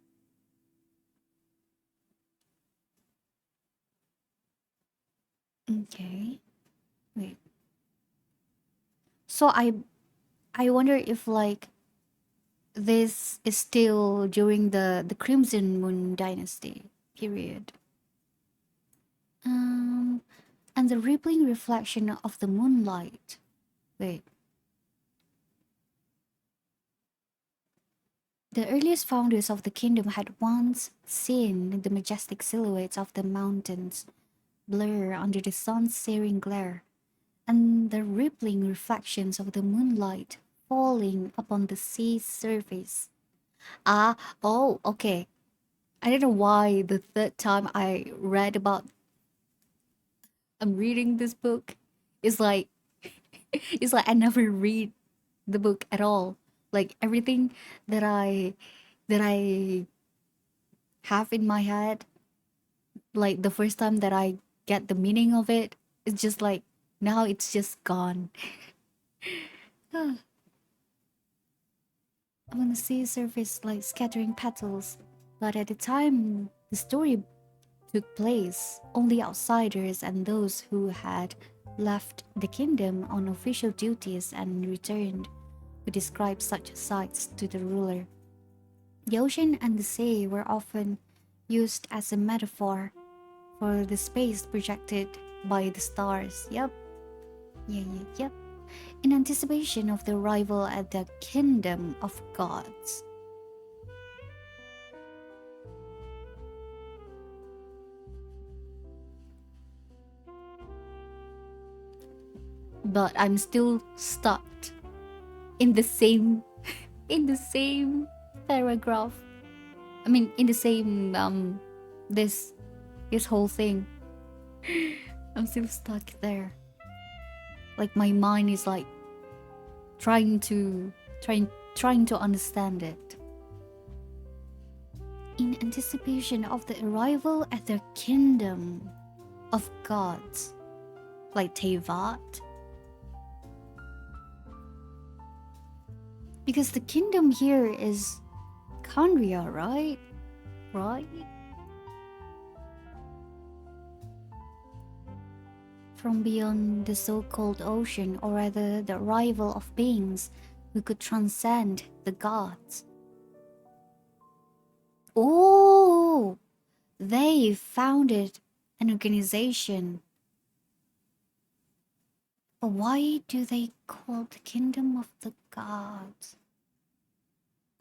Okay. Wait. So I wonder if like this is still during the Crimson Moon Dynasty period. And the rippling reflection of the moonlight. Wait. The earliest founders of the kingdom had once seen the majestic silhouettes of the mountains blur under the sun's searing glare, and the rippling reflections of the moonlight falling upon the sea's surface. Okay. I don't know why the third time I'm reading this book, it's like I never read the book at all. Like everything that I have in my head, like the first time that I get the meaning of it, it's just like now it's just gone. On the sea surface like scattering petals, but at the time the story took place, only outsiders and those who had left the kingdom on official duties and returned would describe such sights to the ruler. The ocean and the sea were often used as a metaphor for the space projected by the stars. Yep. In anticipation of the arrival at the kingdom of gods. But I'm still stuck in the same paragraph. I mean, in the same this whole thing. I'm still stuck there. Like my mind is like trying to understand it. in anticipation of the arrival at their kingdom of gods, like Tevat. Because the kingdom here is Kandria, right? Right? From beyond the so-called ocean, or rather the arrival of beings who could transcend the gods. Oh! They founded an organization. But why do they call the kingdom of the gods?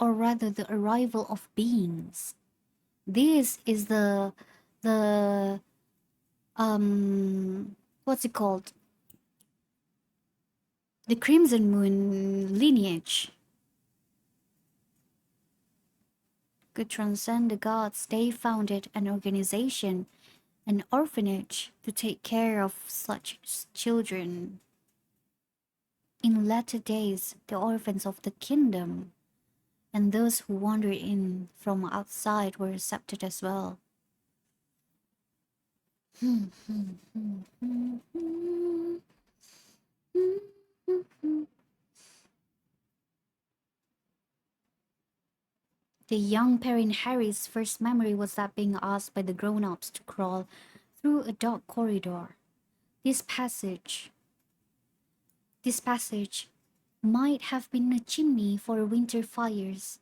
Or rather the arrival of beings. This is the what's it called? The Crimson Moon lineage. Could transcend the gods. They founded an organization, an orphanage, to take care of such children. In latter days, the orphans of the kingdom and those who wandered in from outside were accepted as well. The young Perrin Harry's first memory was that being asked by the grown-ups to crawl through a dark corridor. This passage might have been a chimney for winter fires,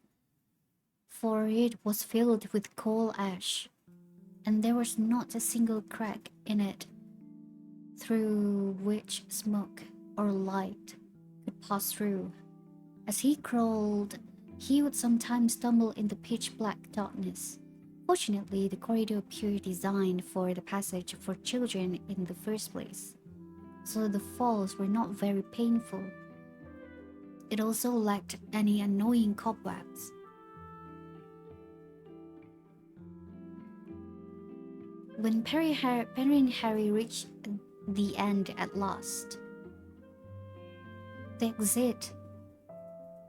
for it was filled with coal ash, and there was not a single crack in it through which smoke or light could pass through. As he crawled, he would sometimes stumble in the pitch-black darkness. Fortunately, the corridor appeared designed for the passage for children in the first place, so the falls were not very painful. It also lacked any annoying cobwebs. When Perrin Harry reached the end at last, the exit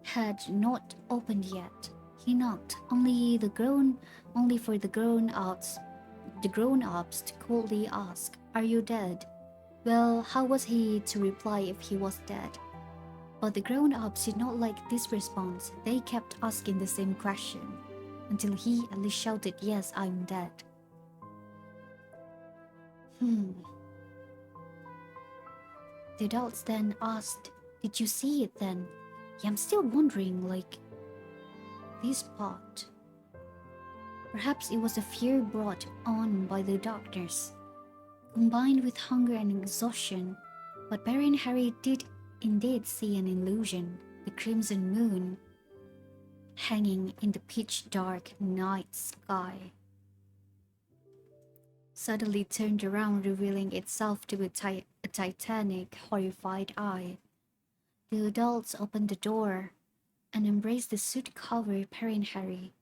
had not opened yet. He knocked, only for the grown-ups to coldly ask, "Are you dead?" Well, how was he to reply if he was dead? But the grown-ups did not like this response. They kept asking the same question, until he at least shouted, "Yes, I'm dead." The adults then asked, "Did you see it then?" Yeah, I'm still wondering, like, this part. Perhaps it was a fear brought on by the darkness, combined with hunger and exhaustion. But Perrin Harry did indeed see an illusion, the crimson moon, hanging in the pitch-dark night sky. Suddenly turned around, revealing itself to a titanic, horrified eye. The adults opened the door and embraced the suit-covered Perrin Harry.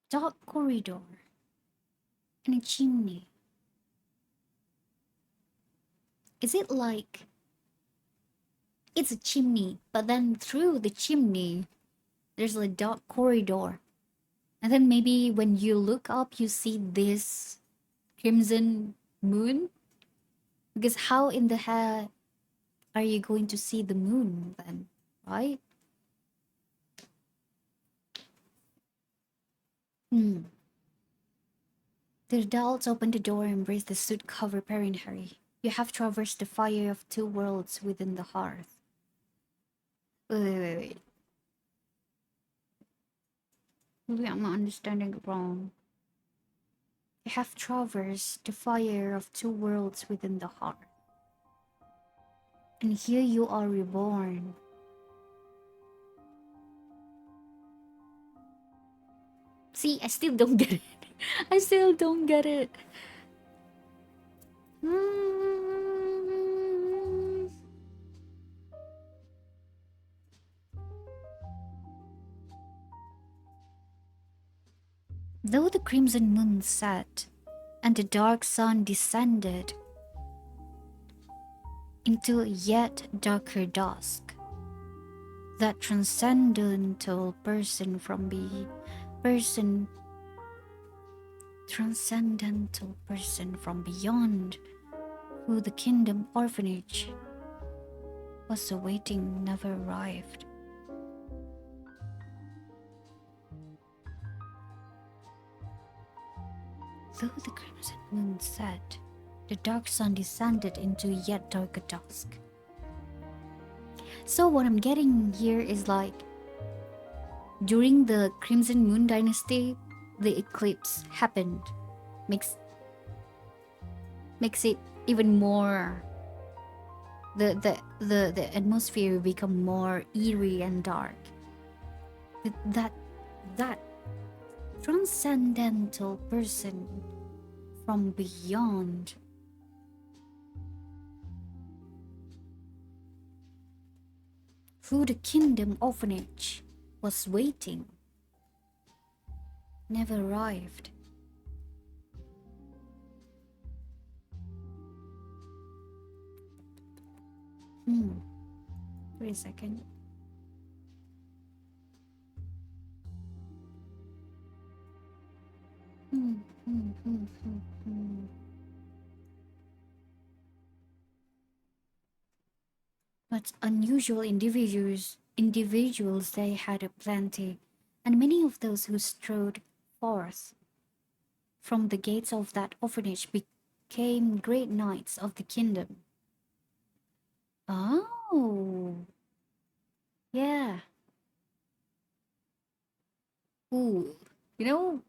Dark corridor and a chimney. Is it like it's a chimney, but then through the chimney there's a dark corridor, and then maybe when you look up you see this crimson moon? Because how in the hell are you going to see the moon then, right? The adults opened the door and embraced the suit-covered Perrin Harry. You have traversed the fire of two worlds within the hearth. Wait. Maybe I'm understanding it wrong. You have traversed the fire of two worlds within the hearth. And here you are reborn. See, I still don't get it. I still don't get it. Though the crimson moon set, and the dark sun descended into yet darker dusk. That transcendental person from beyond, who the kingdom orphanage was awaiting, never arrived. Though the crimson moon set, the dark sun descended into yet darker dusk. So what I'm getting here is like, during the Crimson Moon Dynasty, the eclipse happened. Makes it even more, the atmosphere become more eerie and dark. That transcendental person from beyond, who the kingdom orphanage was waiting, never arrived. Wait a second. But unusual individuals they had plenty, and many of those who strode forth from the gates of that orphanage became great knights of the kingdom. Oh, yeah. Ooh, you know,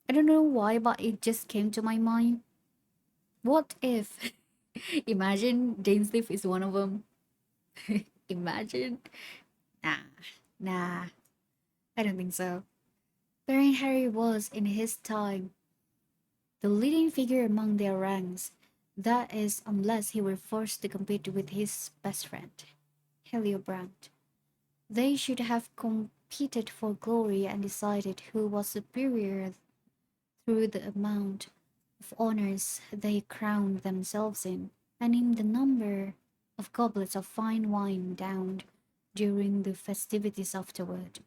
I don't know why, but it just came to my mind. What if, imagine Dainsleif is one of them? Imagine? Nah, I don't think so. Baron Harry was, in his time, the leading figure among their ranks. That is, unless he were forced to compete with his best friend, Heliobrand. They should have competed for glory and decided who was superior through the amount of honors they crowned themselves in, and in the number of goblets of fine wine downed during the festivities afterward.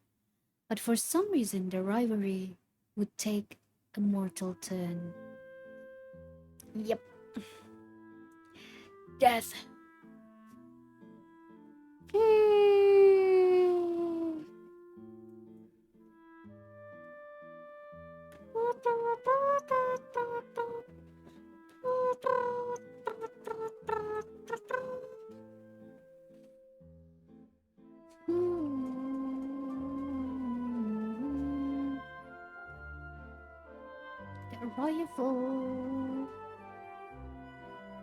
But for some reason, the rivalry would take a mortal turn. Yep. Death. The arrival.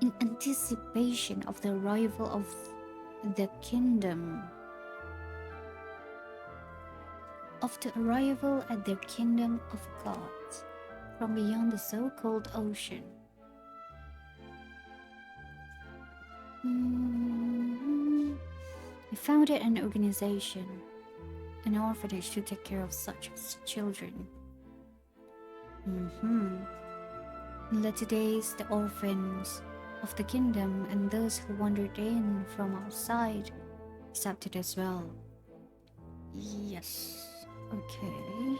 In anticipation of the arrival of the kingdom. Of the arrival at their kingdom of gods from beyond the so-called ocean. He founded an organization, an orphanage to take care of such children. In later days, the orphans of the kingdom and those who wandered in from outside accepted as well. Yes. Okay.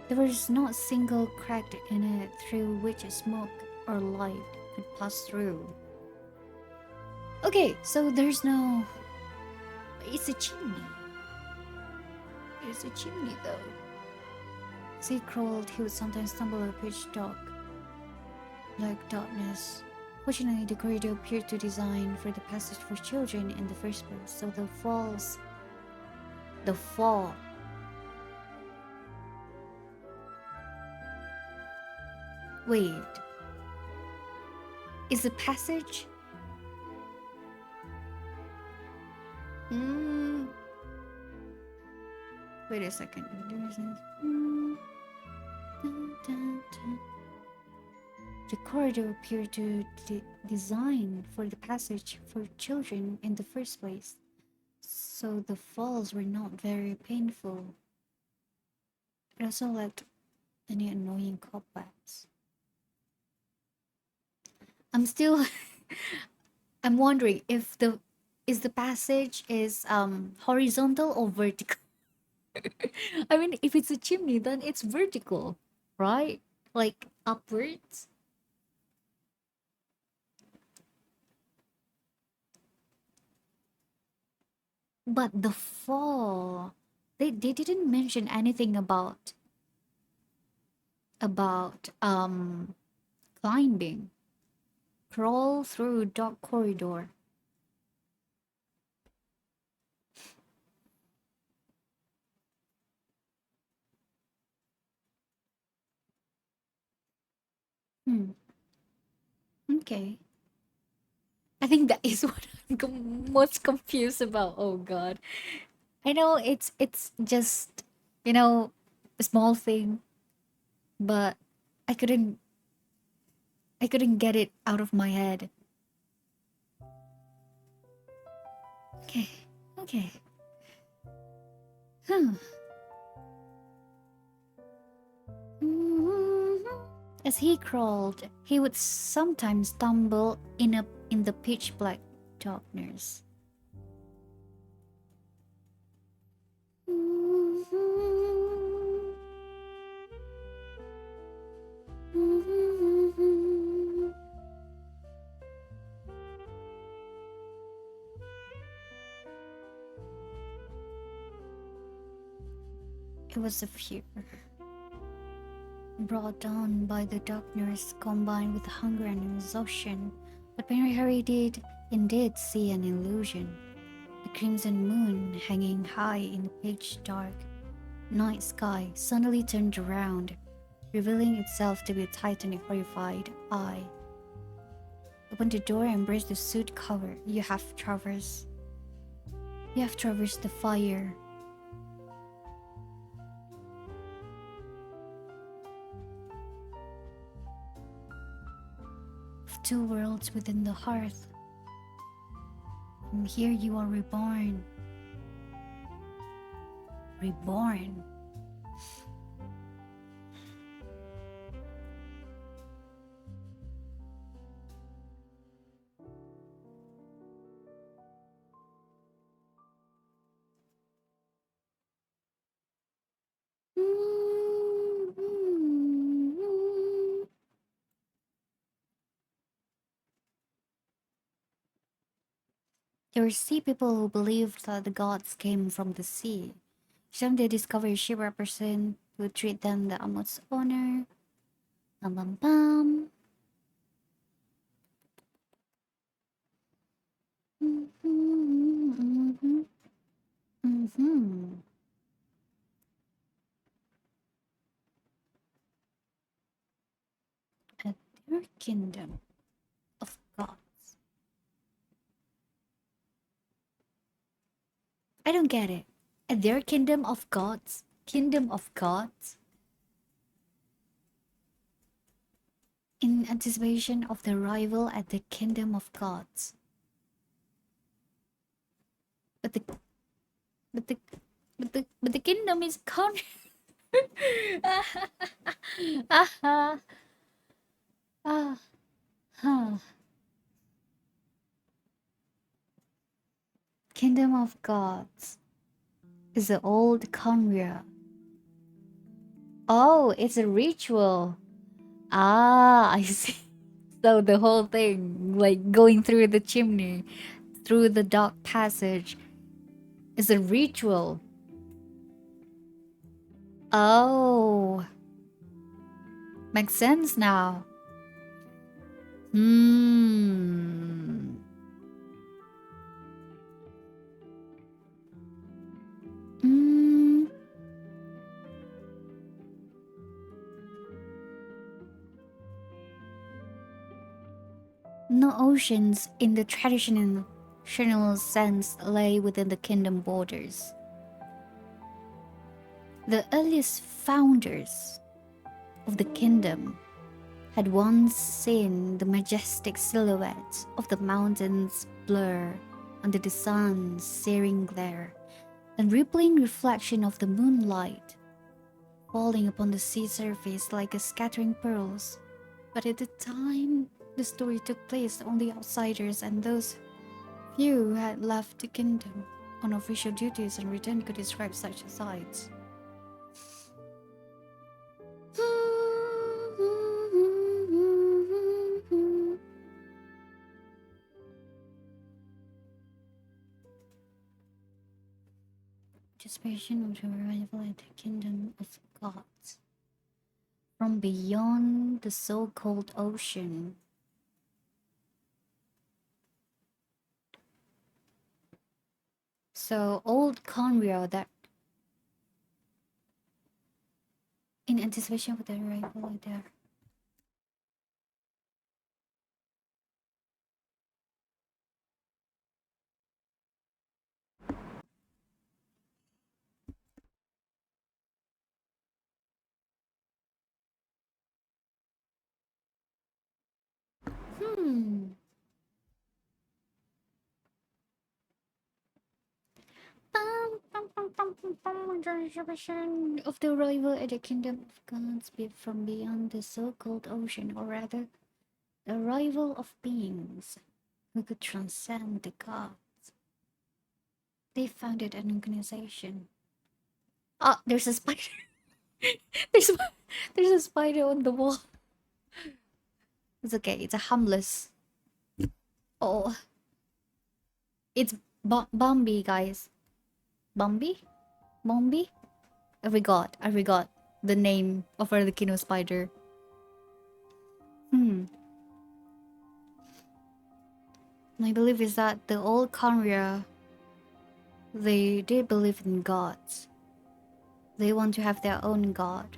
There was not a single crack in it through which smoke or light could pass through. Okay, so there's no... It's a chimney. It's a chimney though. As he crawled, he would sometimes stumble or pitch dark, like darkness. Fortunately, the corridor appeared to design for the passage for children in the first place, so the fall. Wait. Is the passage? Wait a second. The corridor appeared to design for the passage for children in the first place, so the falls were not very painful. It also lacked any annoying cobwebs. I'm still I'm wondering if the passage is horizontal or vertical. I mean, if it's a chimney, then it's vertical, right? Like upwards. But the fall, they didn't mention anything about climbing. Crawl through dark corridor. Hmm. Okay. I think that is what I'm most confused about. Oh God. I know it's just, you know, a small thing, but I couldn't I couldn't get it out of my head. Okay. Okay. Hmm. As he crawled, he would sometimes stumble in the pitch black darkness. It was a fear brought on by the darkness combined with hunger and exhaustion. But Mary Harry did indeed see an illusion. The crimson moon hanging high in the pitch dark night sky suddenly turned around, revealing itself to be a titanic horrified eye. Open the door and embrace the suit cover. You have traversed the fire. Of two worlds within the hearth. And here you are reborn. Reborn. There were sea people who believed that the gods came from the sea. Some they discover a shipwrecked person who treat them the utmost honor. Bum bum bum. At their kingdom of gods. I don't get it. At their kingdom of gods? Kingdom of gods? In anticipation of the arrival at the kingdom of gods. But the but the but the kingdom is con. Ah, ah, huh. Kingdom of gods is the old Conria. Oh, it's a ritual. Ah, I see. So the whole thing, like going through the chimney, through the dark passage, is a ritual. Oh, makes sense now. Hmm. Hmm. No oceans in the traditional sense lay within the kingdom borders. The earliest founders of the kingdom had once seen the majestic silhouette of the mountains blur under the sun's searing glare, and rippling reflection of the moonlight falling upon the sea surface like a scattering pearls. But at the time the story took place, only outsiders and those few who had left the kingdom on official duties and returned could describe such sights. Anticipation of the arrival at the kingdom of gods from beyond the so-called ocean. So old Conrio that in anticipation of the arrival there. Anticipation of the arrival at the kingdom of gods from beyond the so-called ocean, or rather, the arrival of beings who could transcend the gods. They founded an organization. Ah, there's a spider. there's, there's a spider on the wall. It's okay. It's a harmless. Oh, it's Bambi, guys. Bambi, Bombi. I forgot the name of Arlecchino spider. My belief is that the old Conria, they did believe in gods. They want to have their own god.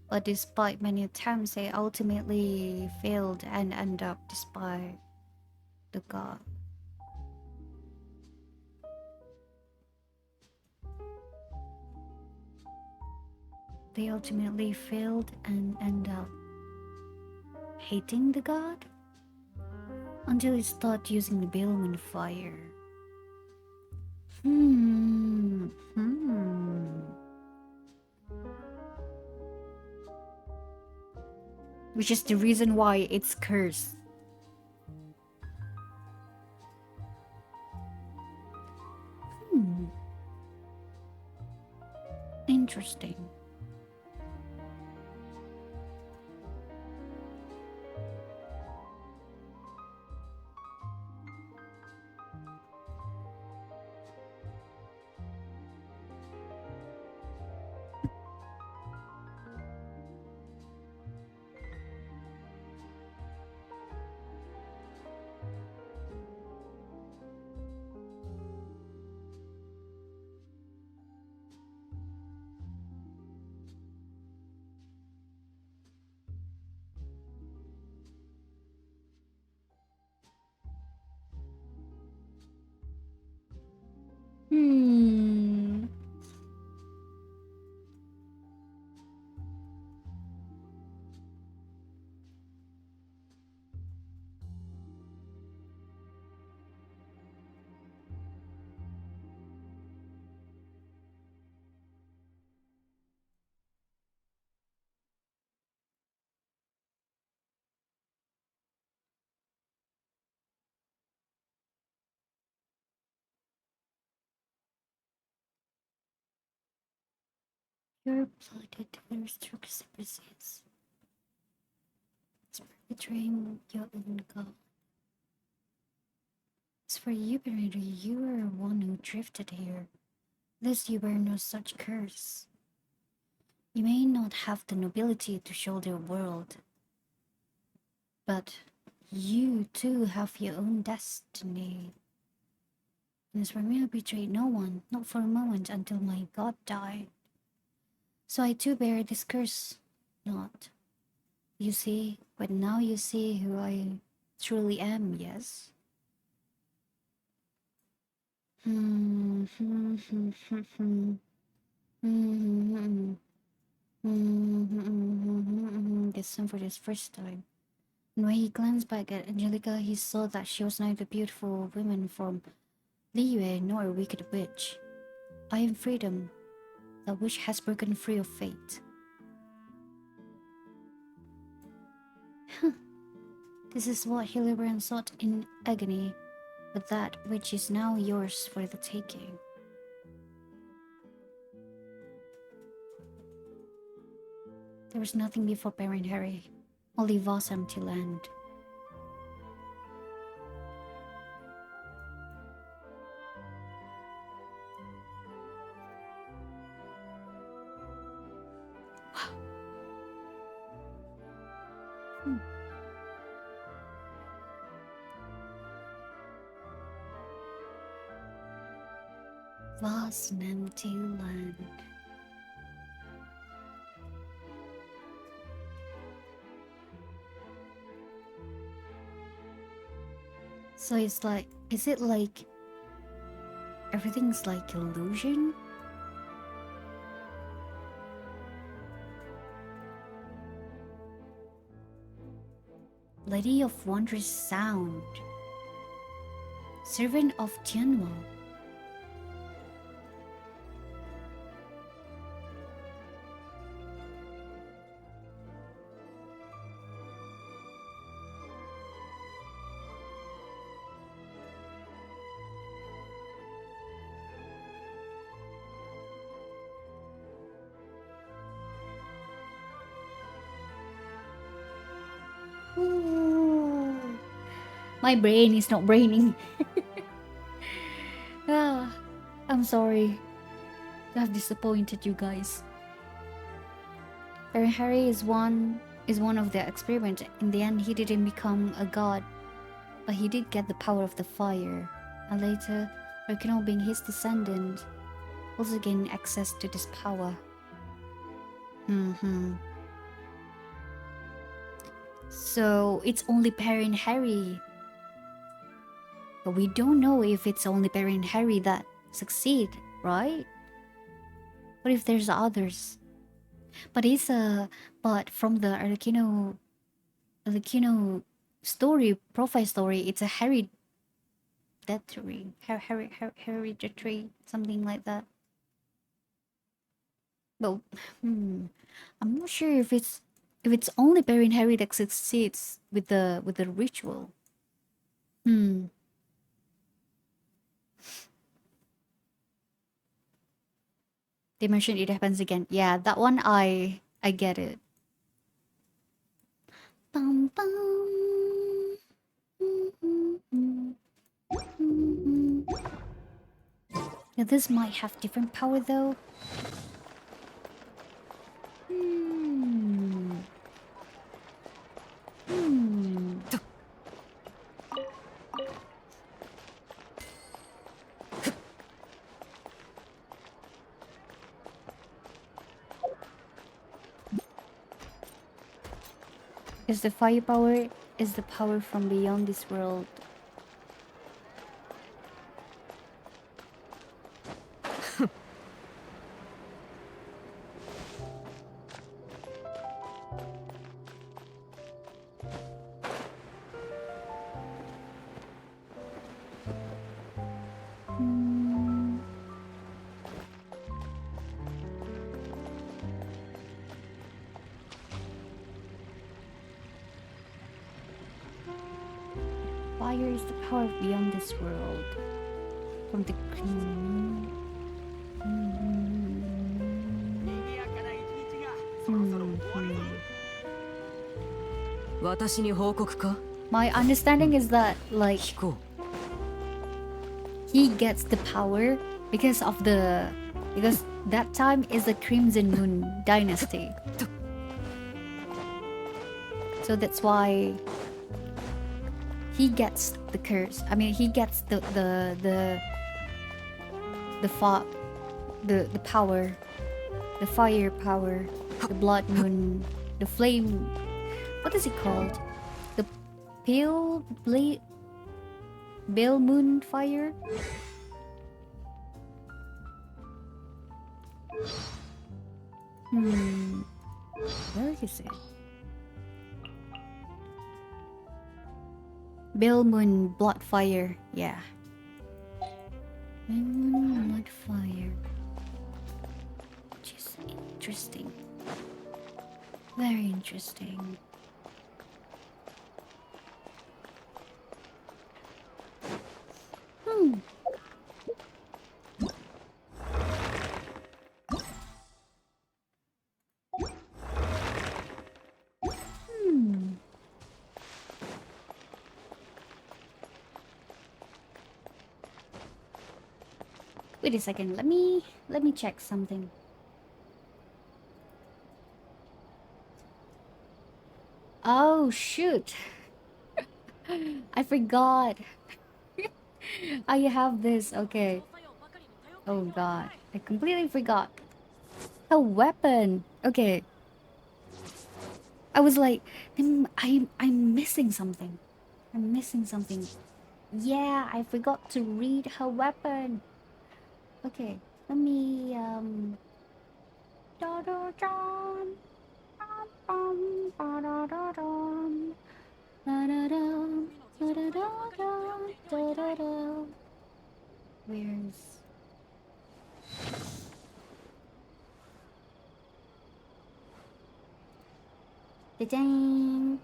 But despite many attempts, they ultimately failed and ended up despite the god. They ultimately failed and end up hating the god until it started using the Baleman fire. Which is the reason why it's cursed. Interesting. You're plotted to restrict species. It's betraying your own god. As for you, Beretta, you are one who drifted here. Lest you bear no such curse. You may not have the nobility to shoulder the world, but you too have your own destiny. And as for me, I betrayed no one, not for a moment, until my god died. So I too bear this curse, not. You see, but now you see who I truly am, yes? This time for this first time. And when he glanced back at Angelica, he saw that she was neither beautiful woman from Liyue nor a wicked witch. I am freedom. The witch has broken free of fate. This is what Hildebrand sought in agony, but that which is now yours for the taking. There was nothing before Baron Harry, only vast empty land. Vast and empty land. So it's like, is it like everything's like illusion? Lady of wondrous sound, servant of Tianmo. Ooh. My brain is not braining. I'm sorry to have disappointed you guys. Baron Harry is one of the experiments. In the end, he didn't become a god, but he did get the power of the fire, and later, Arlecchino, being his descendant, also gained access to this power. So it's only Baron Harry. But we don't know if it's only Baron Harry that succeed, right? What if there's others? But from the Arlecchino story, profile story, it's a hereditary, something like that. But I'm not sure if it's only Baron Harry that succeeds with the ritual. They mentioned it happens again. Yeah, that one I get it. Bum, bum. Yeah, this might have different power though. Is the fire power is the power from beyond this world. Fire is the power beyond this world. From the queen. 私に報告か My understanding is that like 聞こ he gets the power because that time is the Crimson Moon dynasty. So that's why he gets the curse. I mean, he gets the power, the fire power, the blood moon, the flame. What is it called? The pale moon fire. Where is it? Belmoon Bloodfire. Yeah. Belmoon Bloodfire. Which is interesting. Very interesting. Hmm. Hmm. Wait a second. Let me check something. Oh shoot. I forgot. I have this. Okay. Oh god. I completely forgot. A weapon. Okay. I was like, I'm missing something. I'm missing something. Yeah, I forgot to read her weapon. Okay, let me da da dum, bum, bum, ba da da dum, da da dum, da da da dum, da da da. Where's the dang?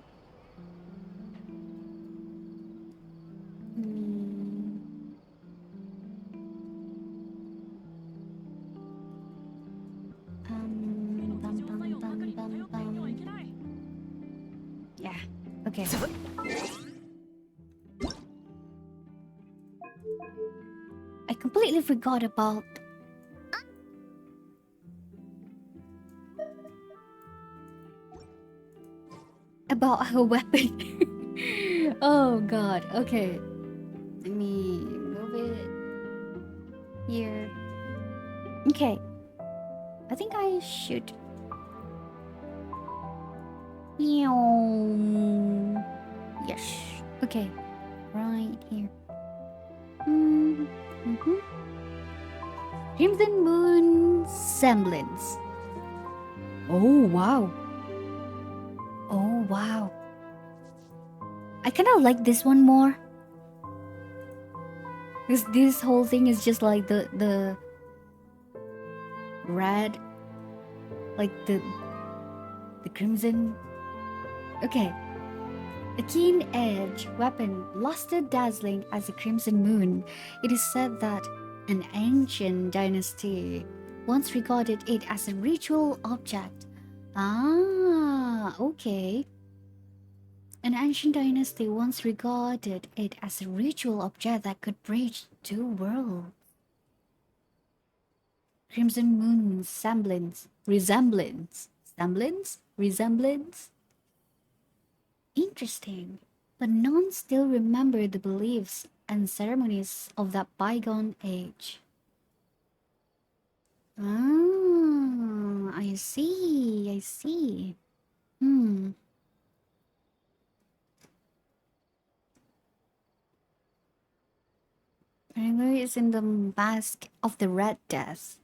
Bum, bum, bum, bum, bum. Yeah. Okay. I completely forgot about her weapon. Oh god. Okay. Let me move it here. Okay. I think I should. Yes. Okay. Right here. Mm-hmm. Crimson Moon Semblance. Oh wow. Oh wow. I kind of like this one more. Because this whole thing is just like the red, like the crimson. Okay. A keen edge weapon, lusted dazzling as a crimson moon. It is said that an ancient dynasty once regarded it as a ritual object. Ah, okay. An ancient dynasty once regarded it as a ritual object that could bridge two worlds. Crimson Moon resemblance. Interesting. But none still remember the beliefs and ceremonies of that bygone age. Ah, I see. Hmm. Anyway, it's in the mask of the Red Death.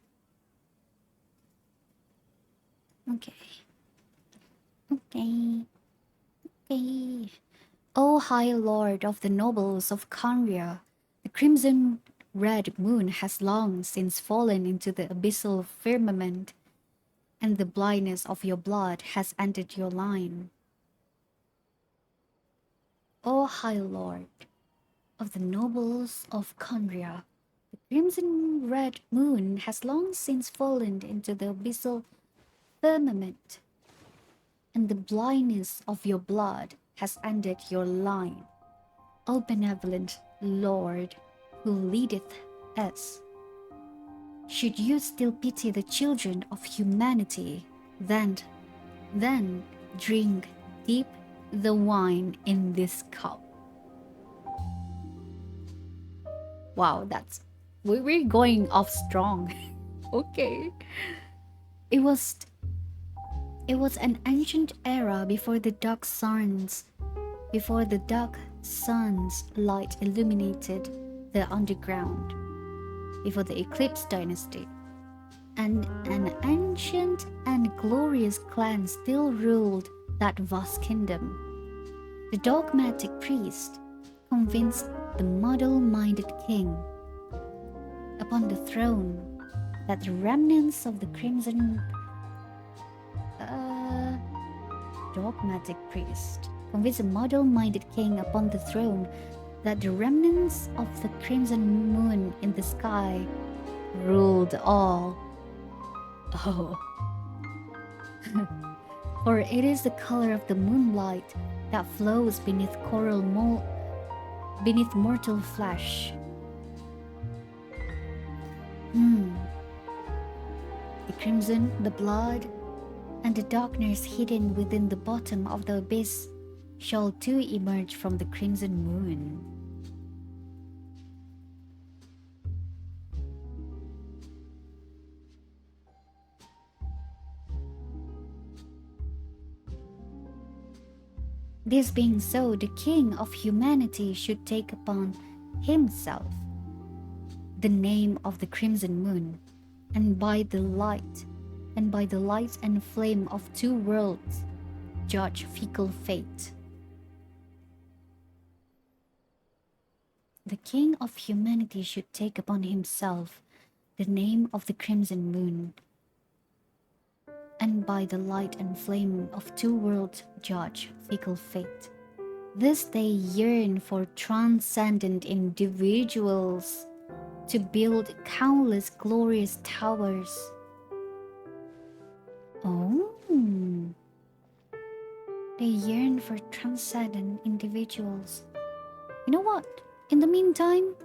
Okay. O High Lord of the nobles of Conria, the crimson red moon has long since fallen into the abyssal firmament, and the blindness of your blood has ended your line. O High Lord of the nobles of Conria, the crimson red moon has long since fallen into the abyssal firmament, and the blindness of your blood has ended your line. O benevolent Lord, who leadeth us, should you still pity the children of humanity, then drink deep the wine in this cup. Wow, we're going off strong. Okay. It was an ancient era before the dark sun's light illuminated the underground, before the Eclipse dynasty. and an ancient and glorious clan still ruled that vast kingdom. The dogmatic priest convinced the muddle-minded king upon the throne that the remnants of the crimson dogmatic priest convinced the muddle-minded king upon the throne that the remnants of the crimson moon in the sky ruled all. Oh. For it is the color of the moonlight that flows beneath beneath mortal flesh. The crimson, the blood, and the darkness hidden within the bottom of the abyss shall too emerge from the crimson moon. This being so, the king of humanity should take upon himself the name of the crimson moon, and by the light and flame of two worlds judge fickle fate. The king of humanity should take upon himself the name of the crimson moon, and by the light and flame of two worlds judge fickle fate. Thus they yearn for transcendent individuals to build countless glorious towers. Oh, they yearn for transcendent individuals. You know what? In the meantime,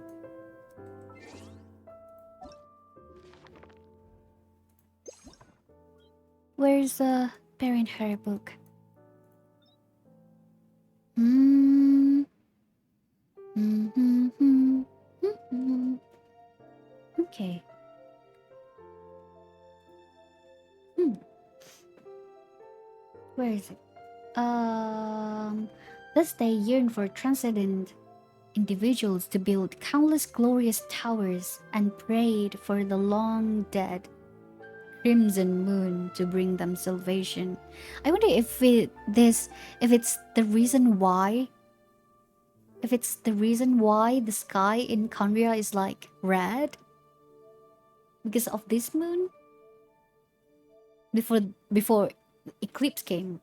where's the parent her book? Okay. Where is it? Thus they yearn for transcendent individuals to build countless glorious towers and prayed for the long dead crimson moon to bring them salvation. I wonder if it's the reason why the sky in Conria is like red because of this moon before eclipse came.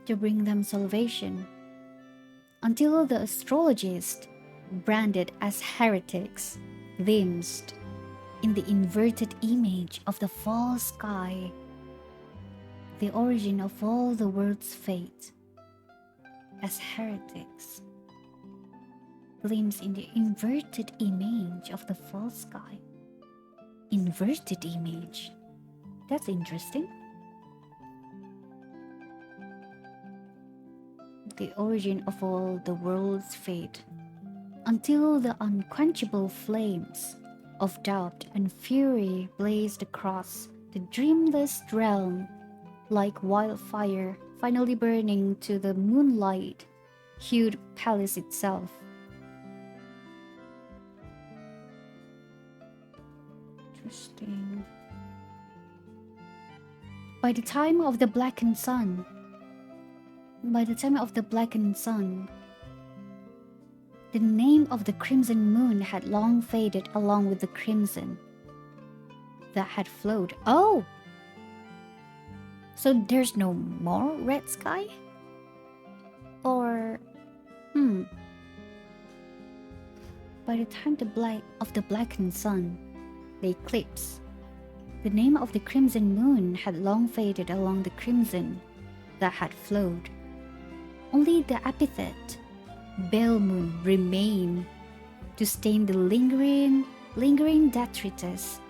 To bring them salvation, until the astrologists, branded as heretics, glimpsed in the inverted image of the false sky the origin of all the world's fate. As heretics, glimpsed in the inverted image of the false sky. Inverted image. That's interesting. The origin of all the world's fate, until the unquenchable flames of doubt and fury blazed across the dreamless realm like wildfire, finally burning to the moonlight-hued palace itself. Interesting. By the time of the blackened sun, the name of the crimson moon had long faded along with the crimson that had flowed. Oh! So there's no more red sky? Or... By the time of the blackened sun, the eclipse, the name of the crimson moon had long faded along the crimson that had flowed. Only the epithet Bell Moon remained to stain the lingering detritus.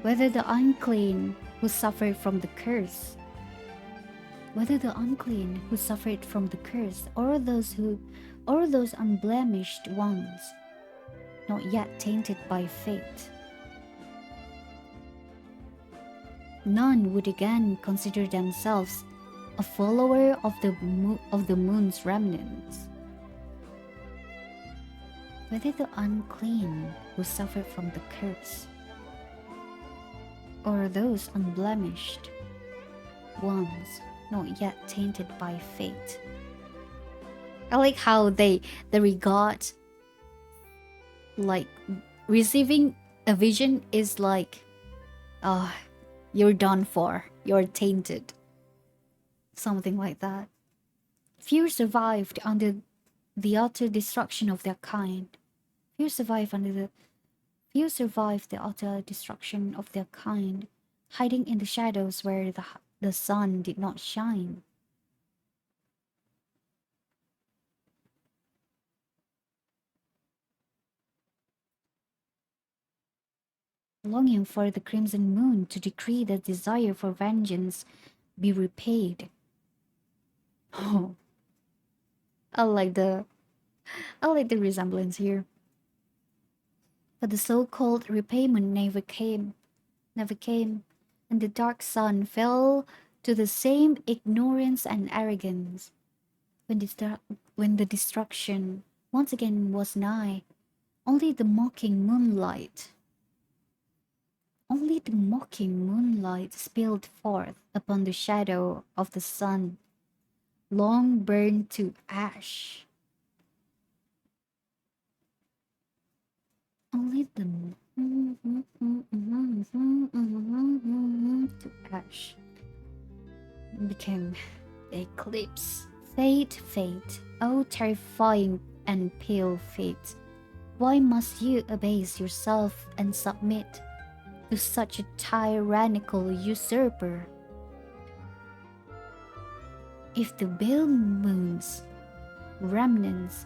Whether the unclean who suffered from the curse, or those unblemished ones, not yet tainted by fate, none would again consider themselves a follower of the moon's remnants. whether the unclean who suffered from the curse, or those unblemished ones not yet tainted by fate. I like how they regard, like, receiving a vision is like, oh, you're done for, you're tainted, something like that. Few survived under the utter destruction of their kind. Few survived the utter destruction of their kind, hiding in the shadows where the sun did not shine. Longing for the crimson moon to decree the desire for vengeance be repaid. Oh, I like the resemblance here. But the so-called repayment never came, and the dark sun fell to the same ignorance and arrogance. When the destruction once again was nigh, only the mocking moonlight spilled forth upon the shadow of the sun, long burned to ash. Only the to ash became the eclipse. Fate, oh terrifying and pale fate. Why must you abase yourself and submit to such a tyrannical usurper? If the pale moon's remnants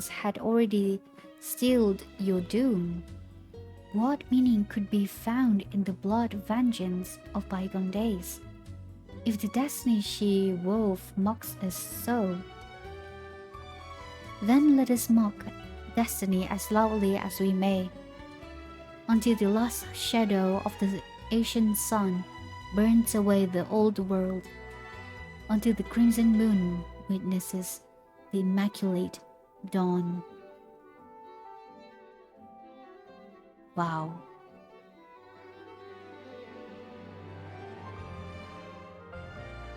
had already sealed your doom, what meaning could be found in the blood vengeance of bygone days? If the destiny she wove mocks us so, then let us mock destiny as loudly as we may, until the last shadow of the ancient sun burns away the old world, until the crimson moon witnesses the immaculate dawn. Wow.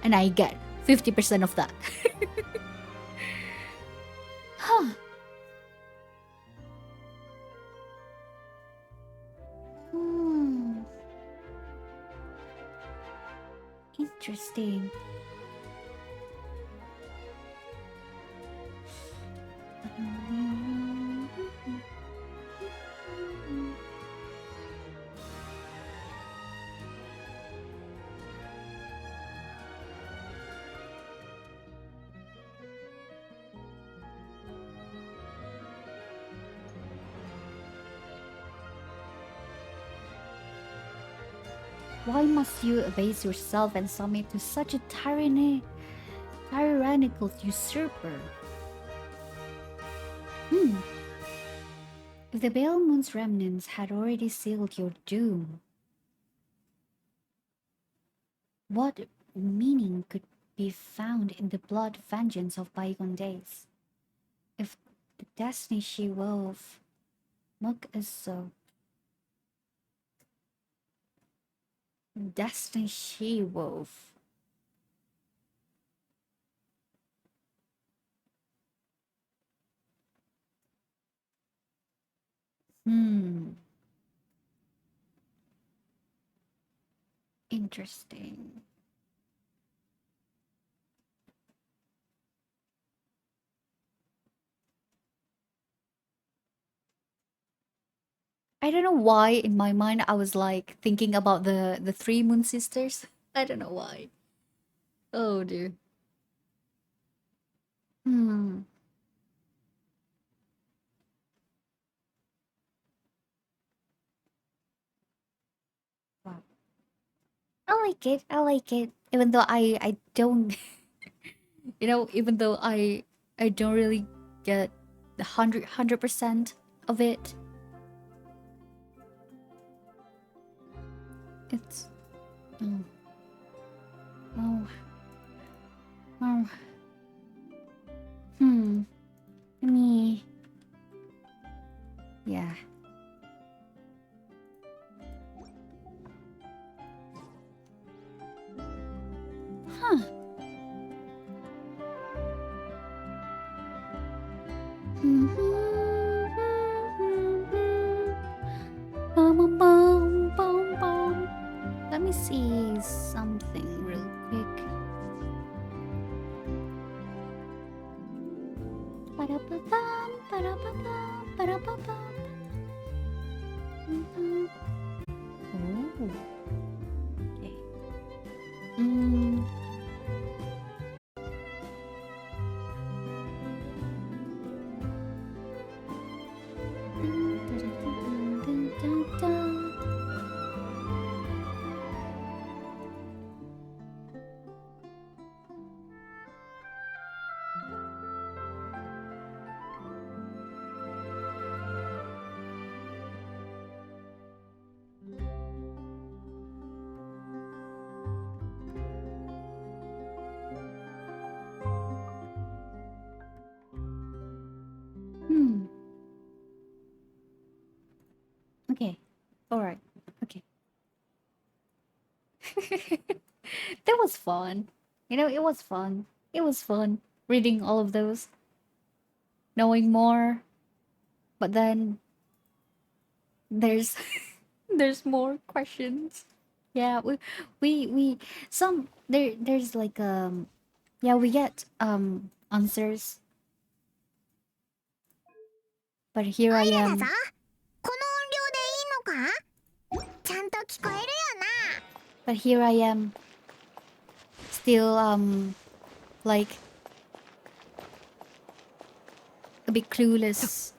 And I get 50% of that. Huh. Interesting. Why must you abase yourself and submit to such a tyrannical usurper? If the pale moon's remnants had already sealed your doom, what meaning could be found in the blood vengeance of bygone days? If the destiny she wove mock us so, destiny she wove. Interesting. I don't know why in my mind I was like thinking about the three moon sisters. I don't know why. Oh dear. Wow. I like it. I like it. Even though I don't even though I don't really get the 100% of it. It's oh. Yeah. Huh. Bum, bum, bum, bum. Let me see something real quick. Ba-da-ba-bum, ba-da-ba-bum, ba-da-ba-bum. Oh. Okay. Okay. All right. Okay. That was fun. You know, it was fun. It was fun reading all of those, knowing more. But then there's there's more questions. Yeah, we some there's like yeah, we get answers. But here I オイラだ am. ぞ。この音量でいいのか？ちゃんと聞こえるよな。But here I am. Still like a bit clueless.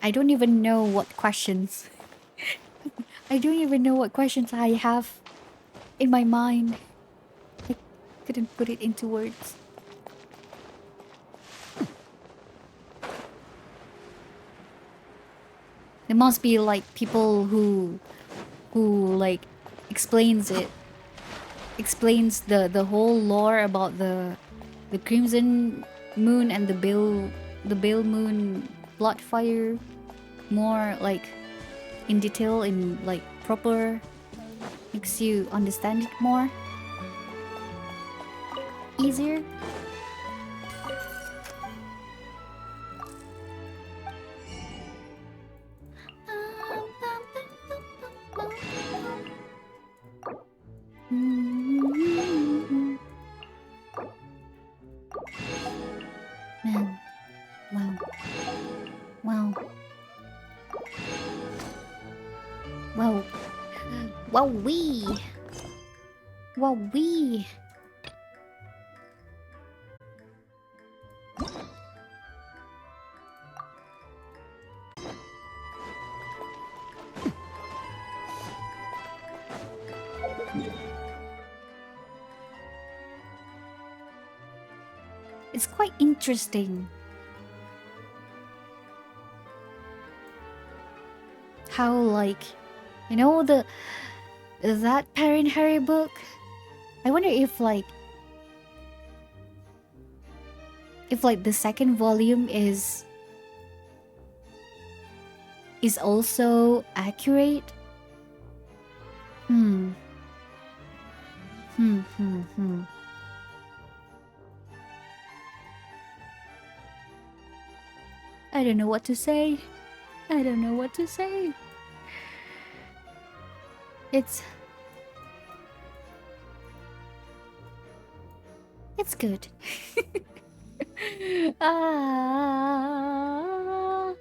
I don't even know what questions. I don't even know what questions I have in my mind. I couldn't put it into words. There must be like people who like explains the whole lore about the Crimson Moon and the Bale Moon Bloodfire more like in detail, in like proper, makes you understand it more easier. Man, wow, wow, wow, wow, wee. It's quite interesting how, like, you know, that Parent Harry book. I wonder if like the second volume is also accurate. I don't know what to say. I don't know what to say. It's good. Ah.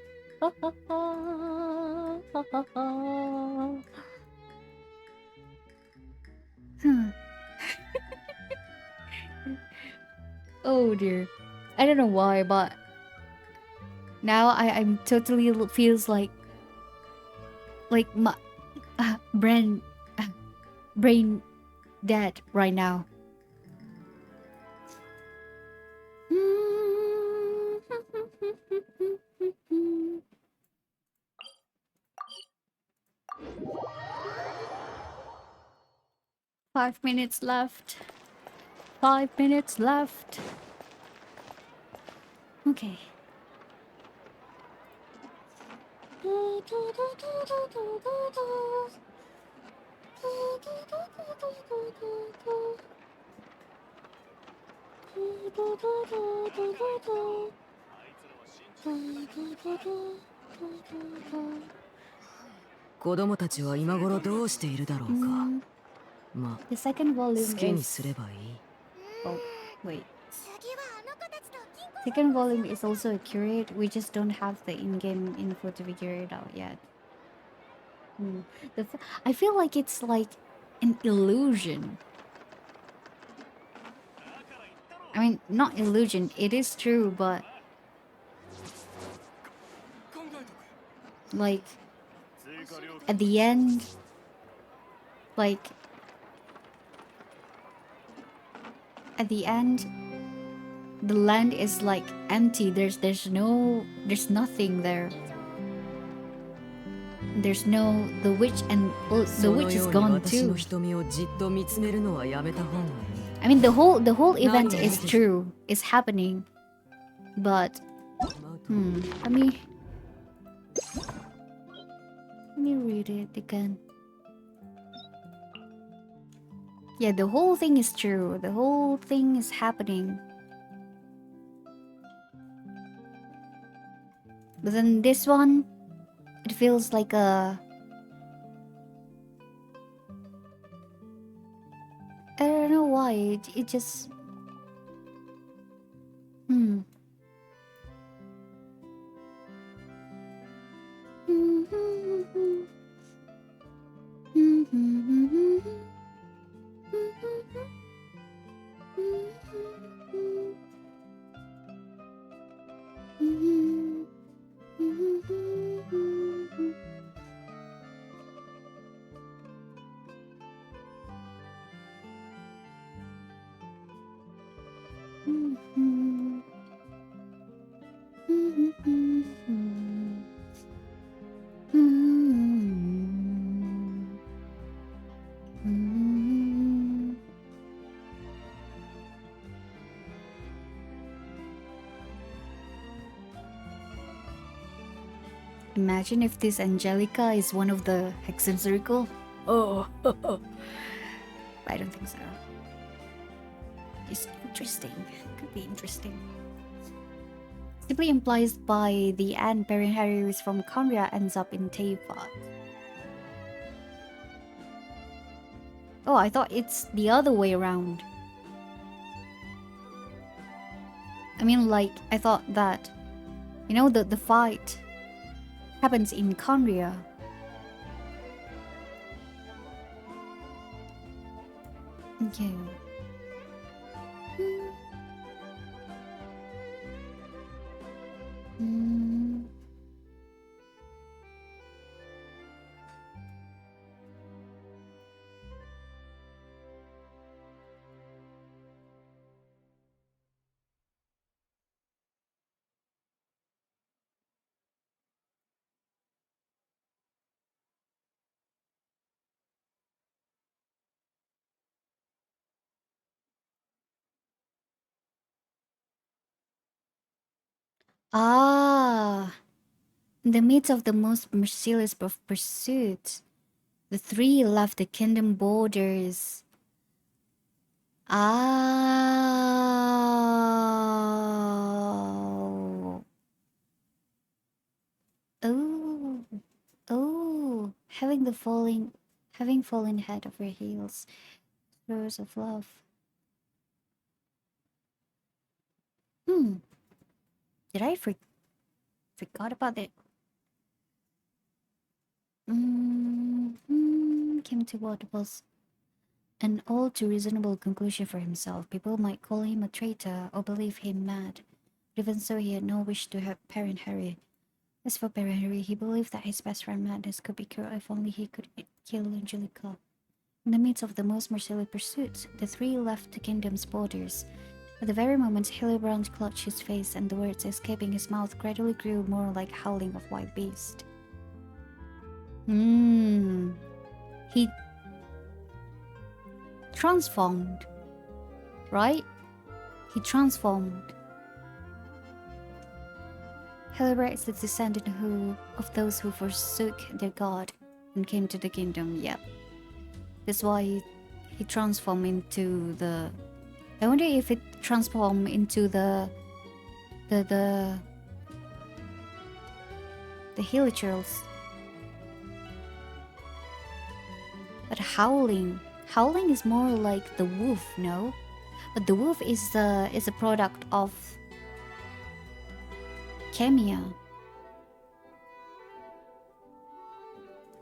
Oh dear. I don't know why, but now I'm totally feels like my brain dead right now. Five minutes left. 5 minutes left. Okay. 子供たちは今頃どうしているだろうか。ま、 The second 好 volume きに is すればいい。 oh wait. 次はあの子たちと金庫 Second volume is also accurate. We just don't have the in-game info to figure it out yet. I feel like it's like an illusion. I mean, not illusion. It is true, but like at the end, like at the end, the land is like empty. There's nothing there. There's no the witch, and the witch is gone too. 私の瞳をじっと見つめるのはやめた方がいい。 I mean, the whole event is true. It's happening, but let me read it again. Yeah, the whole thing is true. The whole thing is happening. But then this one, it feels like a... I don't know why. It just... Imagine if this Angelica is one of the Hexen Circle. Oh, I don't think so. It's interesting. Could be interesting. Simply implies by the end, Baron Harry who is from Conria ends up in Teyvat. Oh, I thought it's the other way around. I mean, like, I thought that, you know, the fight happens in Conria. Okay. Ah, in the midst of the most merciless of pursuits, the three left the kingdom borders. Ah. Oh. Oh. Having fallen head over heels. Rose of love. Did I forgot about it? Came to what was an all too reasonable conclusion for himself. People might call him a traitor or believe him mad. But even so, he had no wish to hurt Baron Harry. As for Baron Harry, he believed that his best friend madness could be cured if only he could kill Angelica. In the midst of the most merciless pursuits, the three left the kingdom's borders. At the very moment Hillebrand clutched his face, and the words escaping his mouth gradually grew more like howling of wild beast. He transformed, right? He transformed. celebrates the descendant of those who forsook their god and came to the kingdom. Yep. That's why he transformed into the. I wonder if it transformed into the hilichurls. But howling is more like the wolf, no? But the wolf is a product of Kemia.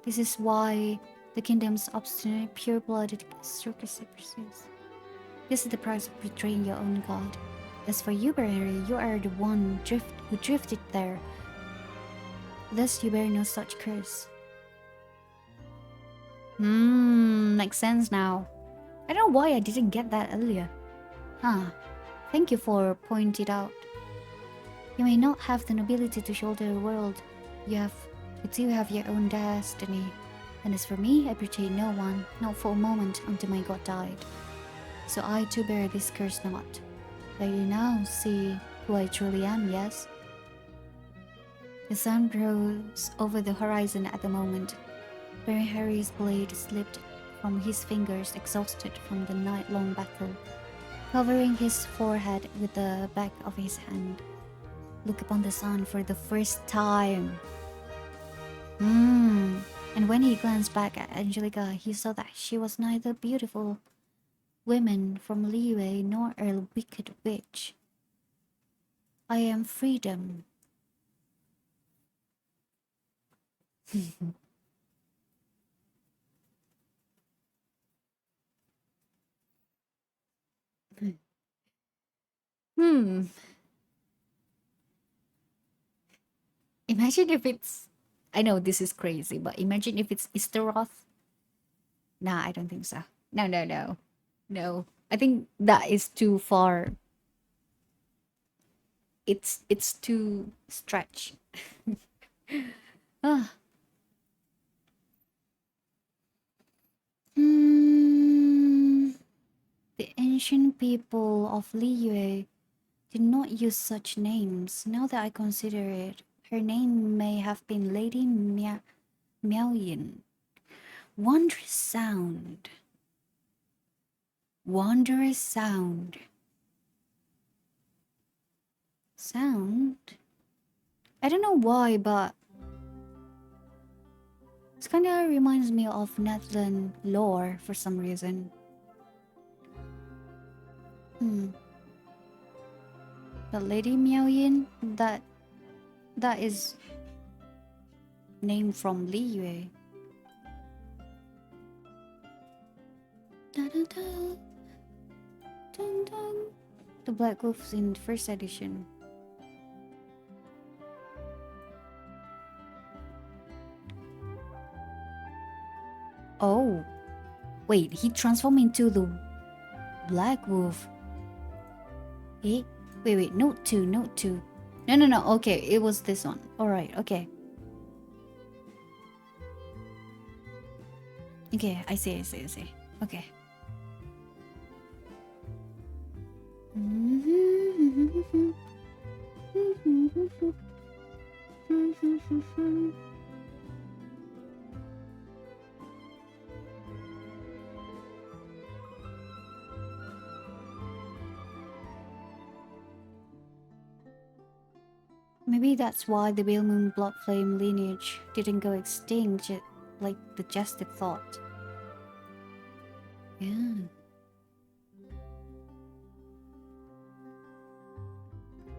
This is why the kingdom's obstinate, pure-blooded surrogacy persists. This is the price of betraying your own god. As for you, Barry, you are the one who drifted there. Thus you bear no such curse. Makes sense now. I don't know why I didn't get that earlier. Huh. Thank you for pointing it out. You may not have the nobility to shoulder a world. You do have your own destiny. And as for me, I betrayed no one, not for a moment, until my god died. So I too bear this curse not. But you now see who I truly am, yes? The sun rose over the horizon at the moment. Barry Harry's blade slipped from his fingers, exhausted from the night-long battle, covering his forehead with the back of his hand. Look upon the sun for the first time. And when he glanced back at Angelica, he saw that she was neither beautiful woman from Liyue nor a wicked witch. I am freedom. Imagine if it's... I know this is crazy, but imagine if it's Istaroth. Nah, I don't think so. No. No. I think that is too far. It's too stretch. Ah. The ancient people of Liyue did not use such names. Now that I consider it, her name may have been Lady Miaoyin. Wondrous sound. Wondrous sound. Sound? I don't know why, but this kind of reminds me of Netherland lore for some reason. But Lady Miaoyin, that is named from Liyue. Da, da, da. Dun, dun. The Black Wolves in first edition. Oh, wait, he transformed into the Black Wolf. Eh? Wait, note 2. No, okay, it was this one. Alright, okay. Okay, I see. Okay. Maybe that's why the Whale Moon Blood Flame lineage didn't go extinct like the Jested thought. Yeah.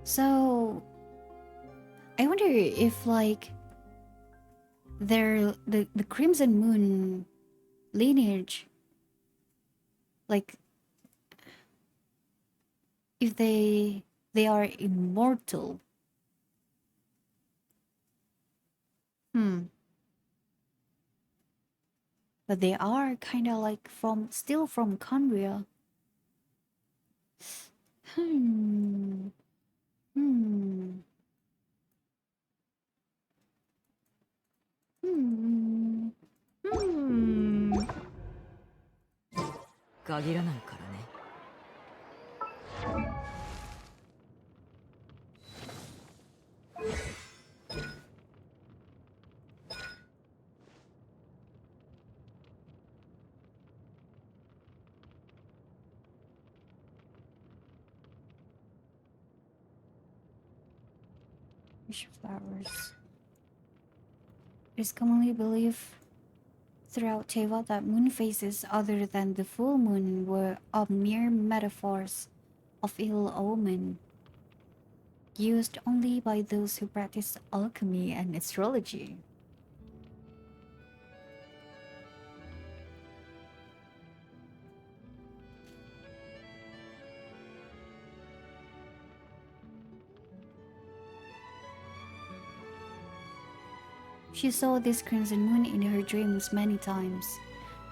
So I wonder if like the Crimson Moon lineage, like if they are immortal. But they are kind of like still from Conria. Wish flowers. It is commonly believed throughout Teva that moon phases other than the full moon were mere metaphors of ill omen, used only by those who practice alchemy and astrology. She saw this crimson moon in her dreams many times.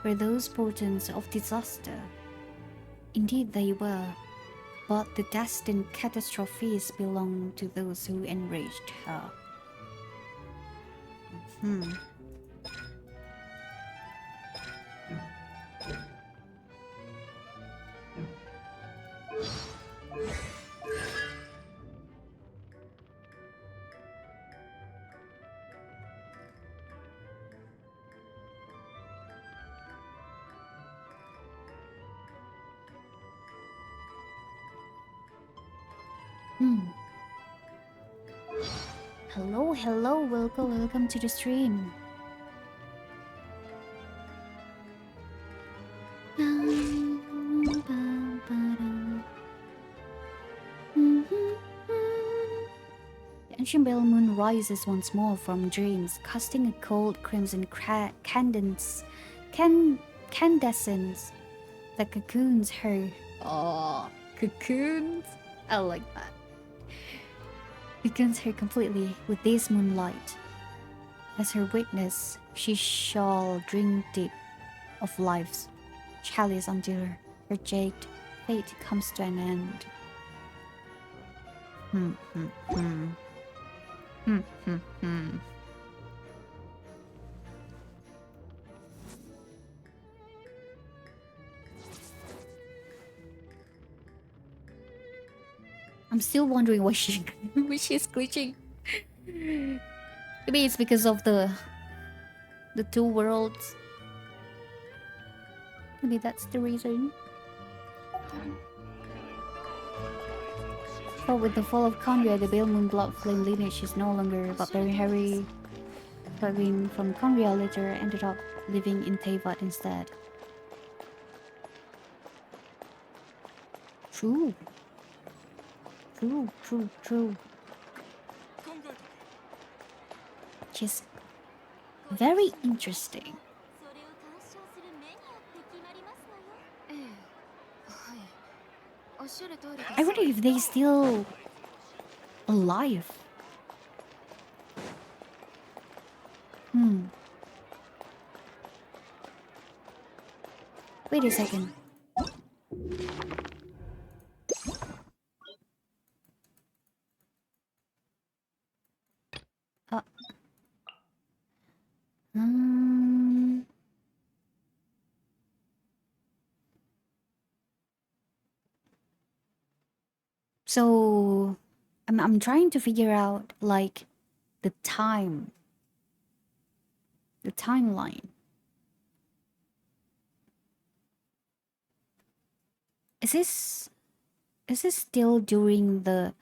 Were those portents of disaster? Indeed they were, but the destined catastrophes belonged to those who enraged her. Hmm. Hello, hello, welcome to the stream. The ancient pale moon rises once more from dreams, casting a cold crimson candescence that cocoons her. Oh, cocoons! I like that. Cocoons her completely with this moonlight. As her witness, she shall drink deep of life's chalice until her jade fate comes to an end. I'm still wondering why she's glitching. Maybe it's because of the two worlds. Maybe that's the reason. But with the fall of Conria, the Pale Moon Blood Flame lineage is no longer barbarian Harry. Barbarian from Conria later ended up living in Teyvat instead. True. Which is very interesting. I wonder if they still alive. Wait a second. So I'm trying to figure out like the timeline. Is this still during the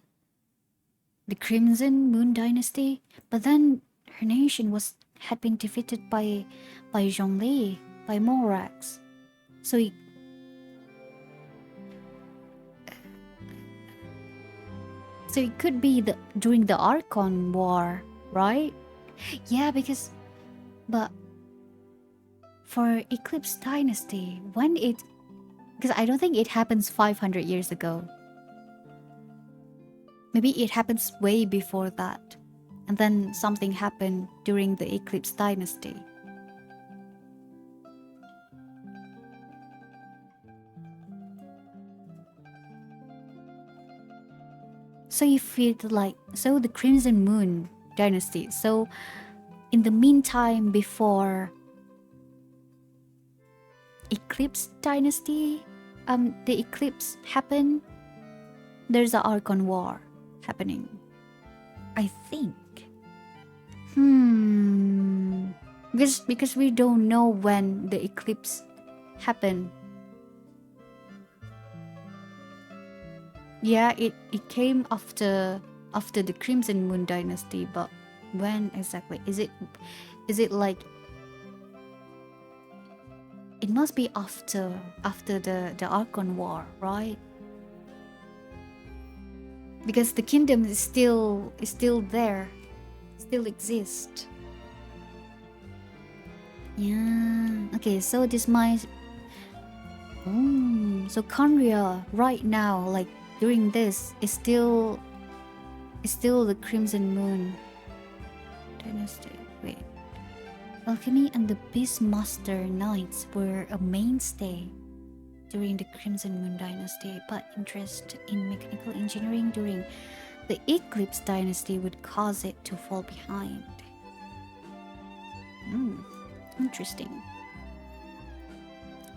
Crimson Moon Dynasty? But then her nation had been defeated by Zhongli, by Morax. So it could be during the Archon War, right? Yeah, because for Eclipse Dynasty, because I don't think it happens 500 years ago. Maybe it happens way before that. And then something happened during the Eclipse Dynasty. So you feel like, so the Crimson Moon Dynasty. So in the meantime, before Eclipse Dynasty, the eclipse happened, there's an Archon War happening, I think. Because we don't know when the eclipse happened. Yeah, it came after after the Crimson Moon Dynasty, but when exactly? Is it like it must be after the Archon War, right? Because the kingdom is still there, still exists. Yeah. Okay, so this might. So Conria right now, like during this, is still the Crimson Moon Dynasty. Wait. Alchemy and the Beastmaster Knights were a mainstay during the Crimson Moon Dynasty, but interest in mechanical engineering during the Eclipse Dynasty would cause it to fall behind. Interesting.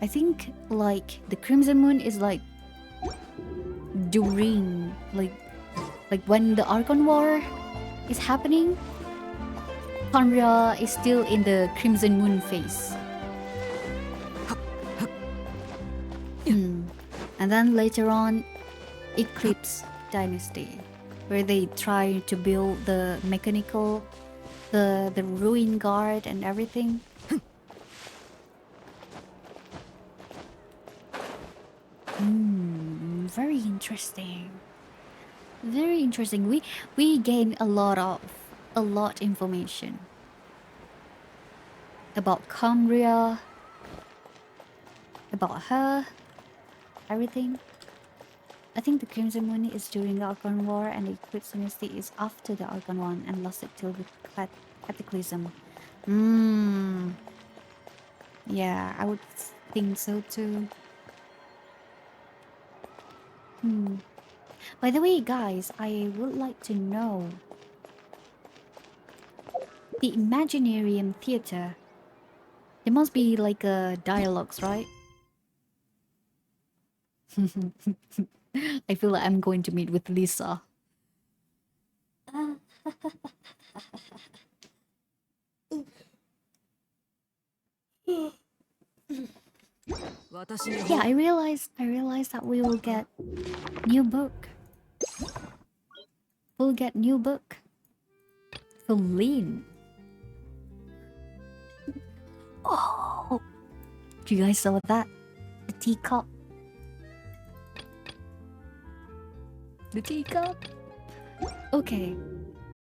I think like the Crimson Moon is like during like when the Archon War is happening. Conria is still in the Crimson Moon phase. And then later on, Eclipse Dynasty, where they try to build the mechanical, the Ruin Guard and everything. Very interesting. Very interesting. We gain a lot information about Conria, about her, everything. I think the Crimson Moon is during the Archon War and the Eclipse Dynasty is after the Archon War and lasted till the Cataclysm. Yeah, I would think so too. By the way, guys, I would like to know the Imaginarium Theater. There must be like dialogues, right? I feel like I'm going to meet with Lisa. Yeah, I realized that we will get new book. We'll get new book. Feline. Oh, do you guys saw that? The teacup. The teacup. Okay.